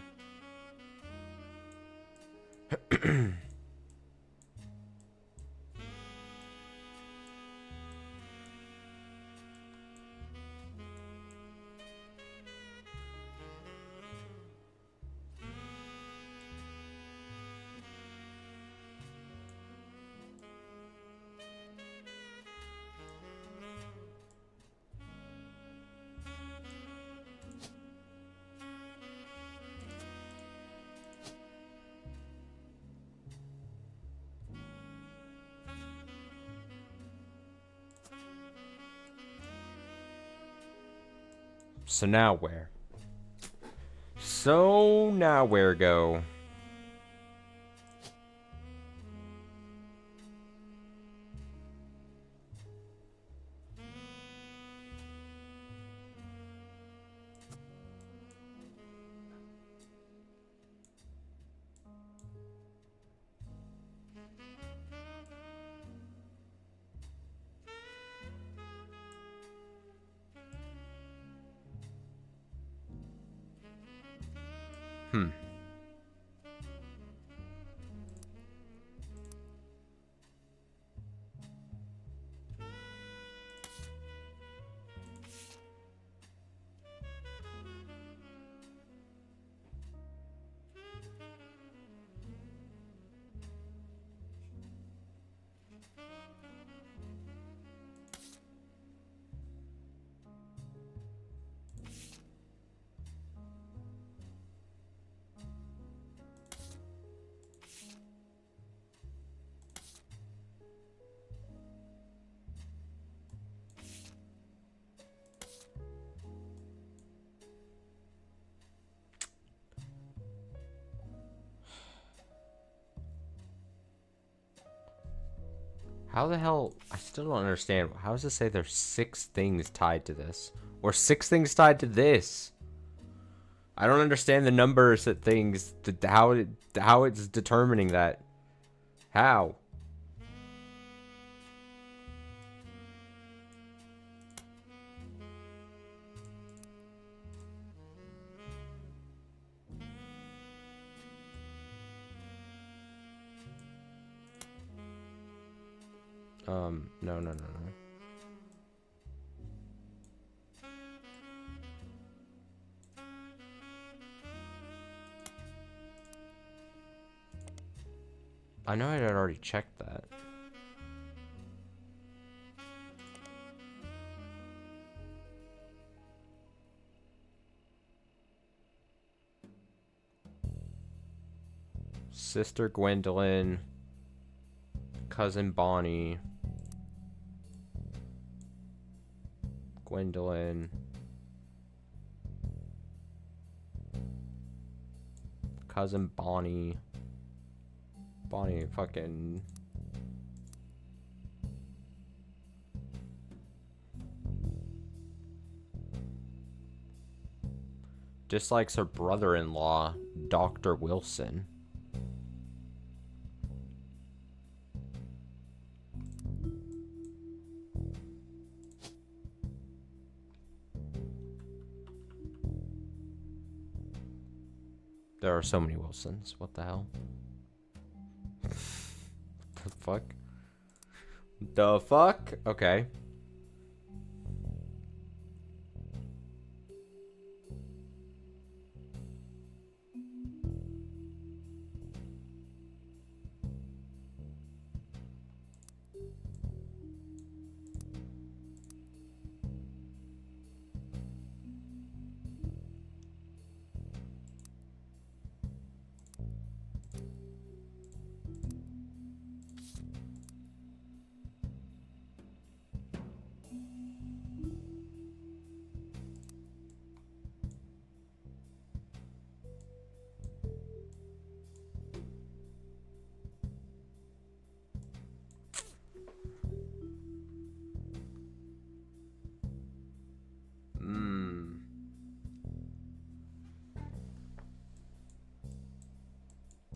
So now where? So now where go? How the hell? I still don't understand. How does it say there's 6 things tied to this? Or 6 things tied to this? I don't understand the numbers that things, how it's determining that. How? No. I know I had already checked that. Sister Gwendolyn, cousin Bonnie, Gwendolyn, cousin Bonnie, fucking dislikes her brother-in-law, Dr. Wilson. There are so many Wilsons. What the hell? The fuck? The fuck? Okay.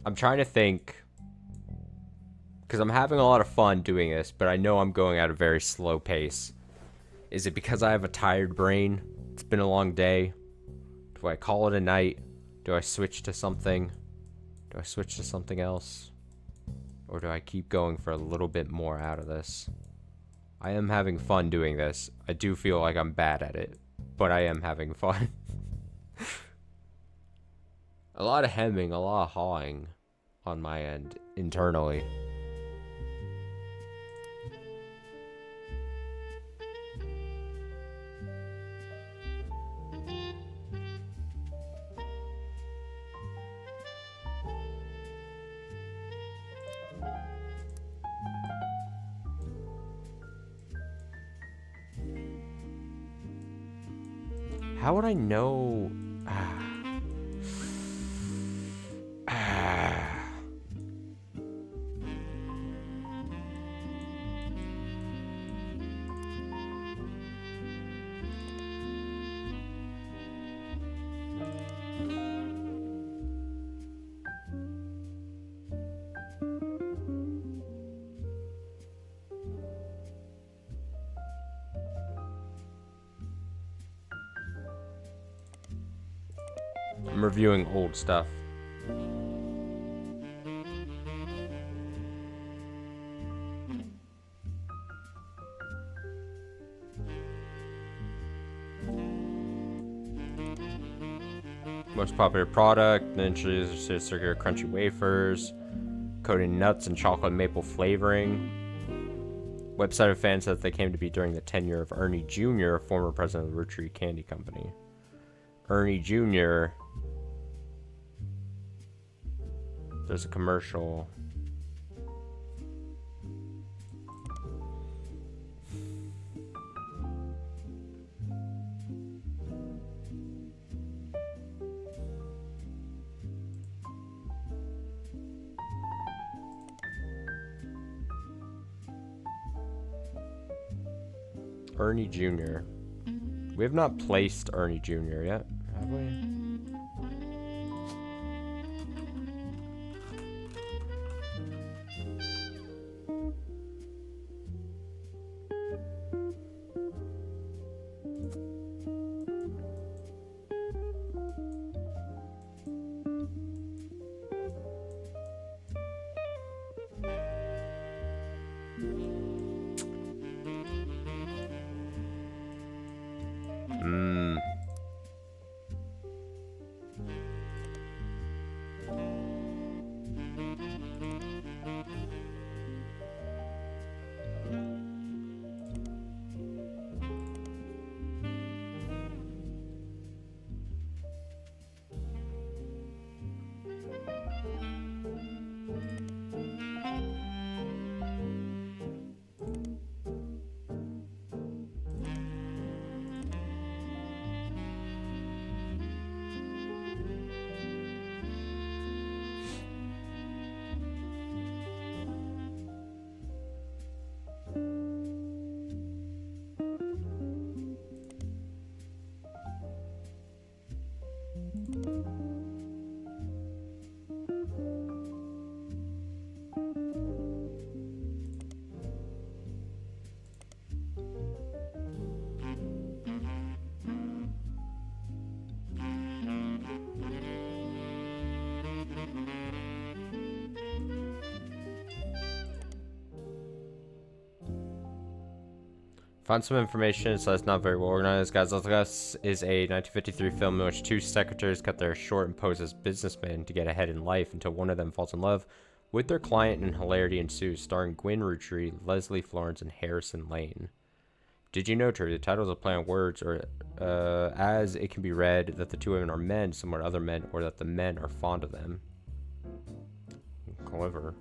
I'm trying to think, because I'm having a lot of fun doing this, but I know I'm going at a very slow pace. Is it because I have a tired brain? It's been a long day. Do I call it a night? Do I switch to something? Do I switch to something else? Or do I keep going for a little bit more out of this? I am having fun doing this. I do feel like I'm bad at it, but I am having fun. A lot of hemming, a lot of hawing on my end, internally. How would I know? I'm reviewing old stuff. Most popular product, introduced circular crunchy wafers, coated in nuts and chocolate maple flavoring. Website of fans said they came to be during the tenure of Ernie Jr., former president of the Roottrees Candy Company. Ernie Jr. There's a commercial. Ernie Jr. We have not placed Ernie Jr. yet, have we? Found some information, so it's not very well organized. Guys Like Us is a 1953 film in which two secretaries cut their short and pose as businessmen to get ahead in life until one of them falls in love with their client and hilarity ensues, starring Gwyn Roottrees, Leslie Florence, and Harrison Lane. Did you know, Trivia, the title is a play on words, or as it can be read that the two women are men similar to other men, or that the men are fond of them. Clever.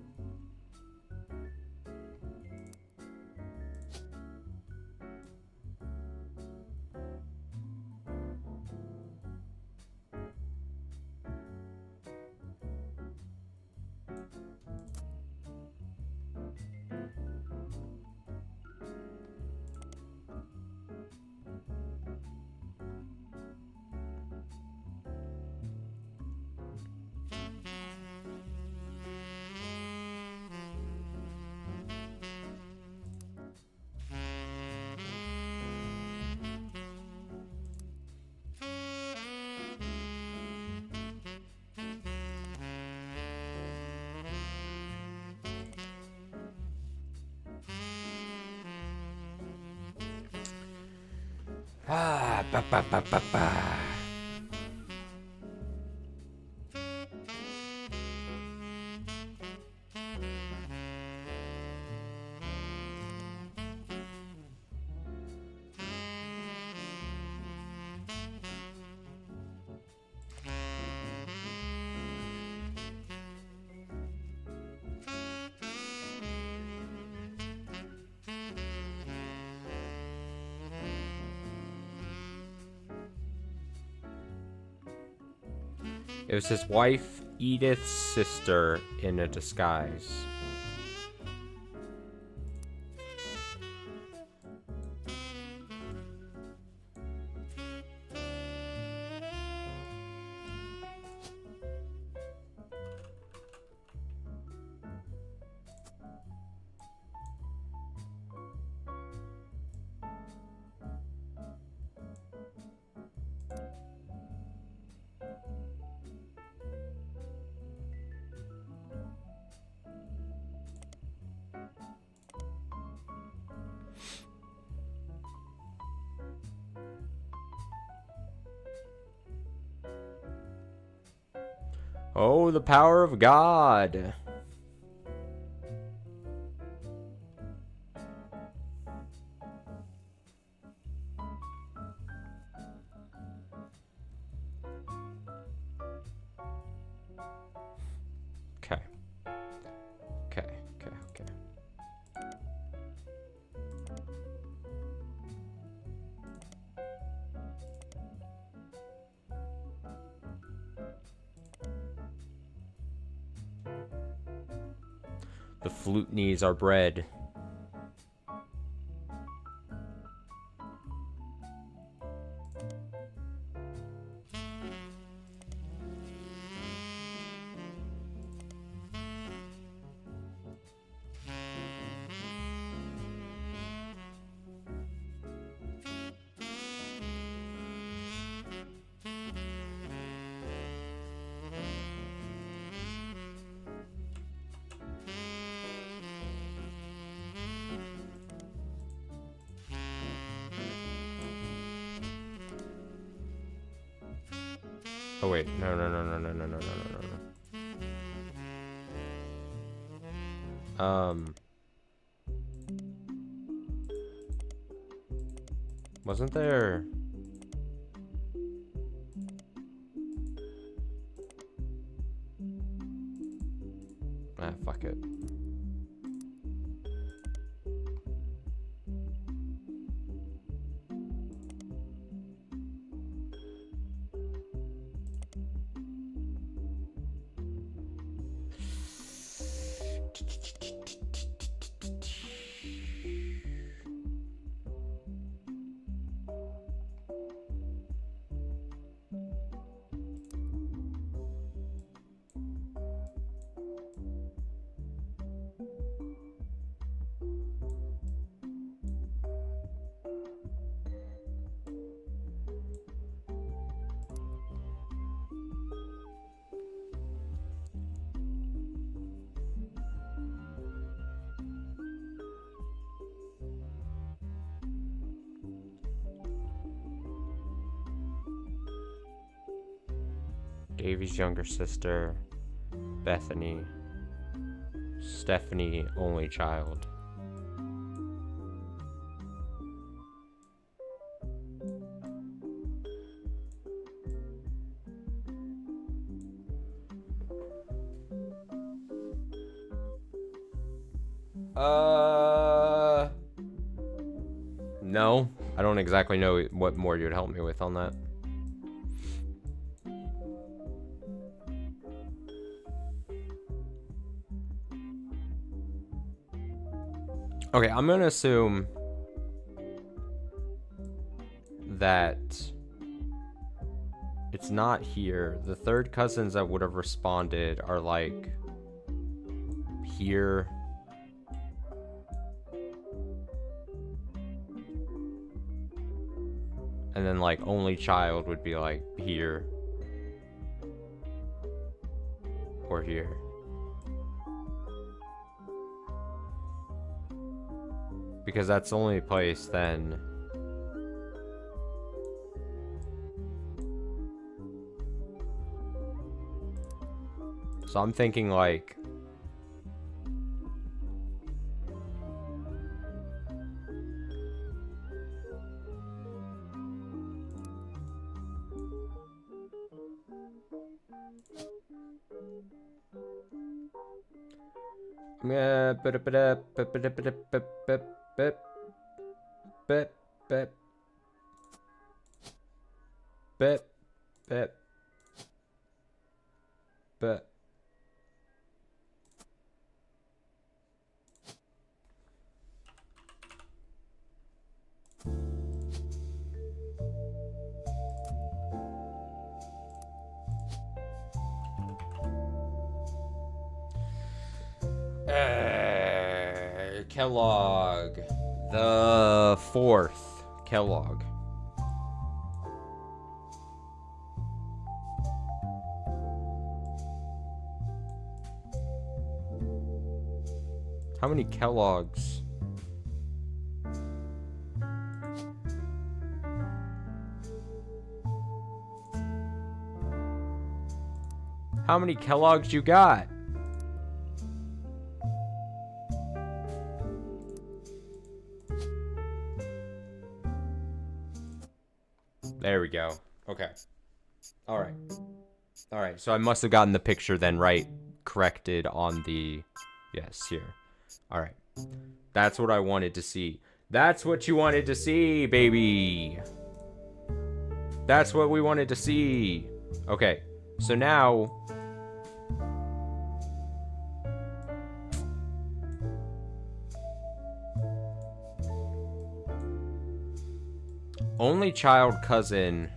Ah, ba ba ba ba ba. It was his wife, Edith's sister, in a disguise. Oh, the power of God. Okay. Okay. The flute knees are bread. Oh wait, no. Wasn't there? Ah, fuck it. Davy's younger sister, Bethany, Stephanie, only child. No, I don't exactly know what more you'd help me with on that. Okay, I'm gonna assume that it's not here. The third cousins that would have responded are like here. And then like only child would be like here. Or here. Because that's the only place then So I'm thinking like... Kellogg. The fourth Kellogg. How many Kellogg's? How many Kellogg's you got? There we go. Okay. All right. All right. So I must have gotten the picture then right, corrected on the... Yes, here. All right. That's what I wanted to see. That's what you wanted to see, baby. That's what we wanted to see. Okay. So now... Only child cousin...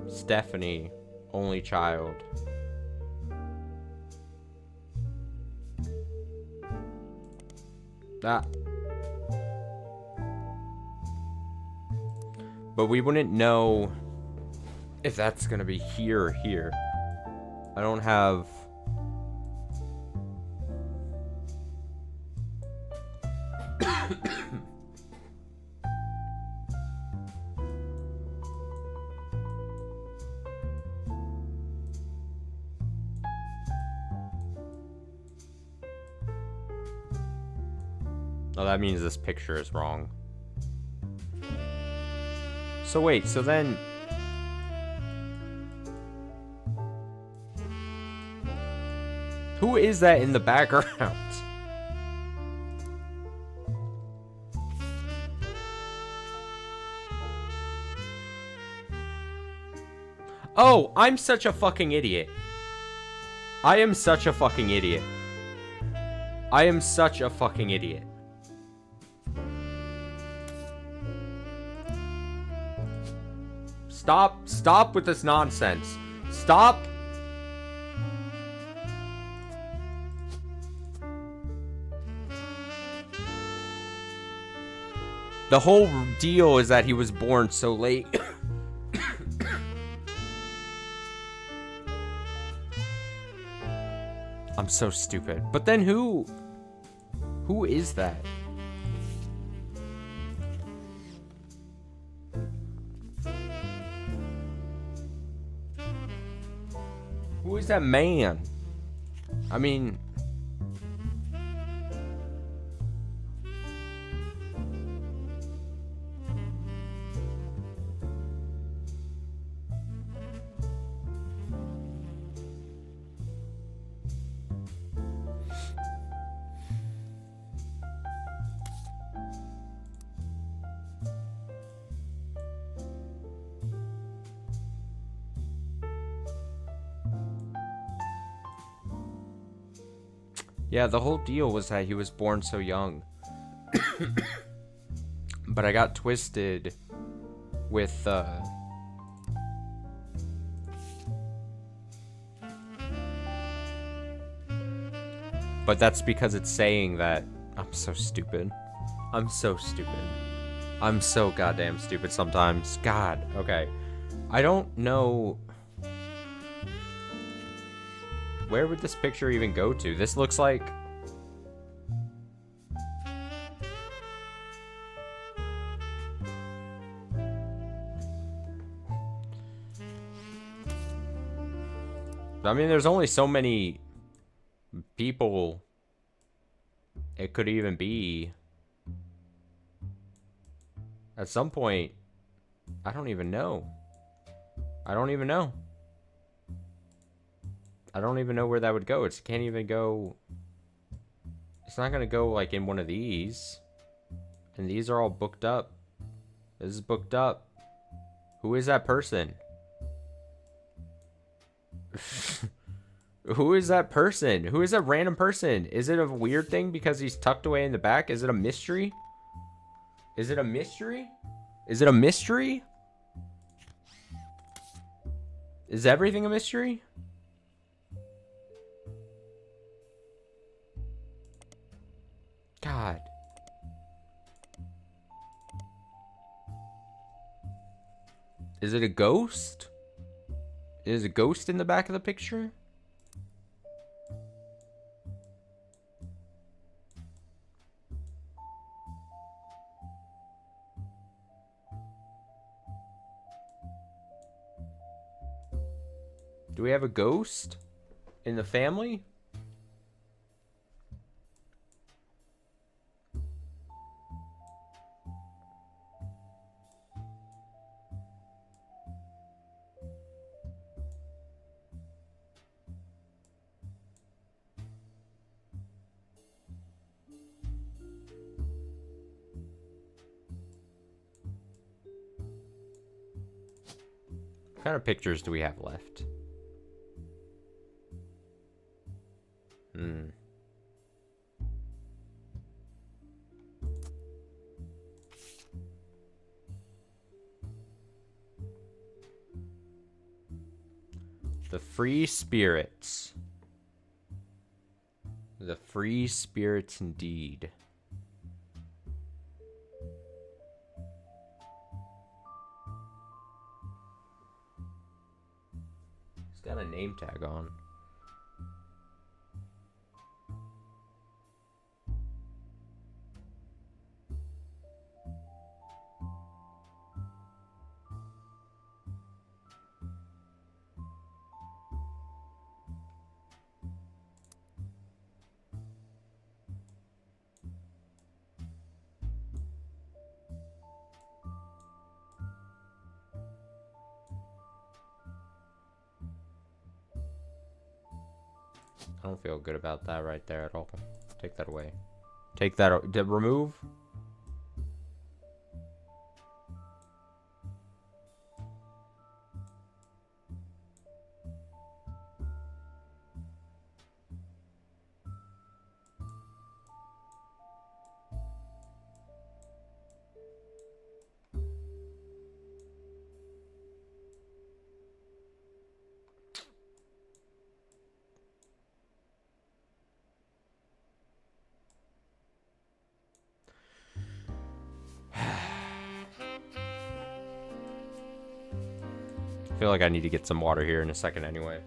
Stephanie. Only child. That. But we wouldn't know if that's gonna be here or here. I don't have... Oh, that means this picture is wrong. So wait, so then... Who is that in the background? Oh, I'm such a fucking idiot. I am such a fucking idiot. I am such a fucking idiot. Stop with this nonsense. Stop. The whole deal is that he was born so late. I'm so stupid. But then who is that? Who is that man? I mean... Yeah, the whole deal was that he was born so young. But I got twisted with, But that's because it's saying that... I'm so stupid. I'm so stupid. I'm so goddamn stupid sometimes. God, okay. I don't know... Where would this picture even go to? This looks like... I mean, there's only so many people it could even be. At some point, I don't even know. I don't even know. I don't even know where that would go. It can't even go. It's not gonna go like in one of these. And these are all booked up. This is booked up. Who is that person? Who is that person? Who is that random person? Is it a weird thing because he's tucked away in the back? Is it a mystery? Is it a mystery? Is it a mystery? Is everything a mystery? God. Is it a ghost? Is a ghost in the back of the picture? Do we have a ghost in the family? What kind of pictures do we have left? The free spirits. The free spirits indeed. It's got a name tag on. I don't feel good about that right there at all. Take that away. Take that out. Remove. I feel like I need to get some water here in a second anyway.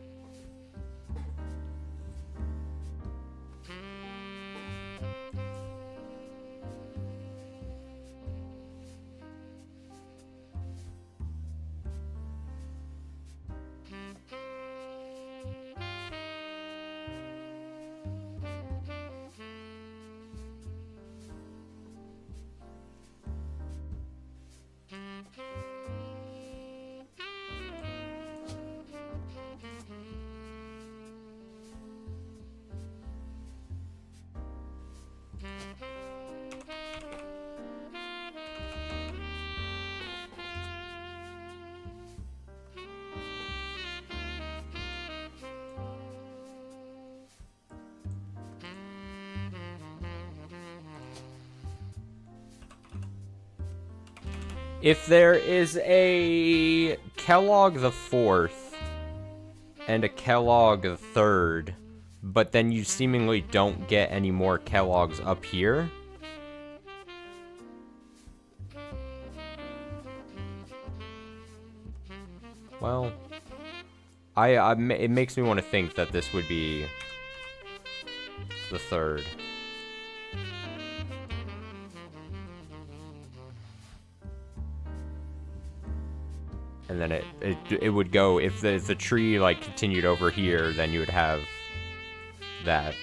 If there is a Kellogg the Fourth and a Kellogg the Third, but then you seemingly don't get any more Kellogg's up here, well, it makes me want to think that this would be the third. And then it would go, if the tree like continued over here, then you would have that.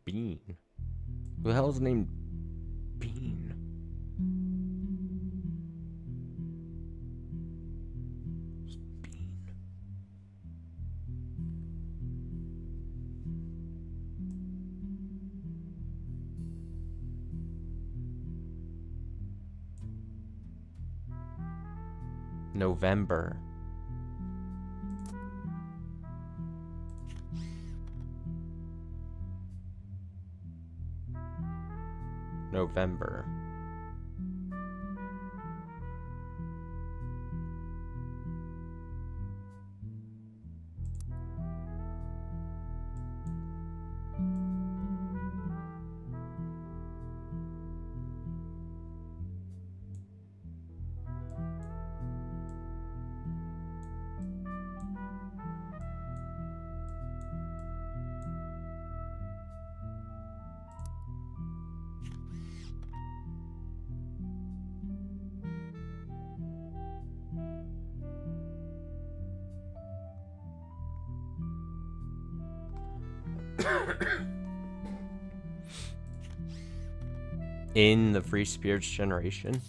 Bean. Who the hell is named Bean? It's Bean. November. November. In the Free Spirits generation.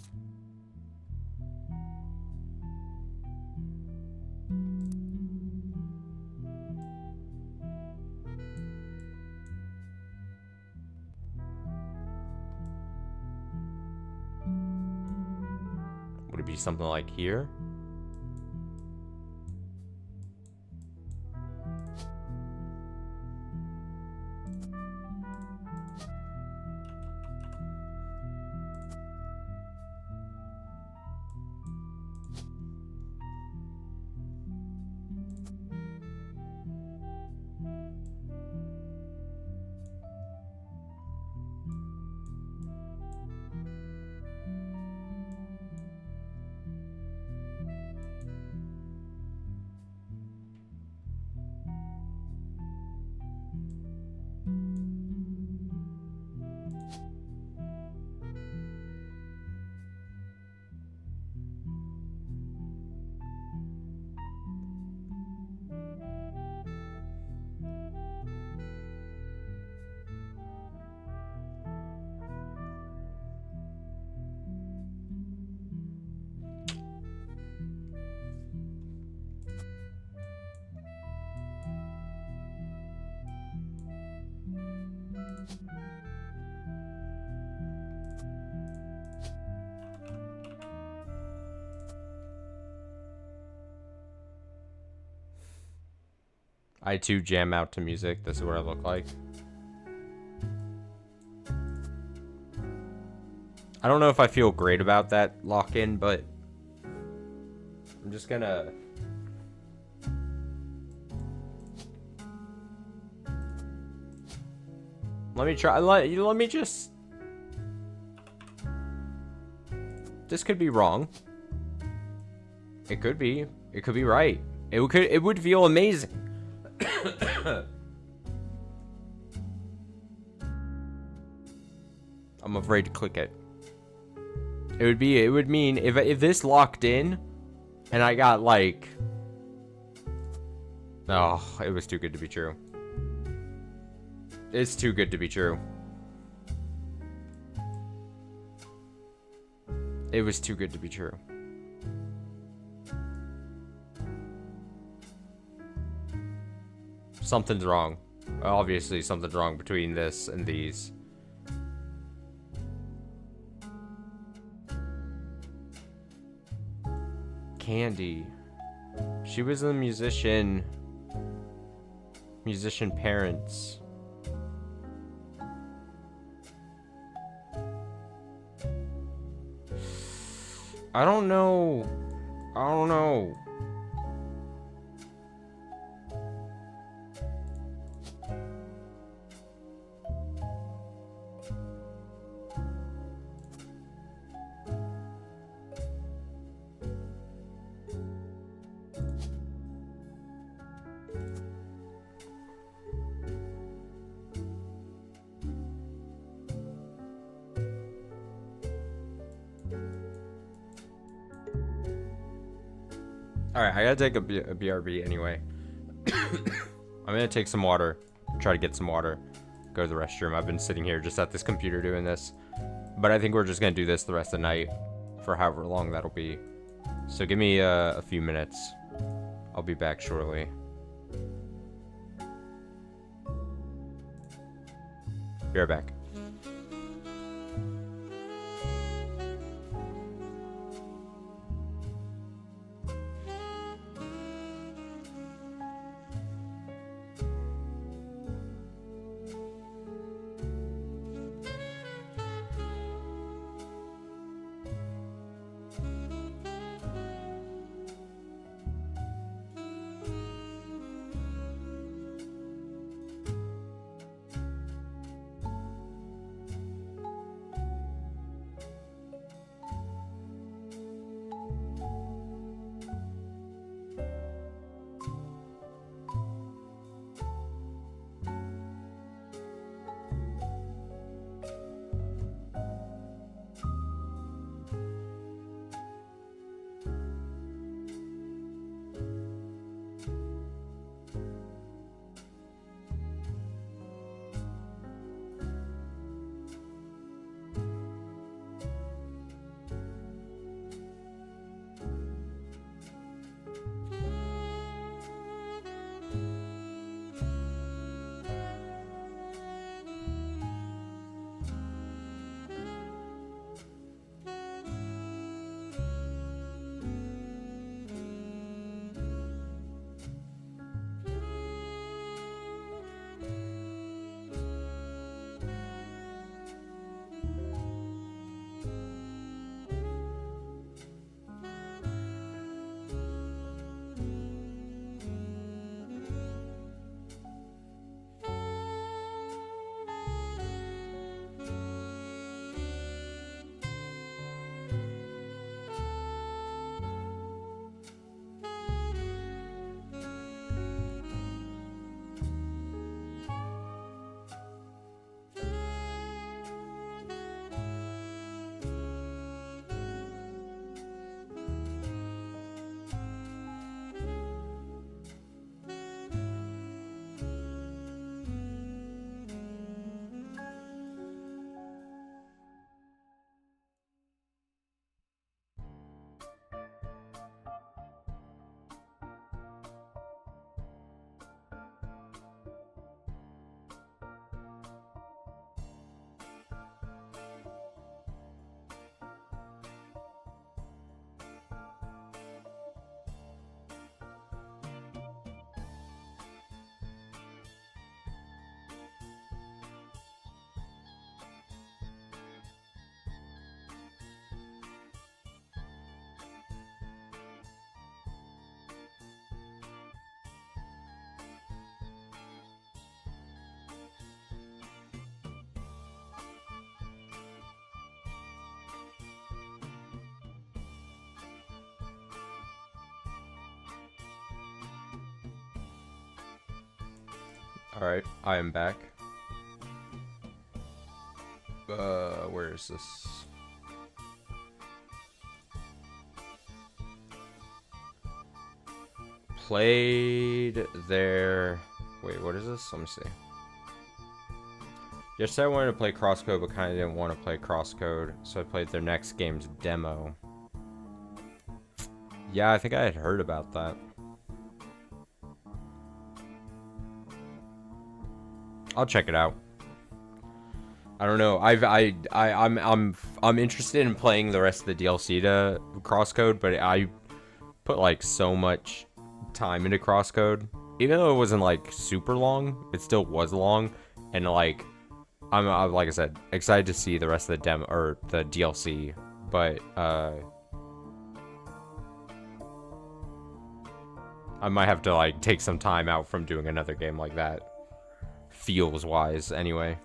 Would it be something like here? I too jam out to music. This is what I look like. I don't know if I feel great about that lock-in, but I'm just gonna... Let me try. Let me just... This could be wrong. It could be. It could be right. It would feel amazing. I'm afraid to click it. It would mean if this locked in and I got like, oh, it was too good to be true. It's too good to be true. It was too good to be true. Something's wrong. Obviously, something's wrong between this and these. Candy. She was a musician. Musician parents. I don't know. I don't know. Alright, I gotta take a BRB anyway. I'm gonna take some water. Try to get some water. Go to the restroom. I've been sitting here just at this computer doing this. But I think we're just gonna do this the rest of the night. For however long that'll be. So give me a few minutes. I'll be back shortly. Be right back. Alright, I am back. Where is this? Played there. Wait, what is this? Let me see. Yesterday I wanted to play Crosscode, but kind of didn't want to play Crosscode, so I played their next game's demo. Yeah, I think I had heard about that. I'll check it out. I don't know. I'm interested in playing the rest of the DLC to Crosscode, but I put like so much time into Crosscode. Even though it wasn't like super long, it still was long, and like I'm like I said, excited to see the rest of the demo or the DLC, but I might have to like take some time out from doing another game like that. Feels wise, anyway.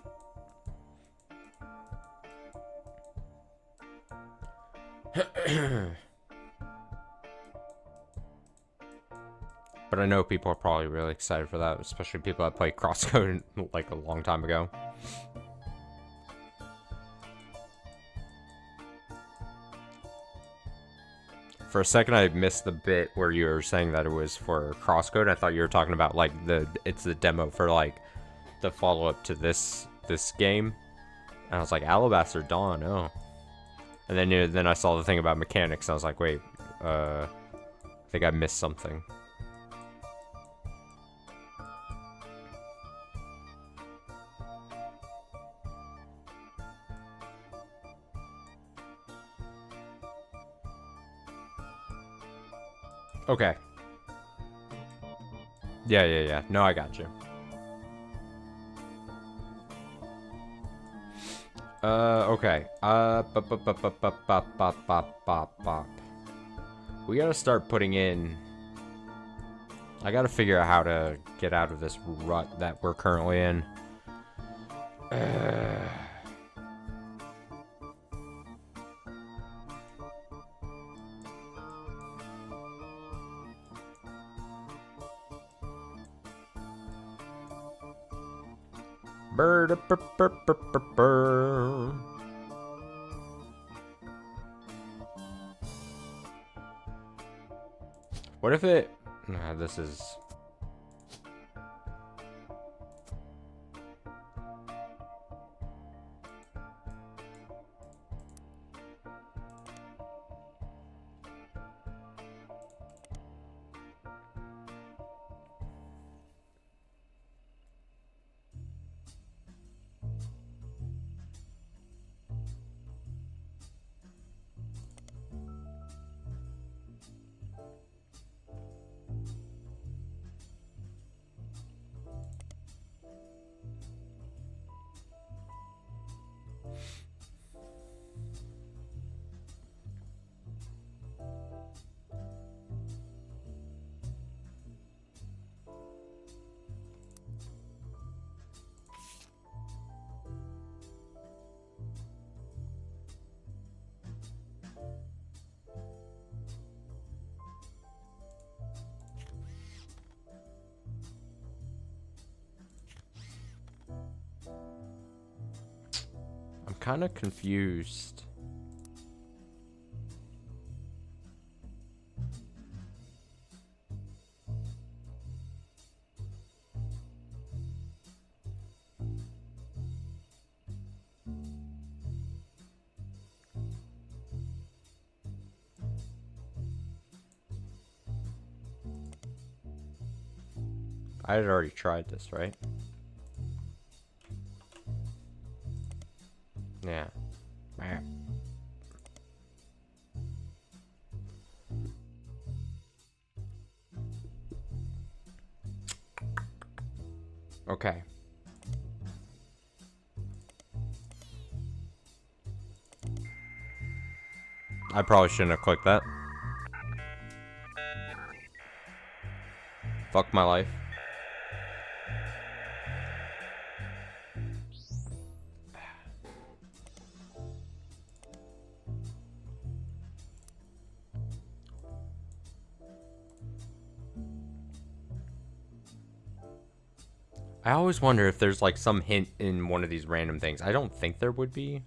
But I know people are probably really excited for that, especially people that played Crosscode like a long time ago. For a second, I missed the bit where you were saying that it was for Crosscode. I thought you were talking about like it's the demo for like the follow-up to this game. And I was like, Alabaster Dawn, oh. And then I saw the thing about mechanics. And I was like, wait, I think I missed something. Okay. Yeah. No, I got you. Okay. We gotta start putting in... I gotta figure out how to get out of this rut that we're currently in. What if it... Nah, this is... I'm kind of confused. I had already tried this, right? Yeah. Okay. I probably shouldn't have clicked that. Fuck my life. I always wonder if there's like some hint in one of these random things. I don't think there would be.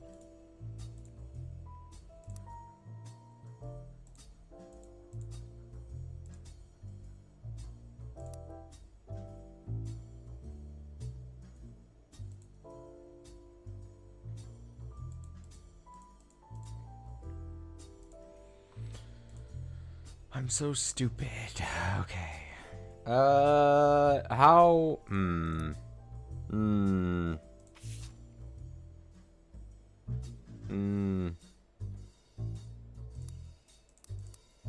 I'm so stupid. Okay. How?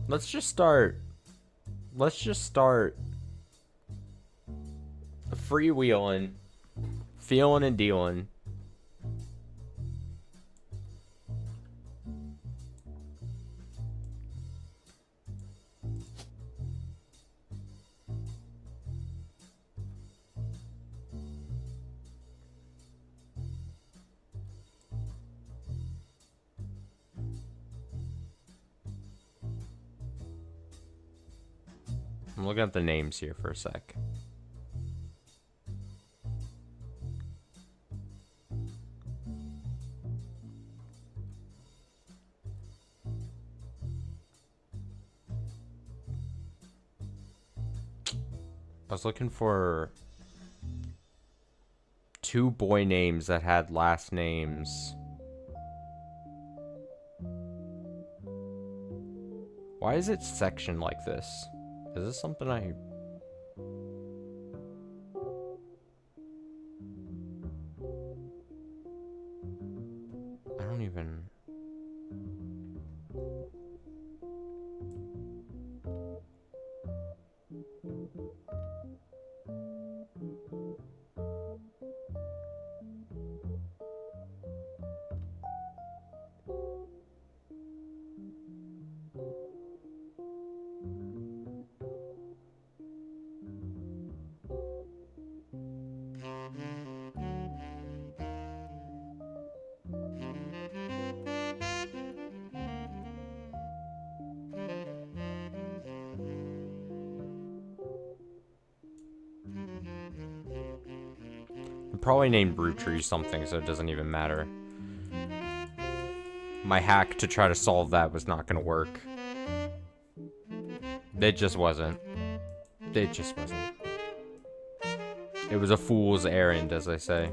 Let's just start. Freewheeling, feeling and dealing. I'm looking at the names here for a sec. I was looking for 2 boy names that had last names. Why is it sectioned like this? Is this something I don't even... I'm probably named Roottrees something, so it doesn't even matter. My hack to try to solve that was not gonna work. It just wasn't. It just wasn't. It was a fool's errand, as I say.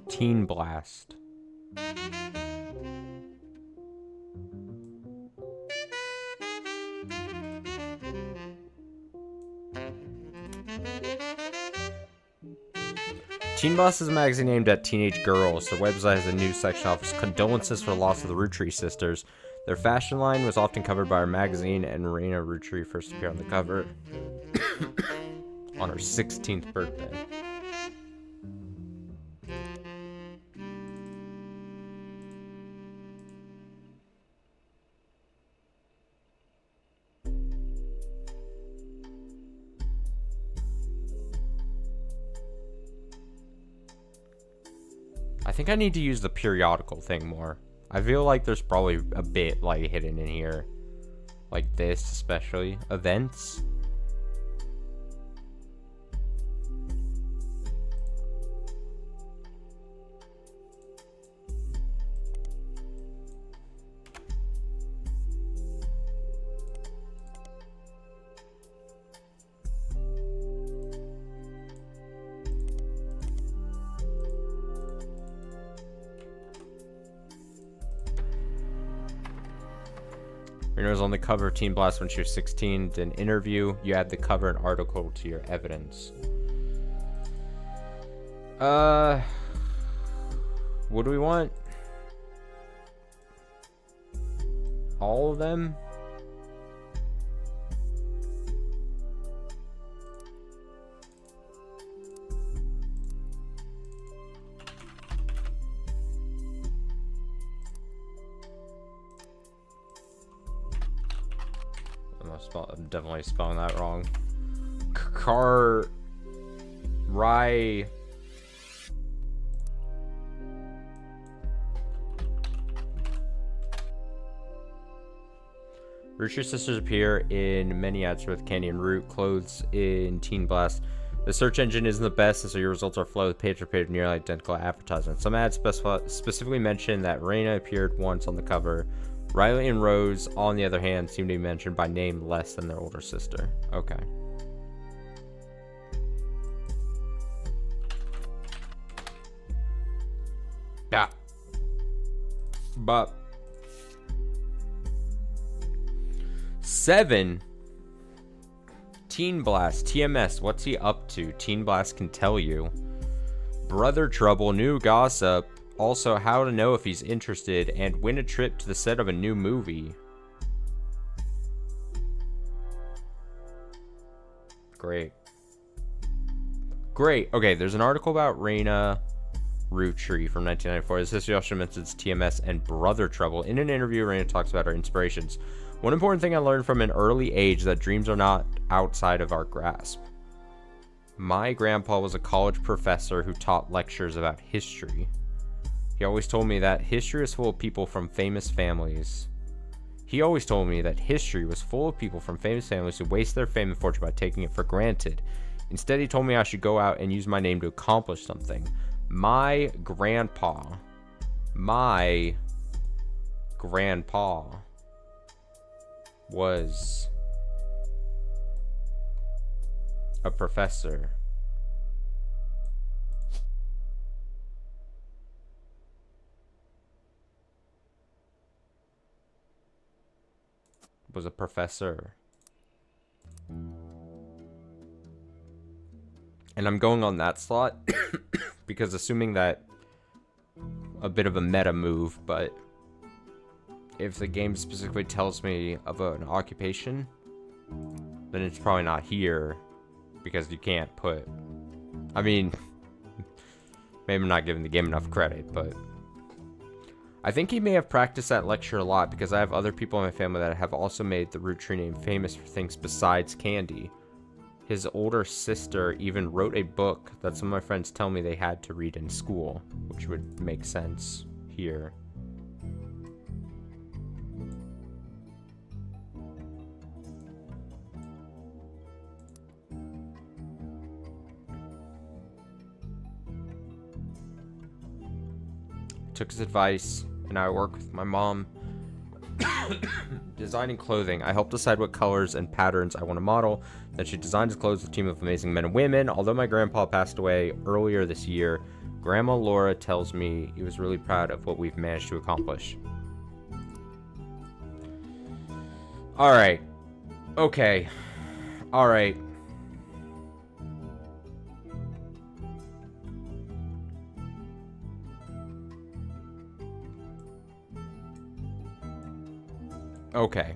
Teen Blast. Teen Blast is a magazine aimed at teenage girls. Their website has a news section offers condolences for the loss of the Roottrees sisters. Their fashion line was often covered by our magazine, and Raina Roottree first appeared on the cover on her 16th birthday. I think I need to use the periodical thing more. I feel like there's probably a bit like hidden in here. Like this especially. Events. Rena was on the cover of Teen Blast when she was 16. Did an interview. You add the cover and article to your evidence. What do we want? All of them? I'm definitely spelling that wrong. Rye. Roottrees sisters appear in many ads with Candy and Root, clothes in Teen Blast. The search engine isn't the best, and so your results are flooded with page-for-page nearly identical advertisements. Some ads specifically mention that Raina appeared once on the cover. Riley and Rose, on the other hand, seem to be mentioned by name less than their older sister. Okay. Yeah. But 7. Teen Blast, TMS, what's he up to? Teen Blast can tell you. Brother Trouble, new gossip. Also, how to know if he's interested, and win a trip to the set of a new movie. Great. Great. Okay, there's an article about Raina Roottrees from 1994. This history also mentions TMS and Brother Trouble. In an interview, Raina talks about her inspirations. One important thing I learned from an early age that dreams are not outside of our grasp. My grandpa was a college professor who taught lectures about history. He always told me that history was full of people from famous families. He always told me that history was full of people from famous families who waste their fame and fortune by taking it for granted. Instead, he told me I should go out and use my name to accomplish something. My grandpa was a professor. Was a professor. And I'm going on that slot because assuming that a bit of a meta move, but if the game specifically tells me of an occupation, then it's probably not here because you can't put, I mean, maybe I'm not giving the game enough credit, but I think he may have practiced that lecture a lot because I have other people in my family that have also made the Roottrees name famous for things besides candy. His older sister even wrote a book that some of my friends tell me they had to read in school, which would make sense here. Took his advice, and I work with my mom designing clothing. I help decide what colors and patterns I want to model. Then she designs clothes with a team of amazing men and women. Although my grandpa passed away earlier this year, Grandma Laura tells me he was really proud of what we've managed to accomplish. Alright. Okay. Alright. Okay.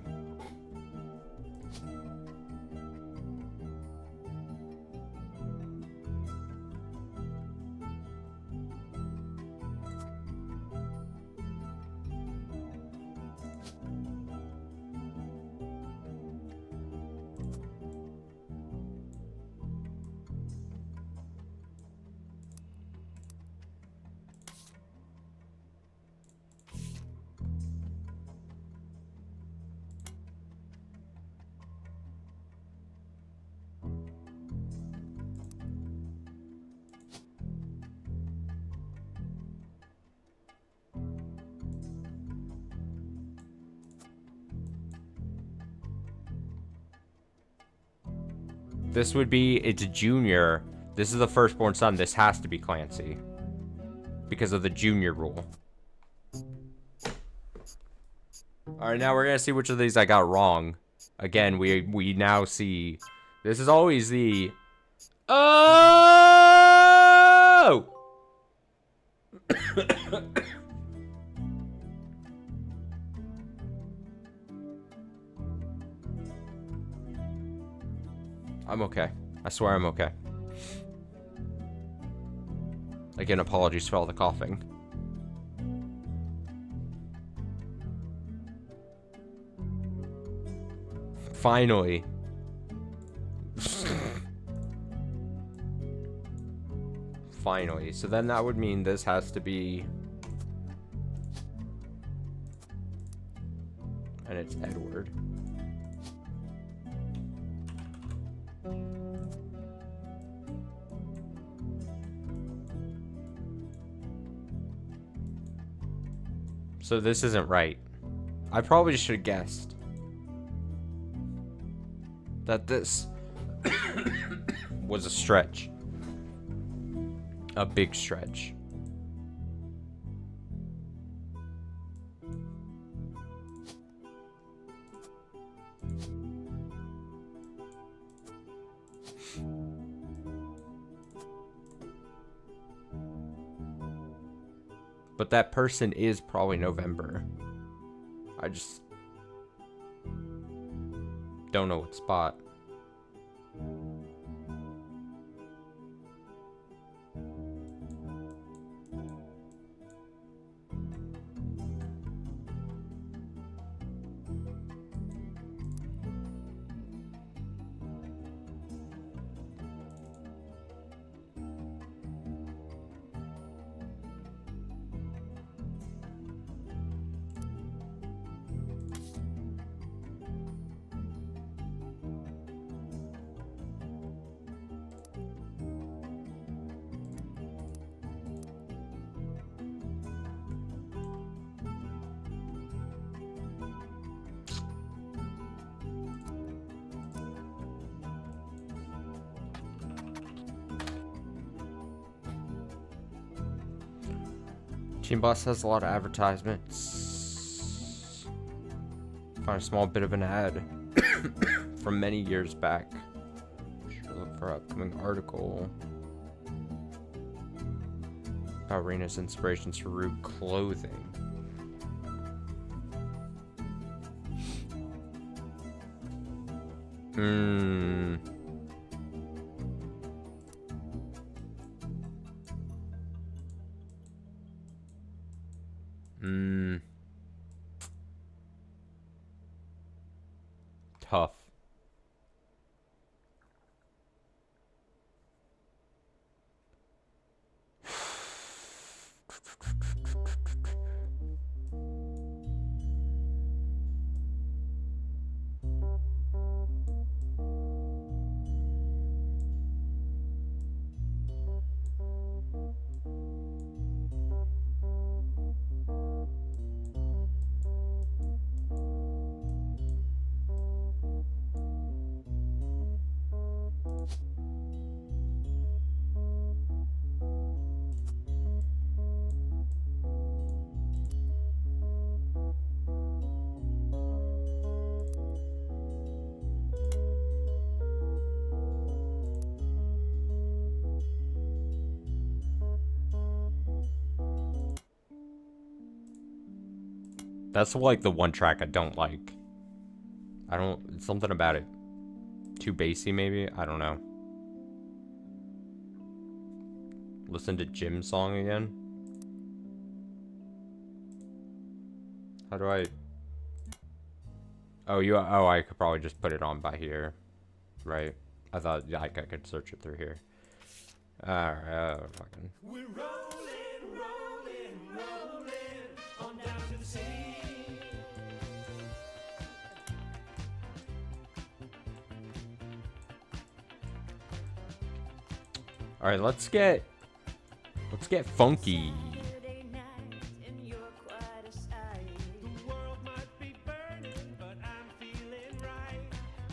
This would be, it's junior. This is the firstborn son. This has to be Clancy. Because of the junior rule. Alright, now we're gonna see which of these I got wrong. Again, we now see... This is always the... Oh! I'm okay. I swear I'm okay. Again, apologies for all the coughing. Finally. Finally. So then that would mean this has to be... And it's Edward. So this isn't right. I probably should have guessed that this was a stretch. A big stretch. But that person is probably November. I just don't know what spot. Team Boss has a lot of advertisements. Find a small bit of an ad from many years back. Should look for upcoming article about Reina's inspirations for Root clothing. Tough. That's like the one track I don't like. Something about it. Too bassy maybe? I don't know. Listen to Jim's song again. How do I... Oh, I could probably just put it on by here. Right? I thought I could search it through here. Alright, fucking... We're rolling on down to the sea. Alright, let's get funky. The world might be burning, but I'm feeling right.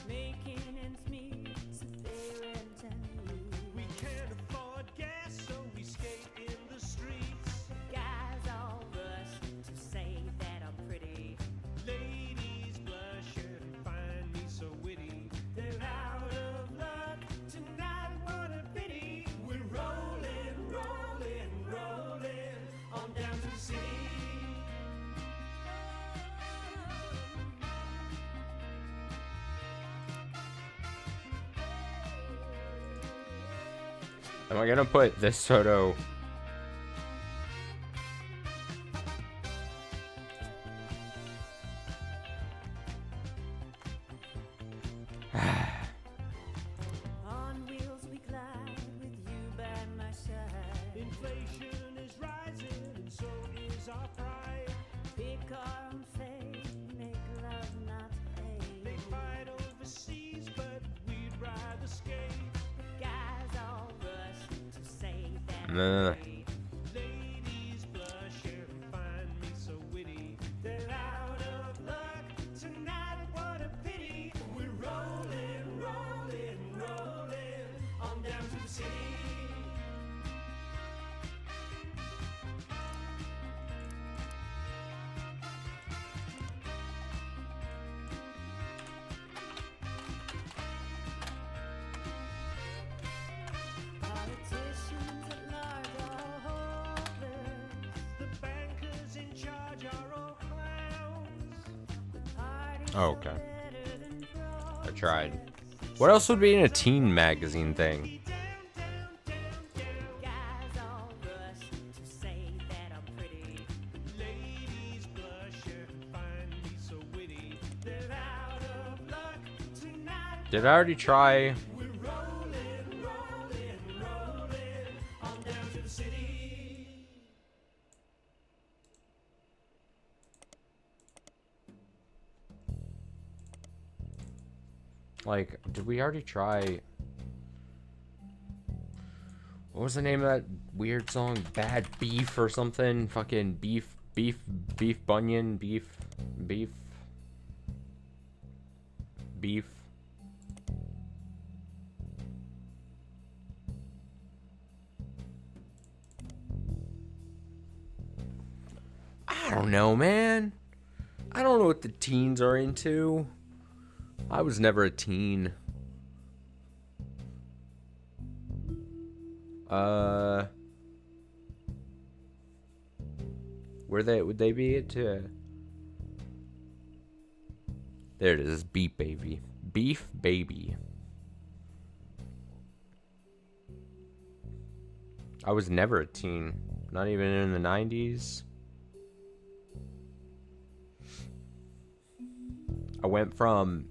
Making ends meet, so they rent and we can't afford gas, so we skate in the streets. Guys all rush to say that I'm pretty. Ladies blush and find me so witty. They're out of luck tonight, what a pity. We're rolling on down to the sea. Am I gonna put this photo? On wheels we glide with you by my side. Inflation is rising and so is our pride. Pick our own fate, make love not hate. They fight overseas, but we'd rather skate. Guys all rush to say that Nah. I'm great. Ladies blush and find me so witty. Oh, okay. I tried. What else would be in a teen magazine thing? Guys all rush to say that I'm pretty. Ladies blush and find me so witty. They're out of luck tonight. Did I already try? We're rolling on down to the city. Like, did we already try? What was the name of that weird song? Bad Beef or something? Fucking beef bunion, beef. I don't know, man. I don't know what the teens are into. I was never a teen. Would they be into? There it is, Beef Baby. Beef Baby. I was never a teen. Not even in the 90s. I went from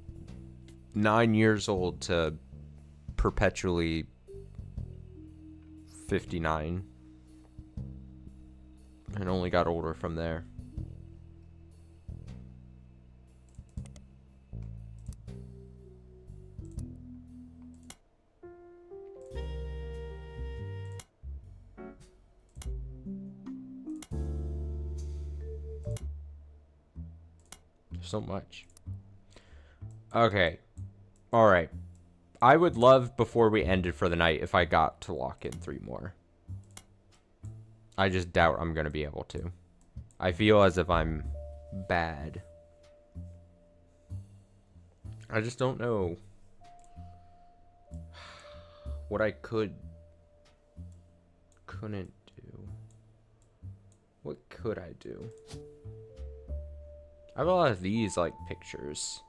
9 years old to perpetually 59. And only got older from there. So much. Okay. Alright. I would love, before we ended for the night, if I got to lock in 3 more. I just doubt I'm going to be able to. I feel as if I'm bad. I just don't know what I couldn't do. What could I do? I have a lot of these, like, pictures.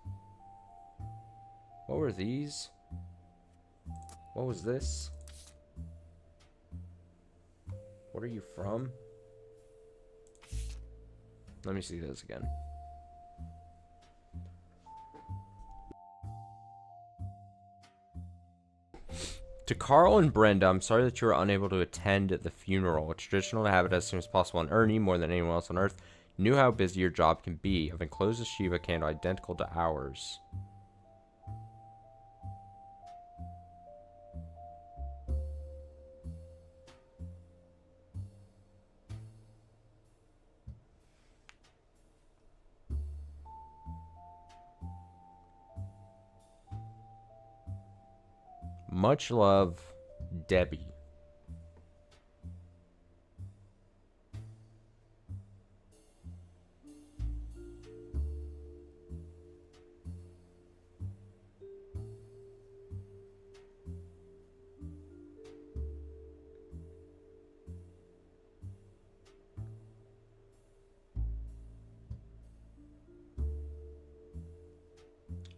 What were these? What was this? What are you from? Let me see this again. To Carl and Brenda, I'm sorry that you were unable to attend the funeral. It's traditional to have it as soon as possible, and Ernie, more than anyone else on Earth, knew how busy your job can be. I've enclosed a Shiva candle identical to ours. Much love, Debbie.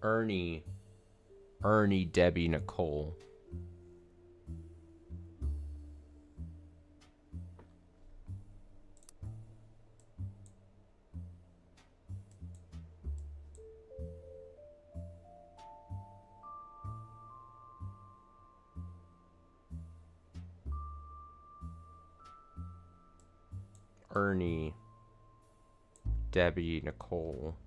Ernie, Debbie, Nicole. Ernie, Debbie, Nicole.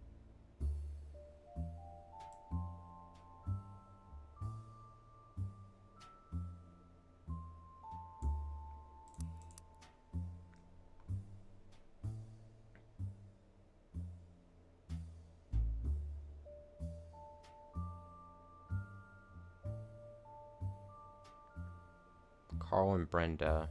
Carl and Brenda.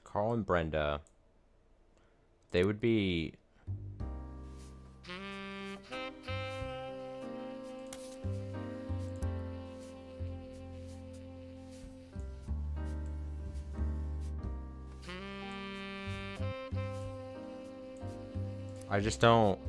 Carl and Brenda. They would be... I just don't...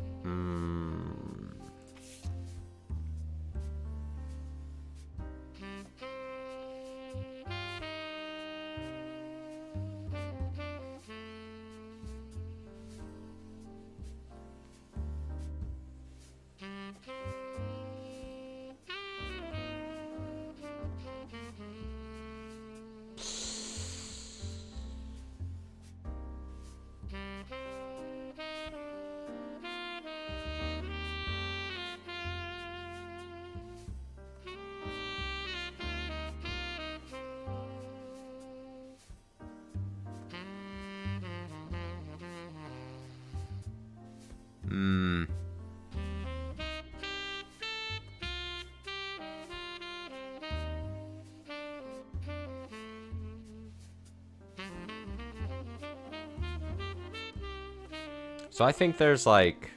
So I think there's like...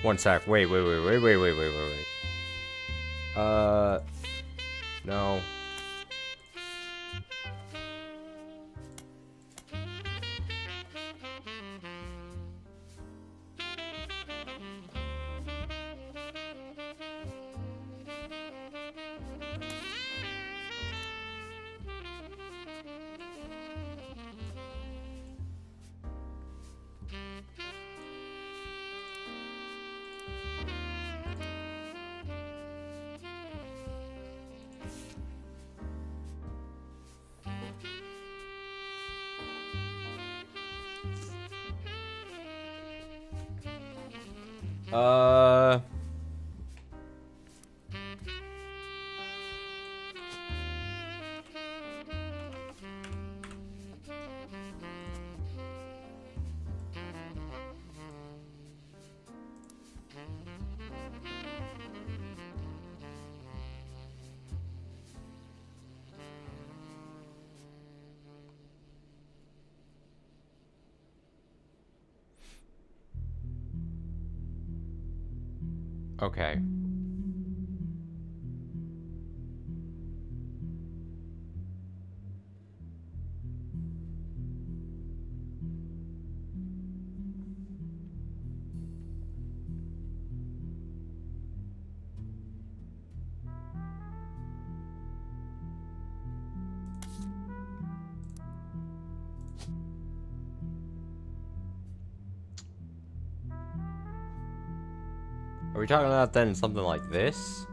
One sec. Wait. No. Okay. Are we talking about then something like this?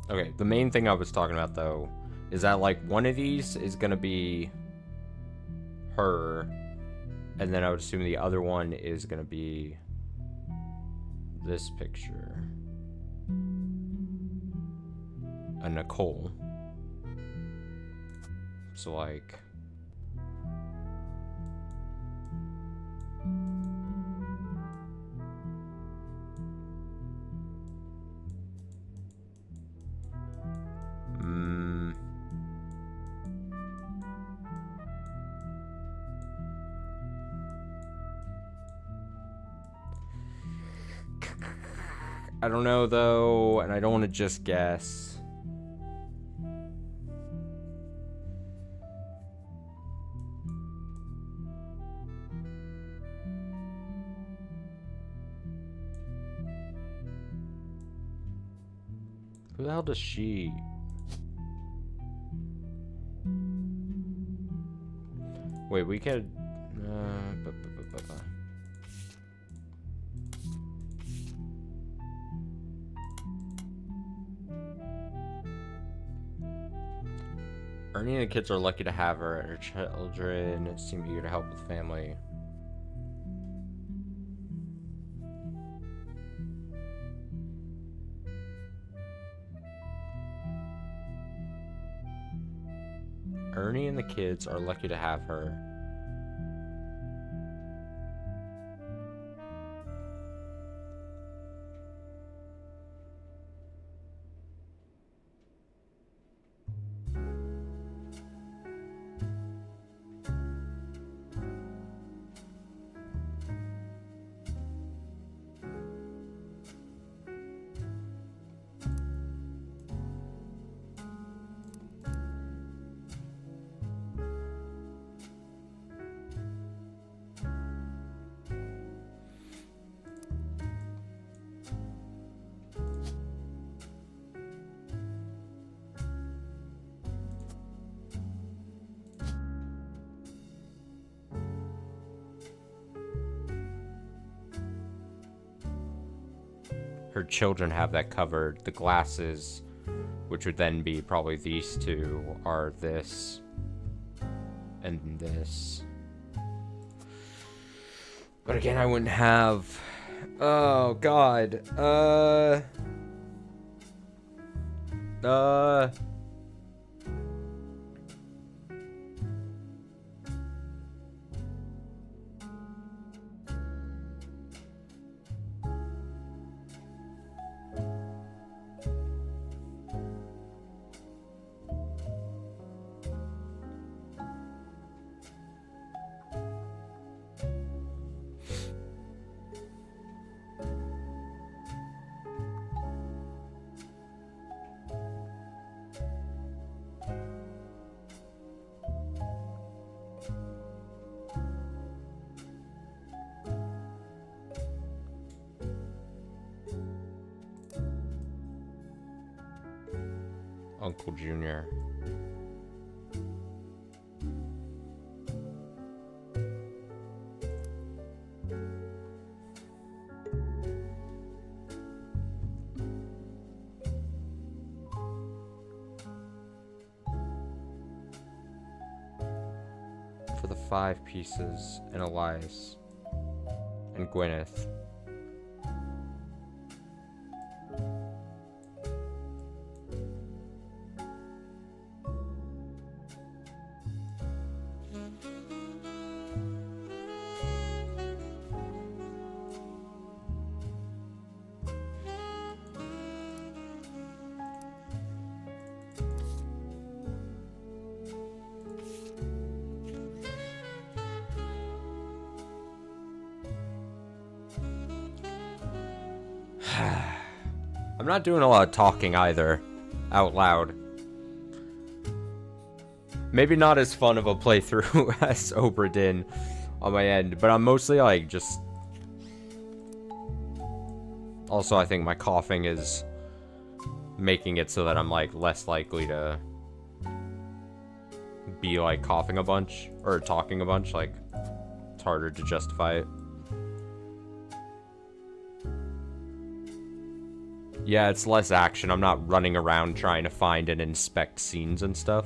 Okay, the main thing I was talking about, though, is that, like, one of these is gonna be her, and then I would assume the other one is gonna be this picture. A Nicole. So, like... I don't know, though, and I don't want to just guess. Who the hell does she? Wait, we could. Ernie and the kids are lucky to have her, and her children seem eager to help with family. Ernie and the kids are lucky to have her. Her children have that covered. The glasses, which would then be probably these two, are this and this. But again, I wouldn't have. Oh God. Uncle Junior. For the 5 pieces, and Elias, and Gwyneth. I'm not doing a lot of talking either, out loud. Maybe not as fun of a playthrough as Oprah did on my end, but I'm mostly like just... Also, I think my coughing is making it so that I'm like less likely to be like coughing a bunch or talking a bunch. Like, it's harder to justify it. Yeah, it's less action. I'm not running around trying to find and inspect scenes and stuff.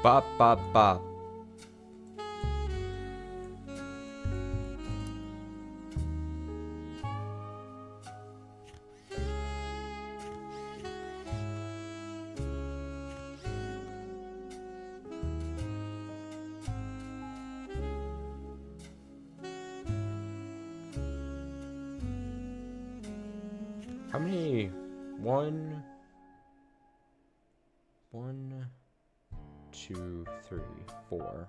Bop, bop, bop. How many? One, 2, 3, 4.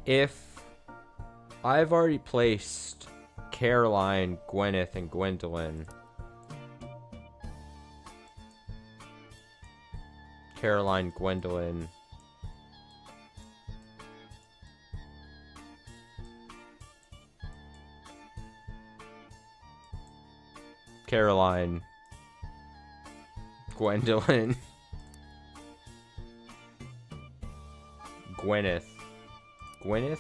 If I've already placed Caroline, Gwyneth, and Gwendolyn. Caroline, Gwendolyn. Caroline. Gwendolyn. Gwyneth. Gwyneth?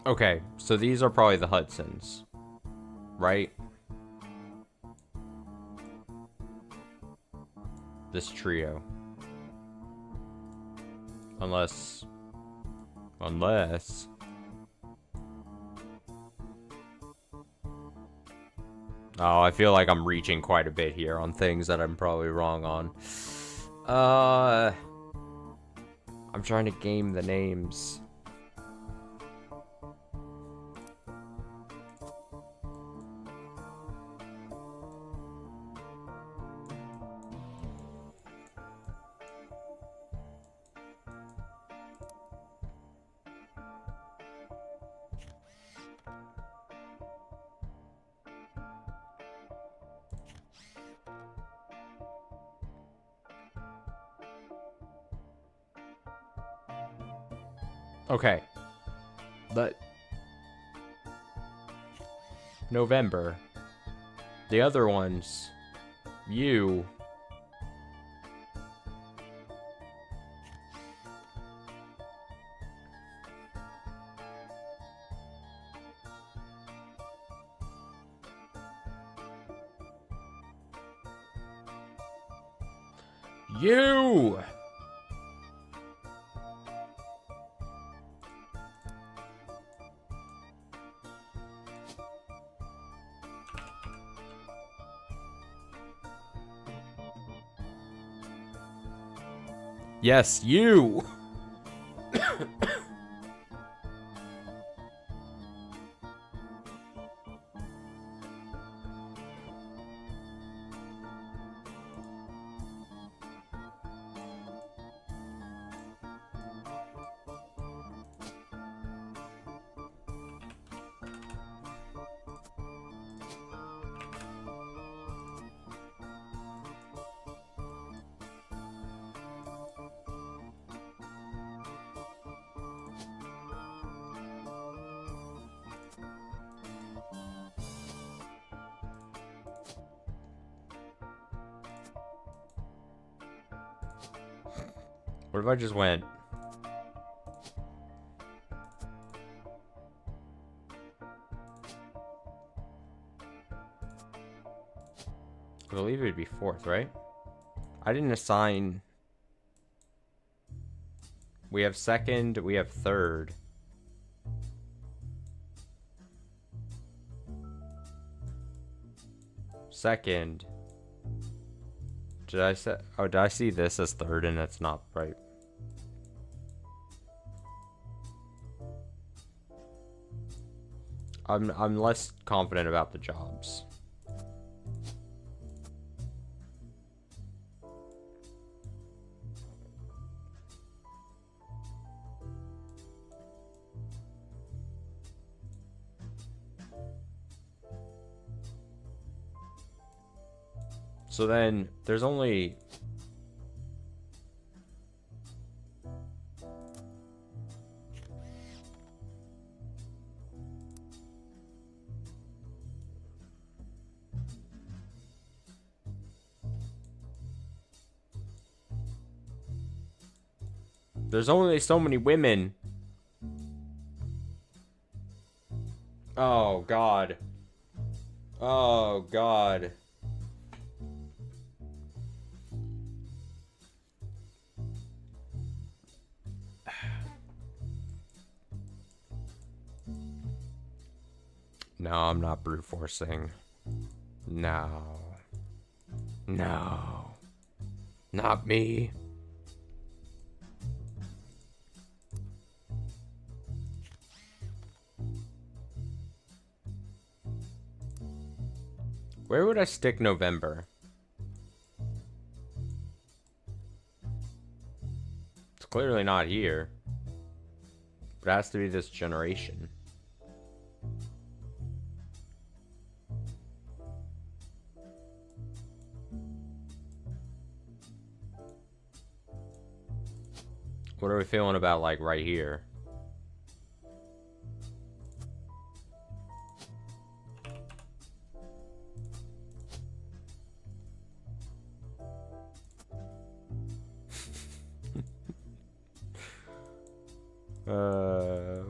Okay, so these are probably the Hudsons, right? This trio. Unless... Oh, I feel like I'm reaching quite a bit here on things that I'm probably wrong on. I'm trying to game the names. Okay. But November. The other ones. You. You. Yes, you! What if I just went? I believe it would be 4th, right? I didn't assign... We have 2nd, we have 3rd. Second. Did I say... Oh, did I see this as 3rd and that's not right? I'm less confident about the jobs. So then there's only There's only so many women. Oh, God. Oh, God. No, I'm not brute forcing. No. No. Not me. Where would I stick November? It's clearly not here. But it has to be this generation. What are we feeling about, like, right here?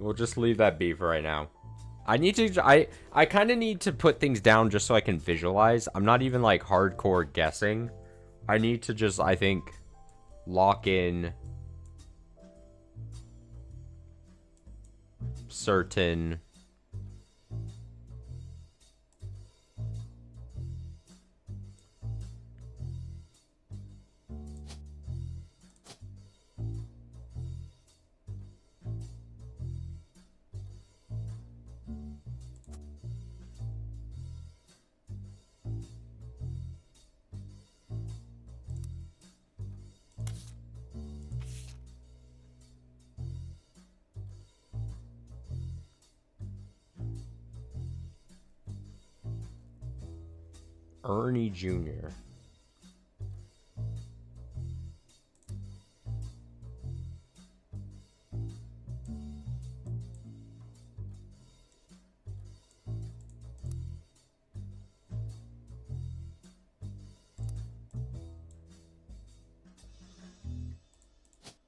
We'll just leave that be for right now. I kind of need to put things down just so I can visualize. I'm not even, like, hardcore guessing. I need to just, I think, lock in certain Ernie Jr.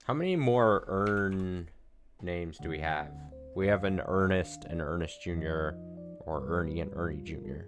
How many more Ern names do we have? We have an Ernest and Ernest Jr. or Ernie and Ernie Jr.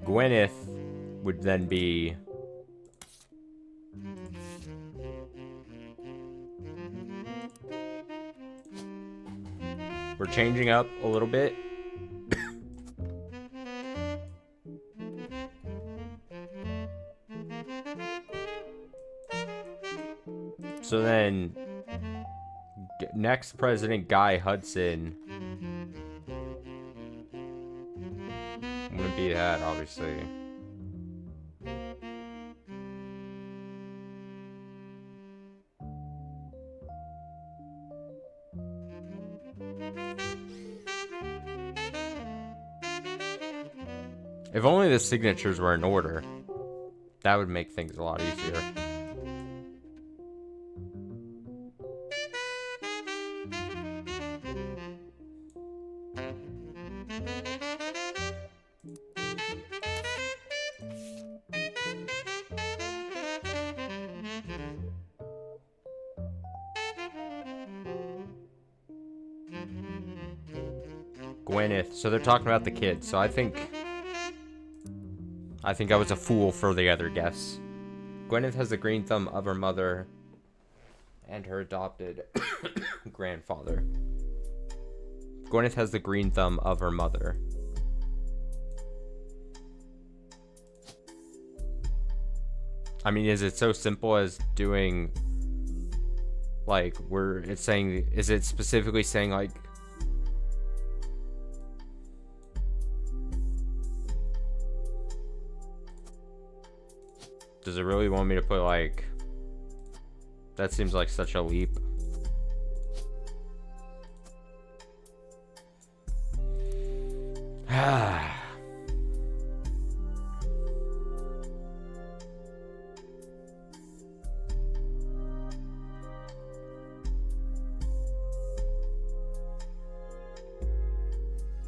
Gwyneth would then be we're changing up a little bit. So then next president Guy Hudson wouldn't be that, obviously. If only the signatures were in order, that would make things a lot easier. Gwyneth. So they're talking about the kids. So I think I was a fool for the other guess. Gwyneth has the green thumb of her mother and her adopted grandfather. Gwyneth has the green thumb of her mother. I mean, is it so simple as doing Like, it's saying, is it specifically saying, like, does it really want me to put, like, that seems like such a leap.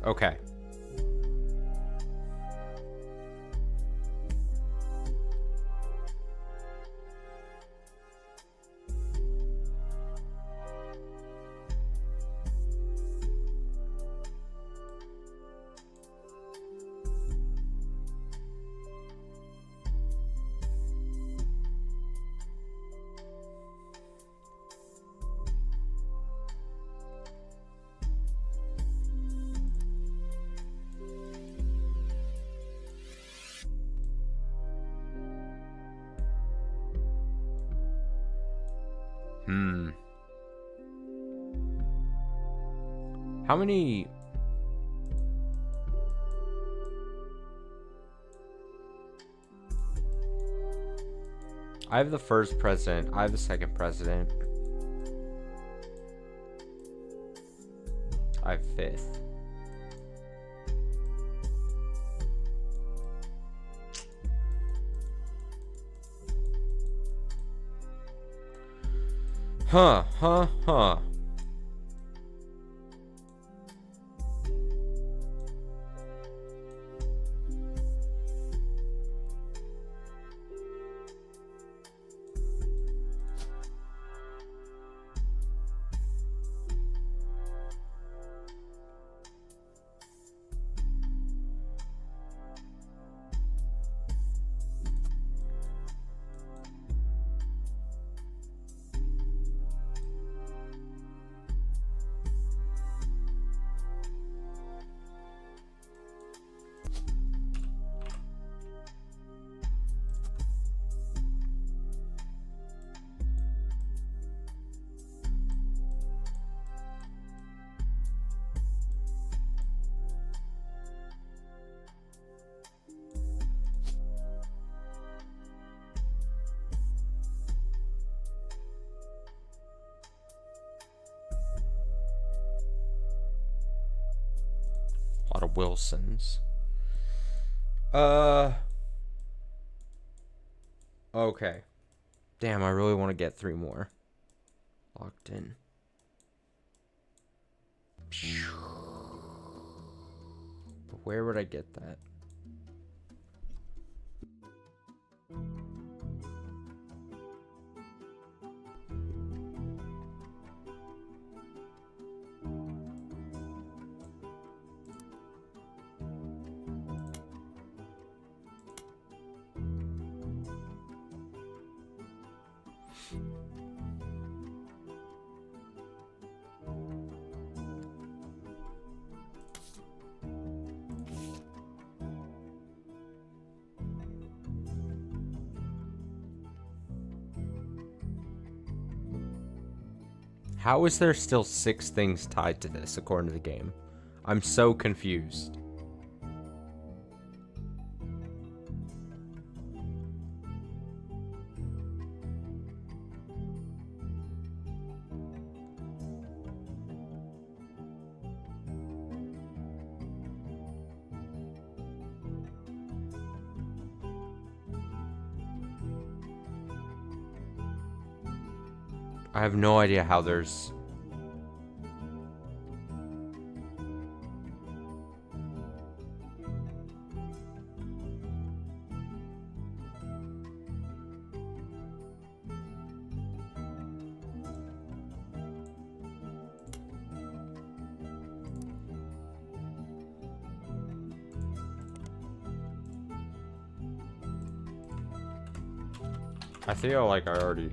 Okay. How many... I have the first president. I have the second president. I have fifth. Huh. A lot of Wilsons. Okay. Damn, I really want to get 3 more. Locked in. But where would I get that? How is there still 6 things tied to this, according to the game? I'm so confused. I have no idea how there's... I feel like I already...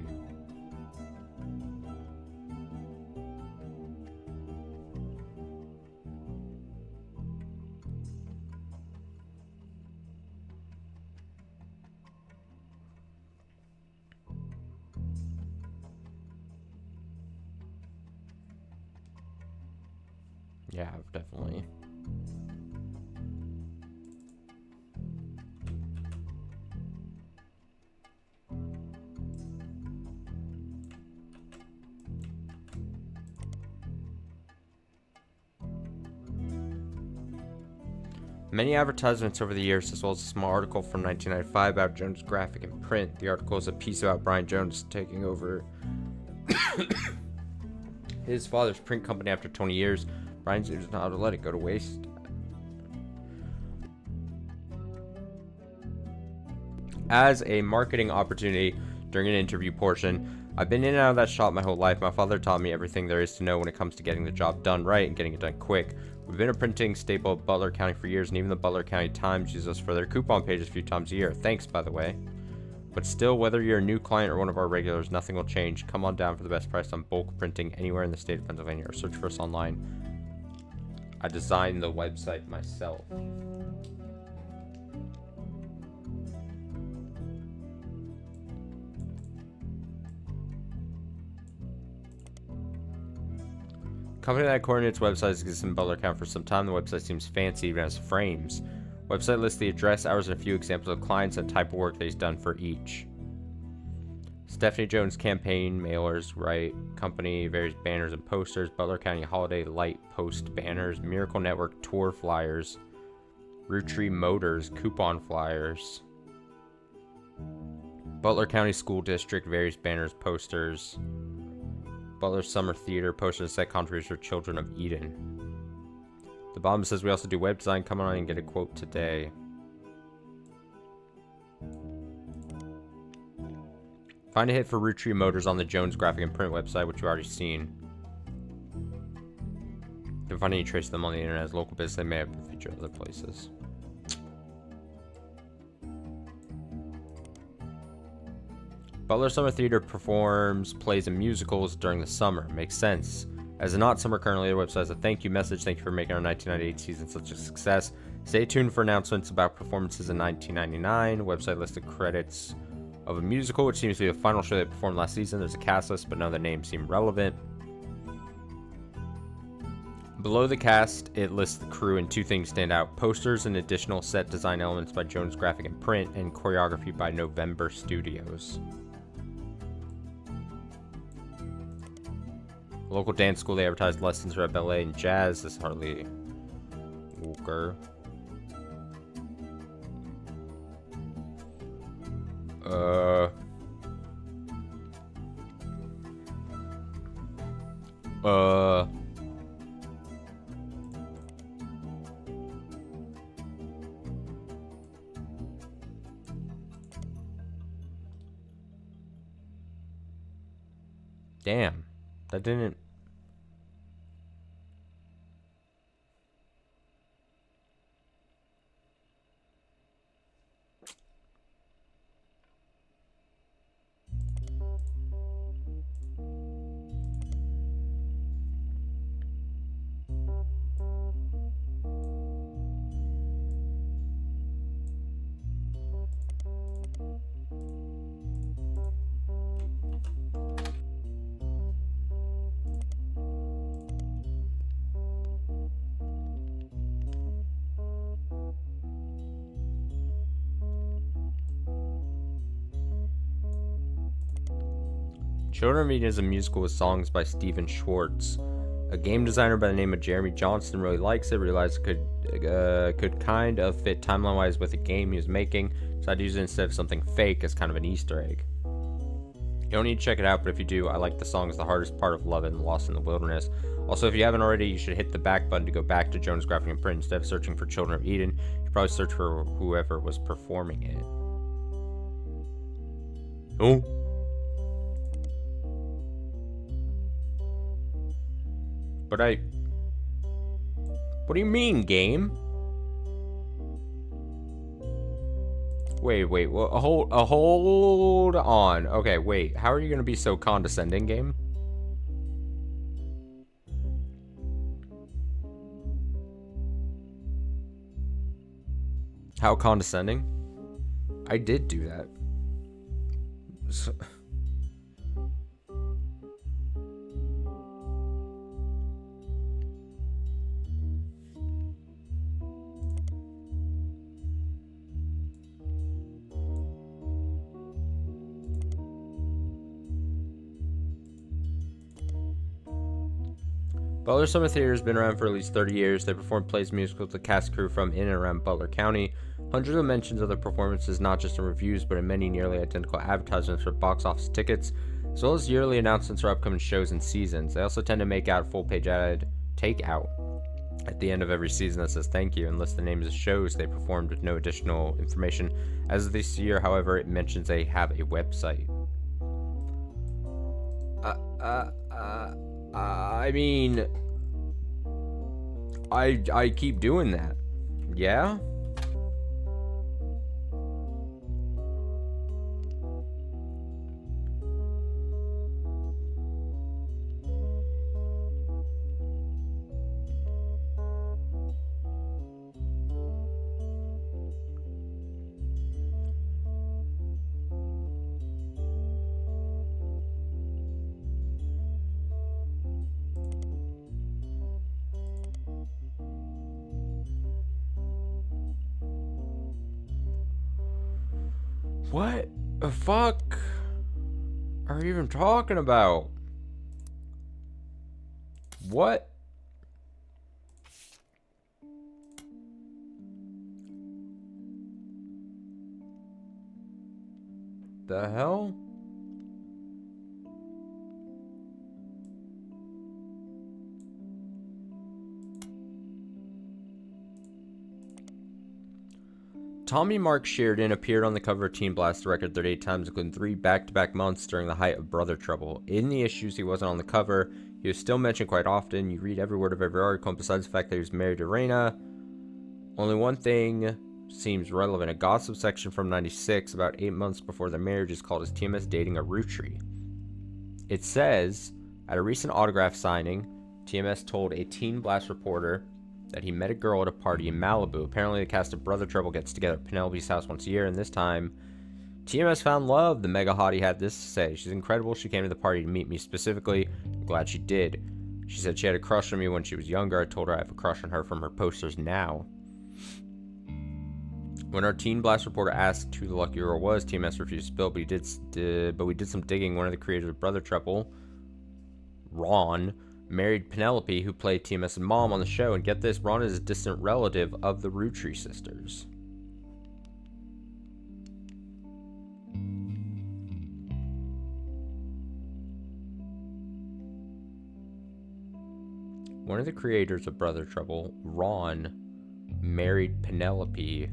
Yeah, definitely. Many advertisements over the years, as well as a small article from 1995 about Jones Graphic and Print. The article is a piece about Brian Jones taking over his father's print company after 20 years. Brian does not let it go to waste. As a marketing opportunity during an interview portion, I've been in and out of that shop my whole life. My father taught me everything there is to know when it comes to getting the job done right and getting it done quick. We've been a printing staple of Butler County for years, and even the Butler County Times uses us for their coupon pages a few times a year. Thanks, by the way. But still, whether you're a new client or one of our regulars, nothing will change. Come on down for the best price on bulk printing anywhere in the state of Pennsylvania, or search for us online. I designed the website myself. Company that coordinates websites exists in Butler County for some time. The website seems fancy, even has frames. Website lists the address, hours, and a few examples of clients and type of work that he's done for each. Stephanie Jones campaign mailers, right? Company, various banners and posters. Butler County Holiday Light Post banners. Miracle Network tour flyers. Roottrees Motors coupon flyers. Butler County School District, various banners, posters. Butler Summer Theater, posters and set contributions for Children of Eden. The bottom says we also do web design. Come on and get a quote today. Find a hit for Roottrees Motors on the Jones Graphic and Print website, which you've already seen. You can find any trace of them on the internet as local business. They may have featured other places. Butler Summer Theater performs plays and musicals during the summer. Makes sense. As a not summer currently, the website has a thank you message. Thank you for making our 1998 season such a success. Stay tuned for announcements about performances in 1999. Website list of credits of a musical, which seems to be the final show they performed last season. There's a cast list, but none of the names seem relevant. Below the cast, it lists the crew, and two things stand out: posters and additional set design elements by Jones Graphic and Print, and choreography by November Studios. Local dance school, they advertised lessons for ballet and jazz. This is hardly Walker. Damn, that didn't. Children of Eden is a musical with songs by Steven Schwartz. A game designer by the name of Jeremy Johnston really likes it, realized it could kind of fit timeline-wise with a game he was making, so I'd use it instead of something fake as kind of an Easter egg. You don't need to check it out, but if you do, I like the songs The Hardest Part of Love and Lost in the Wilderness. Also, if you haven't already, you should hit the back button to go back to Jones Graphic and Print. Instead of searching for Children of Eden, you should probably search for whoever was performing it. Oh. But what do you mean, game? Wait, well, hold on. Okay, wait, how are you gonna be so condescending, game? How condescending? I did do that. Butler Summer Theater has been around for at least 30 years. They perform plays and musicals with cast crew from in and around Butler County. Hundreds of mentions of their performances, not just in reviews, but in many nearly identical advertisements for box office tickets, as well as yearly announcements for upcoming shows and seasons. They also tend to make out a full-page ad takeout at the end of every season that says thank you and lists the names of shows they performed with no additional information. As of this year, however, it mentions they have a website. I mean, I keep doing that. Yeah? What the fuck are you even talking about? What? The hell? Tommy Mark Sheridan appeared on the cover of Teen Blast a record 38 times, including 3 back-to-back months during the height of Brother Trouble. In the issues he wasn't on the cover, he was still mentioned quite often. You read every word of every article, and besides the fact that he was married to Raina, only one thing seems relevant. A gossip section from 96, about 8 months before their marriage, is called as TMS dating a Roottrie. It says, at a recent autograph signing, TMS told a Teen Blast reporter that he met a girl at a party in Malibu. Apparently, the cast of Brother Trouble gets together at Penelope's house once a year, and this time, TMS found love. The mega hottie had this to say: "She's incredible. She came to the party to meet me specifically. I'm glad she did. She said she had a crush on me when she was younger. I told her I have a crush on her from her posters now." When our Teen Blast reporter asked who the lucky girl was, TMS refused to spill, but we did some digging. One of the creators of Brother Trouble, Ron, married Penelope, who played TMS's mom on the show, and get this, Ron is a distant relative of the Roottrie sisters. One of the creators of Brother Trouble, Ron, married Penelope,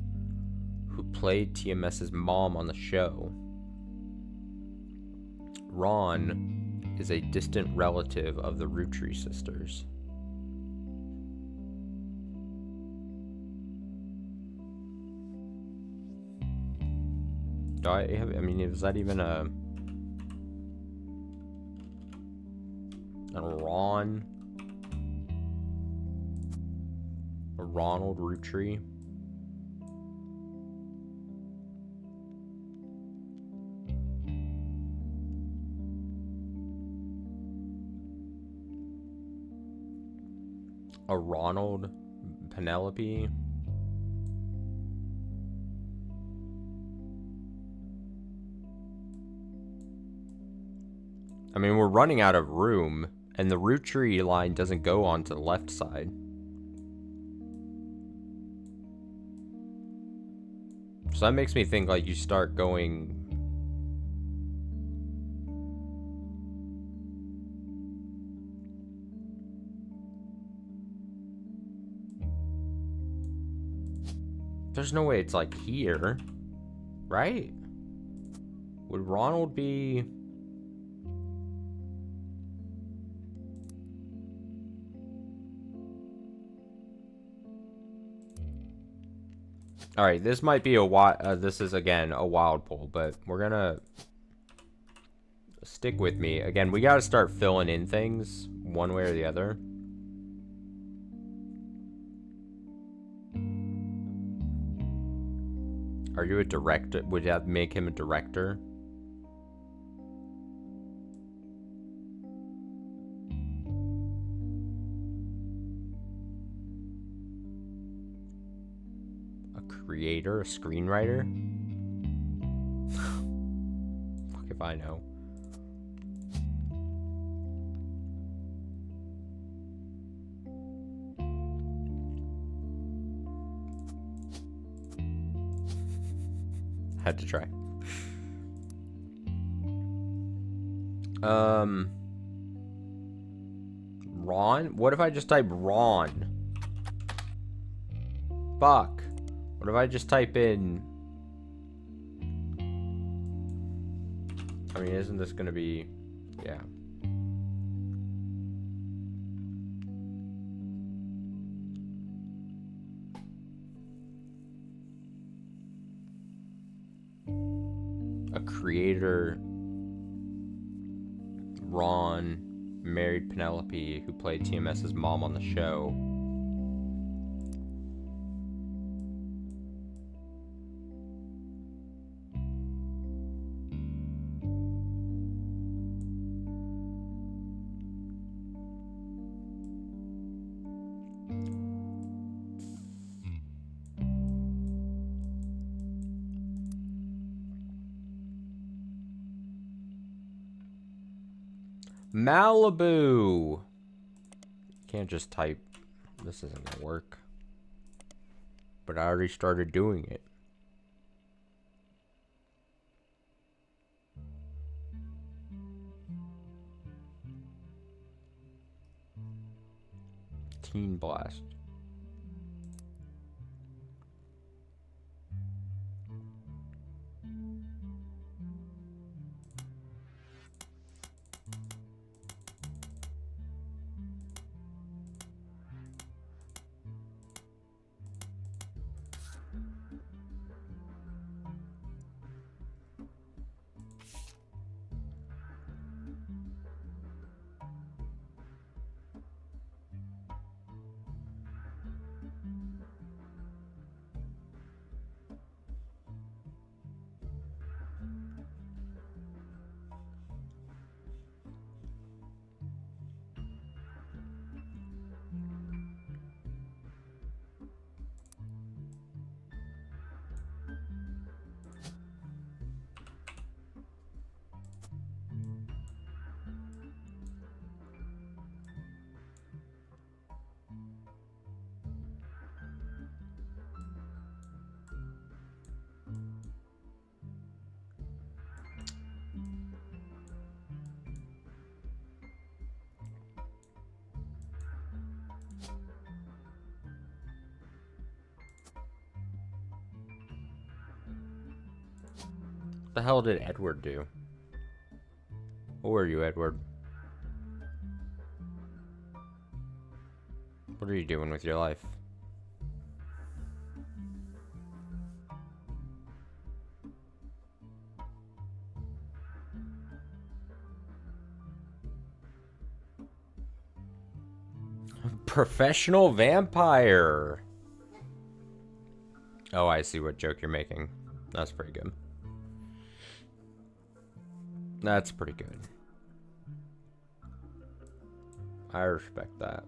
who played TMS's mom on the show. Ron is a distant relative of the Roottrie sisters. Is that even a Ron? A Ronald Roottrie? A Ronald Penelope? I mean, we're running out of room, and the Roottrie line doesn't go onto the left side. So that makes me think, like, you start going... There's no way it's, like, here. Right? Would Ronald be... Alright, this might be a wild... this is, again, a wild pull, but we're gonna... Stick with me. Again, we gotta start filling in things, one way or the other. Are you a director? Would that make him a director? A creator? A screenwriter? Fuck if I know. Had to try. Ron? What if I just type Ron? Fuck. What if I just type in... I mean, isn't this gonna be... Yeah. A creator... Ron married Penelope, who played TMS's mom on the show. Malibu. Can't just type. This isn't gonna work. But I already started doing it. Teen Blast. What the hell did Edward do? Who are you, Edward? What are you doing with your life? Professional vampire. Oh, I see what joke you're making. That's pretty good. That's pretty good. I respect that.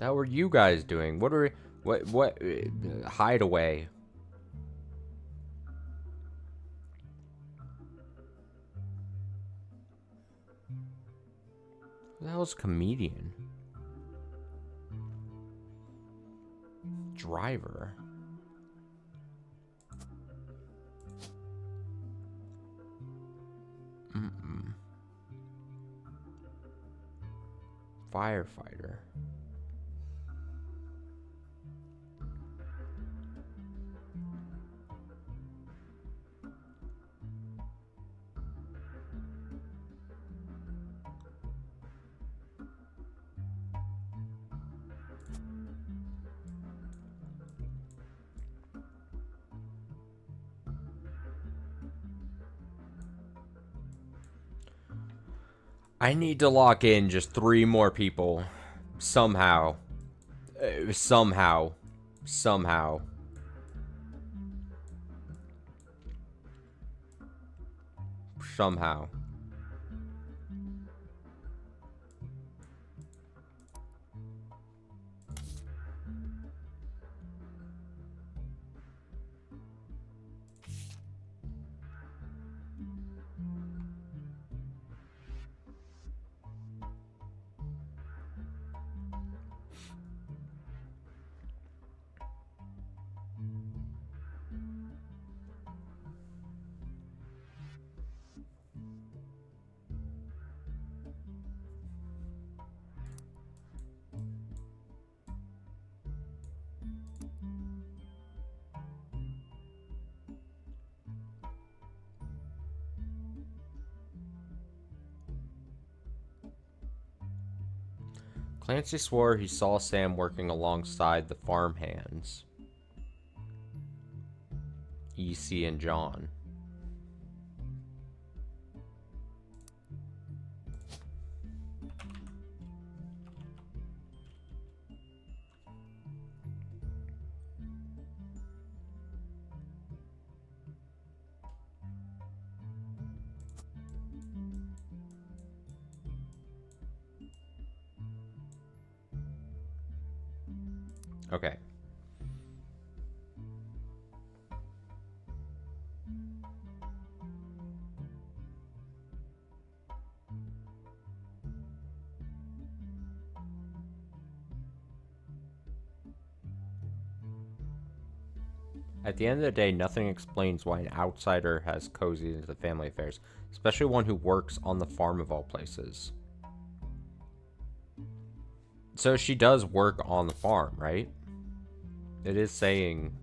How are you guys doing? What are what hideaway? Who the hell's comedian? Driver. Firefighter. I need to lock in just 3 more people. Somehow. Somehow. Somehow. Somehow. Clancy swore he saw Sam working alongside the farmhands, EC and John. Okay. At the end of the day, nothing explains why an outsider has cozied into the family affairs, especially one who works on the farm of all places. So she does work on the farm, right? It is saying...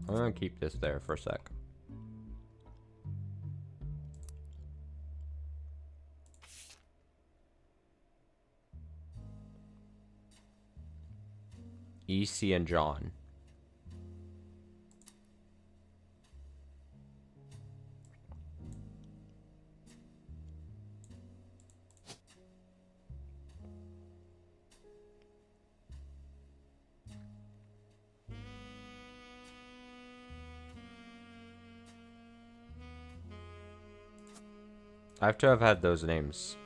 I'm gonna keep this there for a sec. EC and John. I have to have had those names.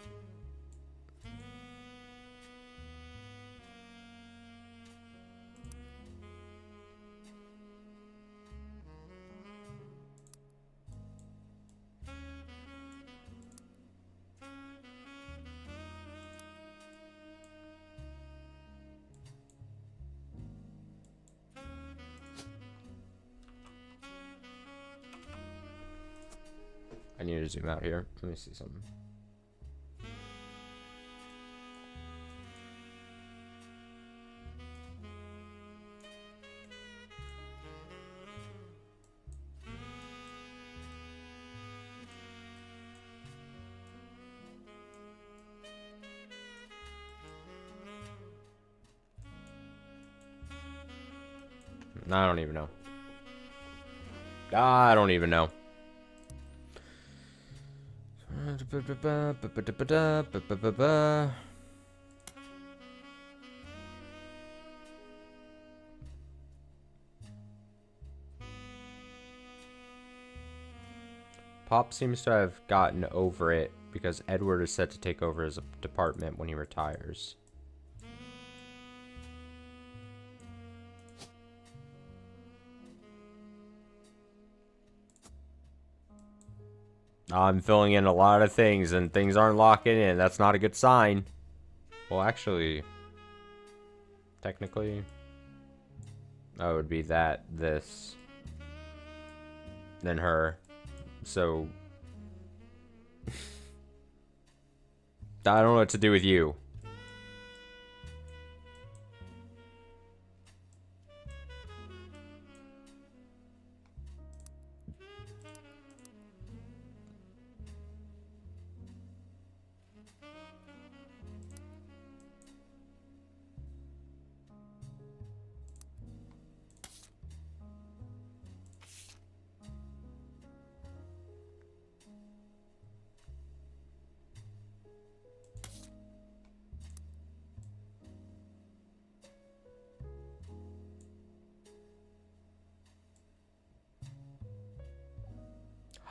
I need to zoom out here. Let me see something. I don't even know. I don't even know. Pop seems to have gotten over it because Edward is set to take over his department when he retires. I'm filling in a lot of things and things aren't locking in. That's not a good sign. Well, actually, technically, it would be that, this, then her. So, I don't know what to do with you.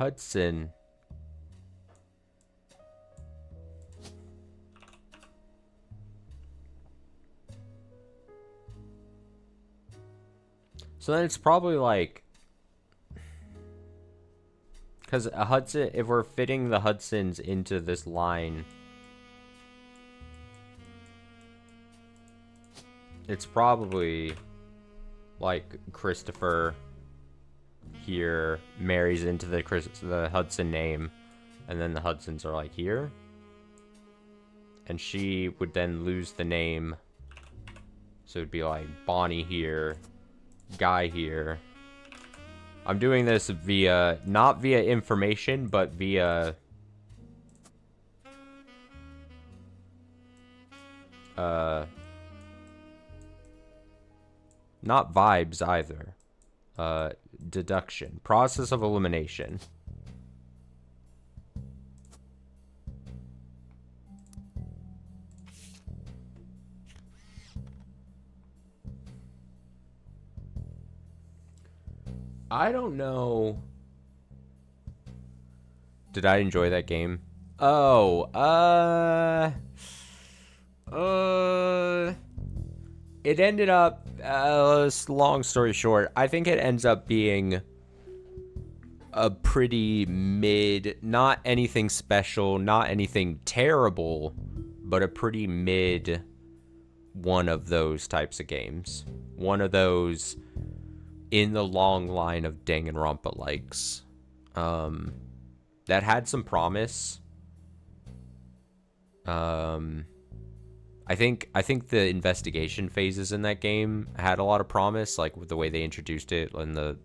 Hudson. So then it's probably like, because a Hudson, if we're fitting the Hudsons into this line, it's probably like Christopher here marries into the Hudson name, and then the Hudsons are like here. And she would then lose the name. So it'd be like Bonnie here, Guy here. I'm doing this via, not via information, but via... not vibes either. Deduction. Process of elimination. I don't know. Did I enjoy that game? Oh, it ended up, long story short, I think it ends up being a pretty mid, not anything special, not anything terrible, but a pretty mid one of those types of games. One of those in the long line of Danganronpa likes. That had some promise. I think the investigation phases in that game had a lot of promise, like with the way they introduced it and the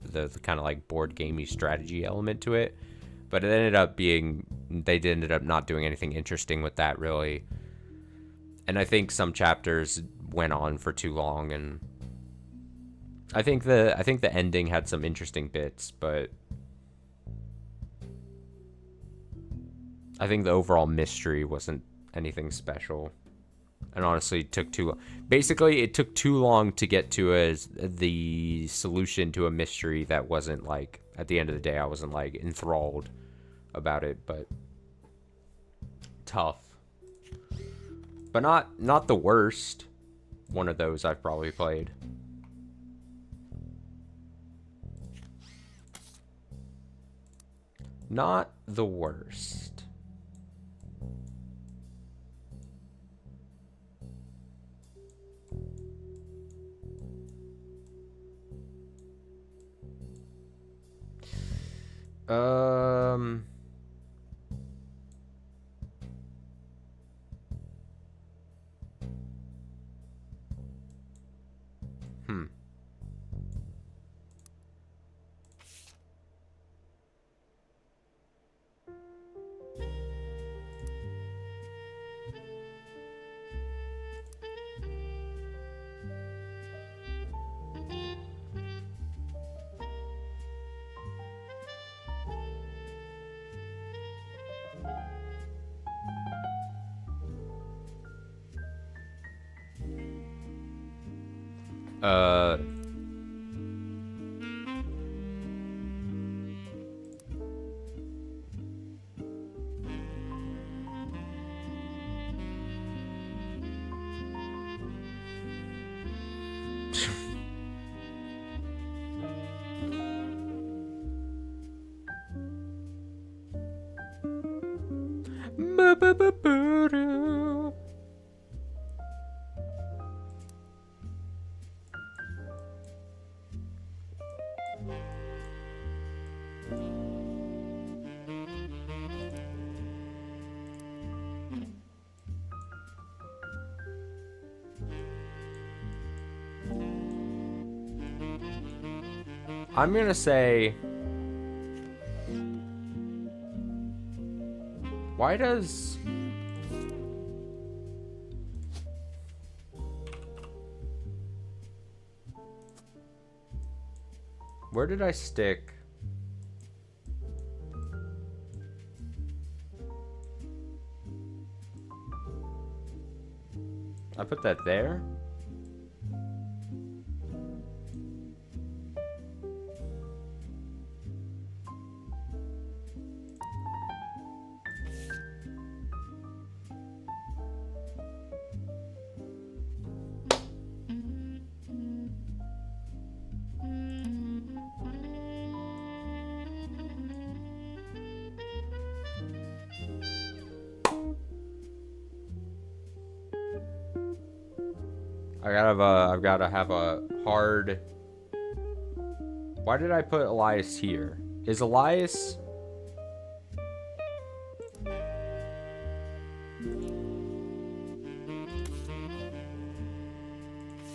kind of like board gamey strategy element to it. But it ended up being, they ended up not doing anything interesting with that really. And I think some chapters went on for too long, and I think the ending had some interesting bits, but I think the overall mystery wasn't anything special. And honestly, it took too long. Basically, it took too long to get to the solution to a mystery that wasn't like, at the end of the day, I wasn't like enthralled about it, but tough. But not the worst one of those I've probably played. Not the worst. I'm gonna say, why does where did I stick? I put that there? I've gotta have a hard... Why did I put Elias here? Is Elias...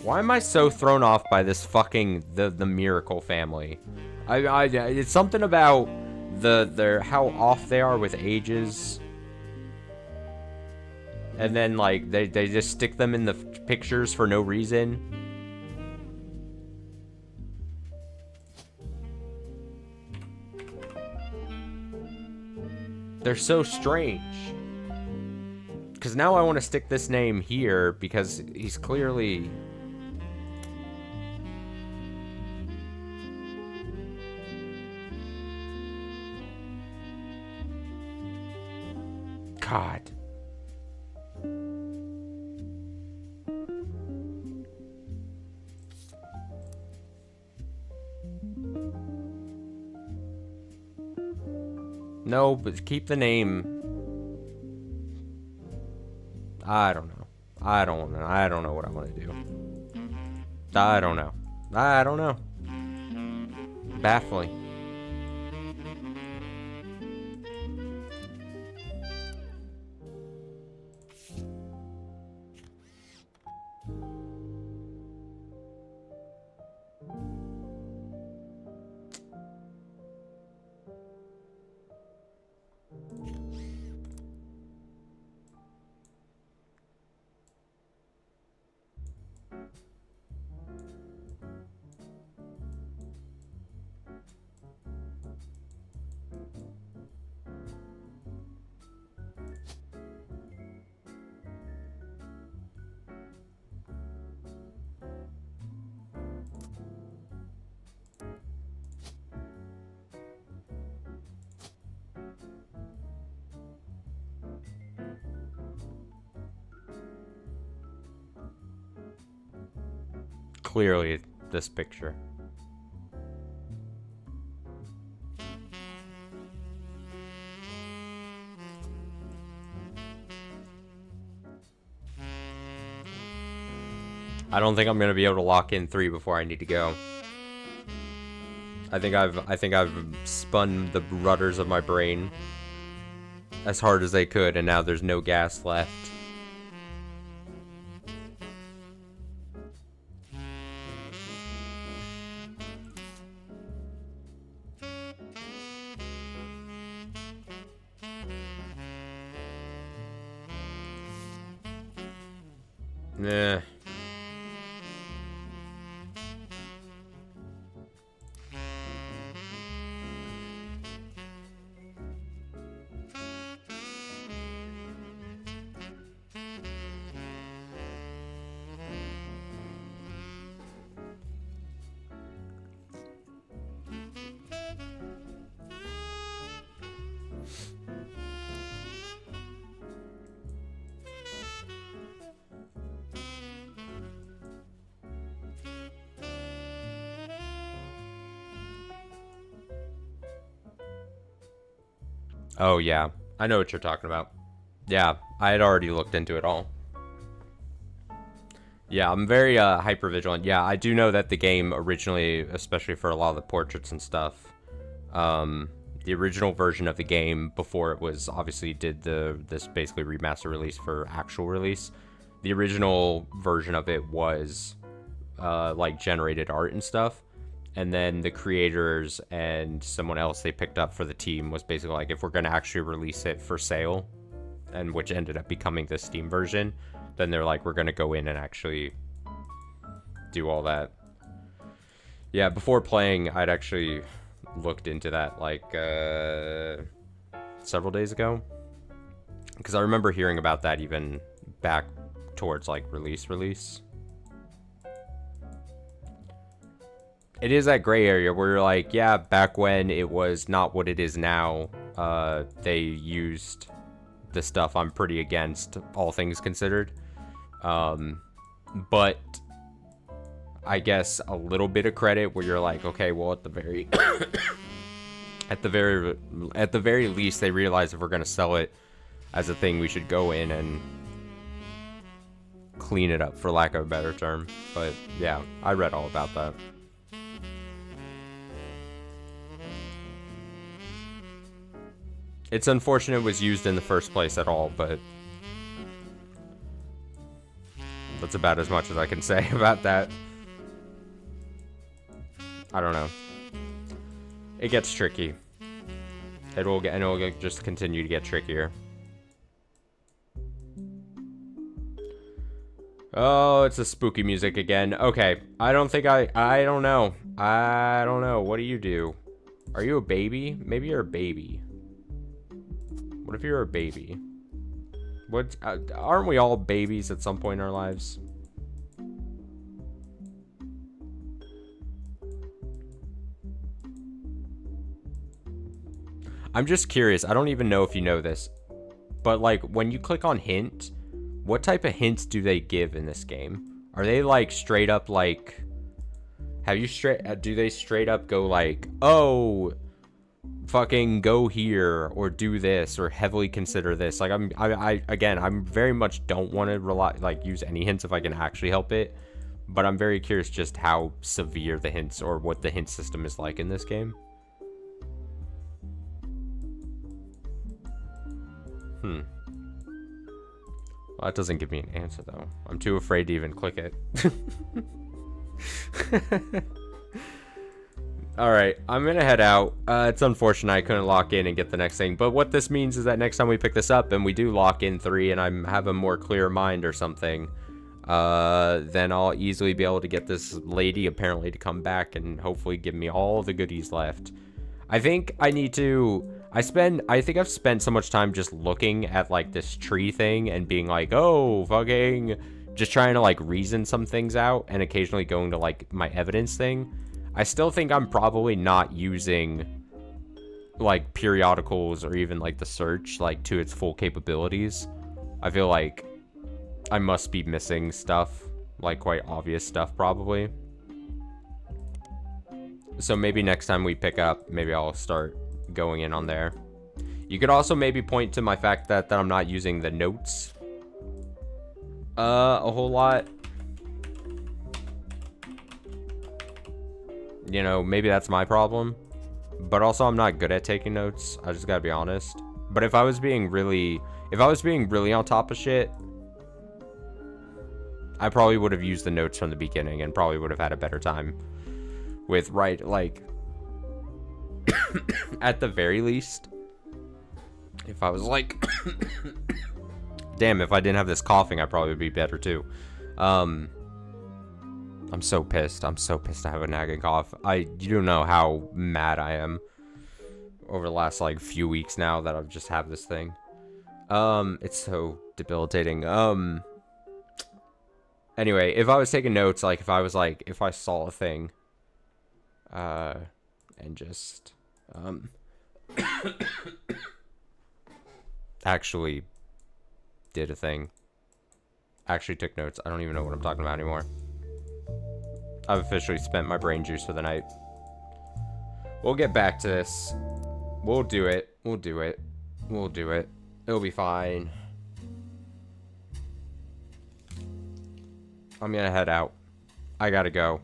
Why am I so thrown off by this fucking the Miracle family? It's something about their how off they are with ages. And then like they just stick them in the pictures for no reason. They're so strange. Because now I want to stick this name here because he's clearly... God. No, but keep the name. I don't know. I don't know what I want to do. I don't know. Baffling. Clearly, this picture. I don't think I'm gonna be able to lock in 3 before I need to go. I think I've spun the rudders of my brain as hard as they could, and now there's no gas left. Nah. Oh, yeah. I know what you're talking about. Yeah, I had already looked into it all. Yeah, I'm very hyper vigilant. Yeah, I do know that the game originally, especially for a lot of the portraits and stuff, the original version of the game before it was obviously did this basically remaster release for actual release, the original version of it was like generated art and stuff. And then the creators and someone else they picked up for the team was basically like, if we're going to actually release it for sale, and which ended up becoming the Steam version, then they're like, we're going to go in and actually do all that. Yeah, before playing, I'd actually looked into that like several days ago. Because I remember hearing about that even back towards like release. It is that gray area where you're like, yeah, back when it was not what it is now, they used the stuff I'm pretty against, all things considered. But I guess a little bit of credit where you're like, okay, well, at the very at the very least, they realize if we're gonna sell it as a thing, we should go in and clean it up, for lack of a better term. But yeah, I read all about that. It's unfortunate it was used in the first place at all, but That's about as much as I can say about that. I don't know. It gets tricky. It'll just continue to get trickier. Oh, it's the spooky music again. Okay, I don't know. I don't know. What do you do? Are you a baby? Maybe you're a baby. What if you're a baby? What? Aren't we all babies at some point in our lives? I'm just curious. I don't even know if you know this, but like when you click on hint, what type of hints do they give in this game? Are they like straight up like, do they straight up go like, oh, fucking go here or do this or heavily consider this? Like I'm very much don't want to use any hints if I can actually help it, but I'm very curious just how severe the hints or what the hint system is like in this game. Well, that doesn't give me an answer, though. I'm too afraid to even click it. Alright, I'm gonna head out. It's unfortunate I couldn't lock in and get the next thing, but what this means is that next time we pick this up and we do lock in 3 and I have a more clear mind or something, then I'll easily be able to get this lady apparently to come back and hopefully give me all the goodies left. I think I need to... I think I've spent so much time just looking at, like, this tree thing and being like, oh, fucking... just trying to, like, reason some things out and occasionally going to, like, my evidence thing. I still think I'm probably not using, like, periodicals or even, like, the search, like, to its full capabilities. I feel like I must be missing stuff, like, quite obvious stuff, probably. So maybe next time we pick up, maybe I'll start going in on there. You could also maybe point to my fact that I'm not using the notes a whole lot. You know, maybe that's my problem. But also I'm not good at taking notes. I just gotta be honest. But if I was being really on top of shit, I probably would have used the notes from the beginning and probably would have had a better time with at the very least, if I was like, damn, if I didn't have this coughing, I probably would be better too. I'm so pissed. I'm so pissed I have a nagging cough. You don't know how mad I am over the last like few weeks now that I've just have this thing. It's so debilitating. Anyway, if I was taking notes, like if I saw a thing, and just actually did a thing, actually took notes. I don't even know what I'm talking about anymore. I've officially spent my brain juice for the night. We'll get back to this. We'll do it. We'll do it. We'll do it. It'll be fine. I'm gonna head out. I gotta go.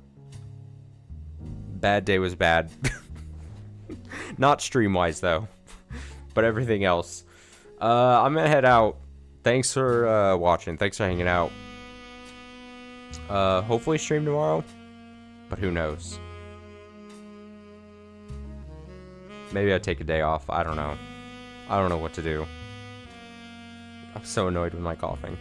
Bad day was bad. Not stream-wise, though. But everything else. I'm gonna head out. Thanks for watching. Thanks for hanging out. Hopefully stream tomorrow. But who knows? Maybe I take a day off. I don't know. I don't know what to do. I'm so annoyed with my coughing.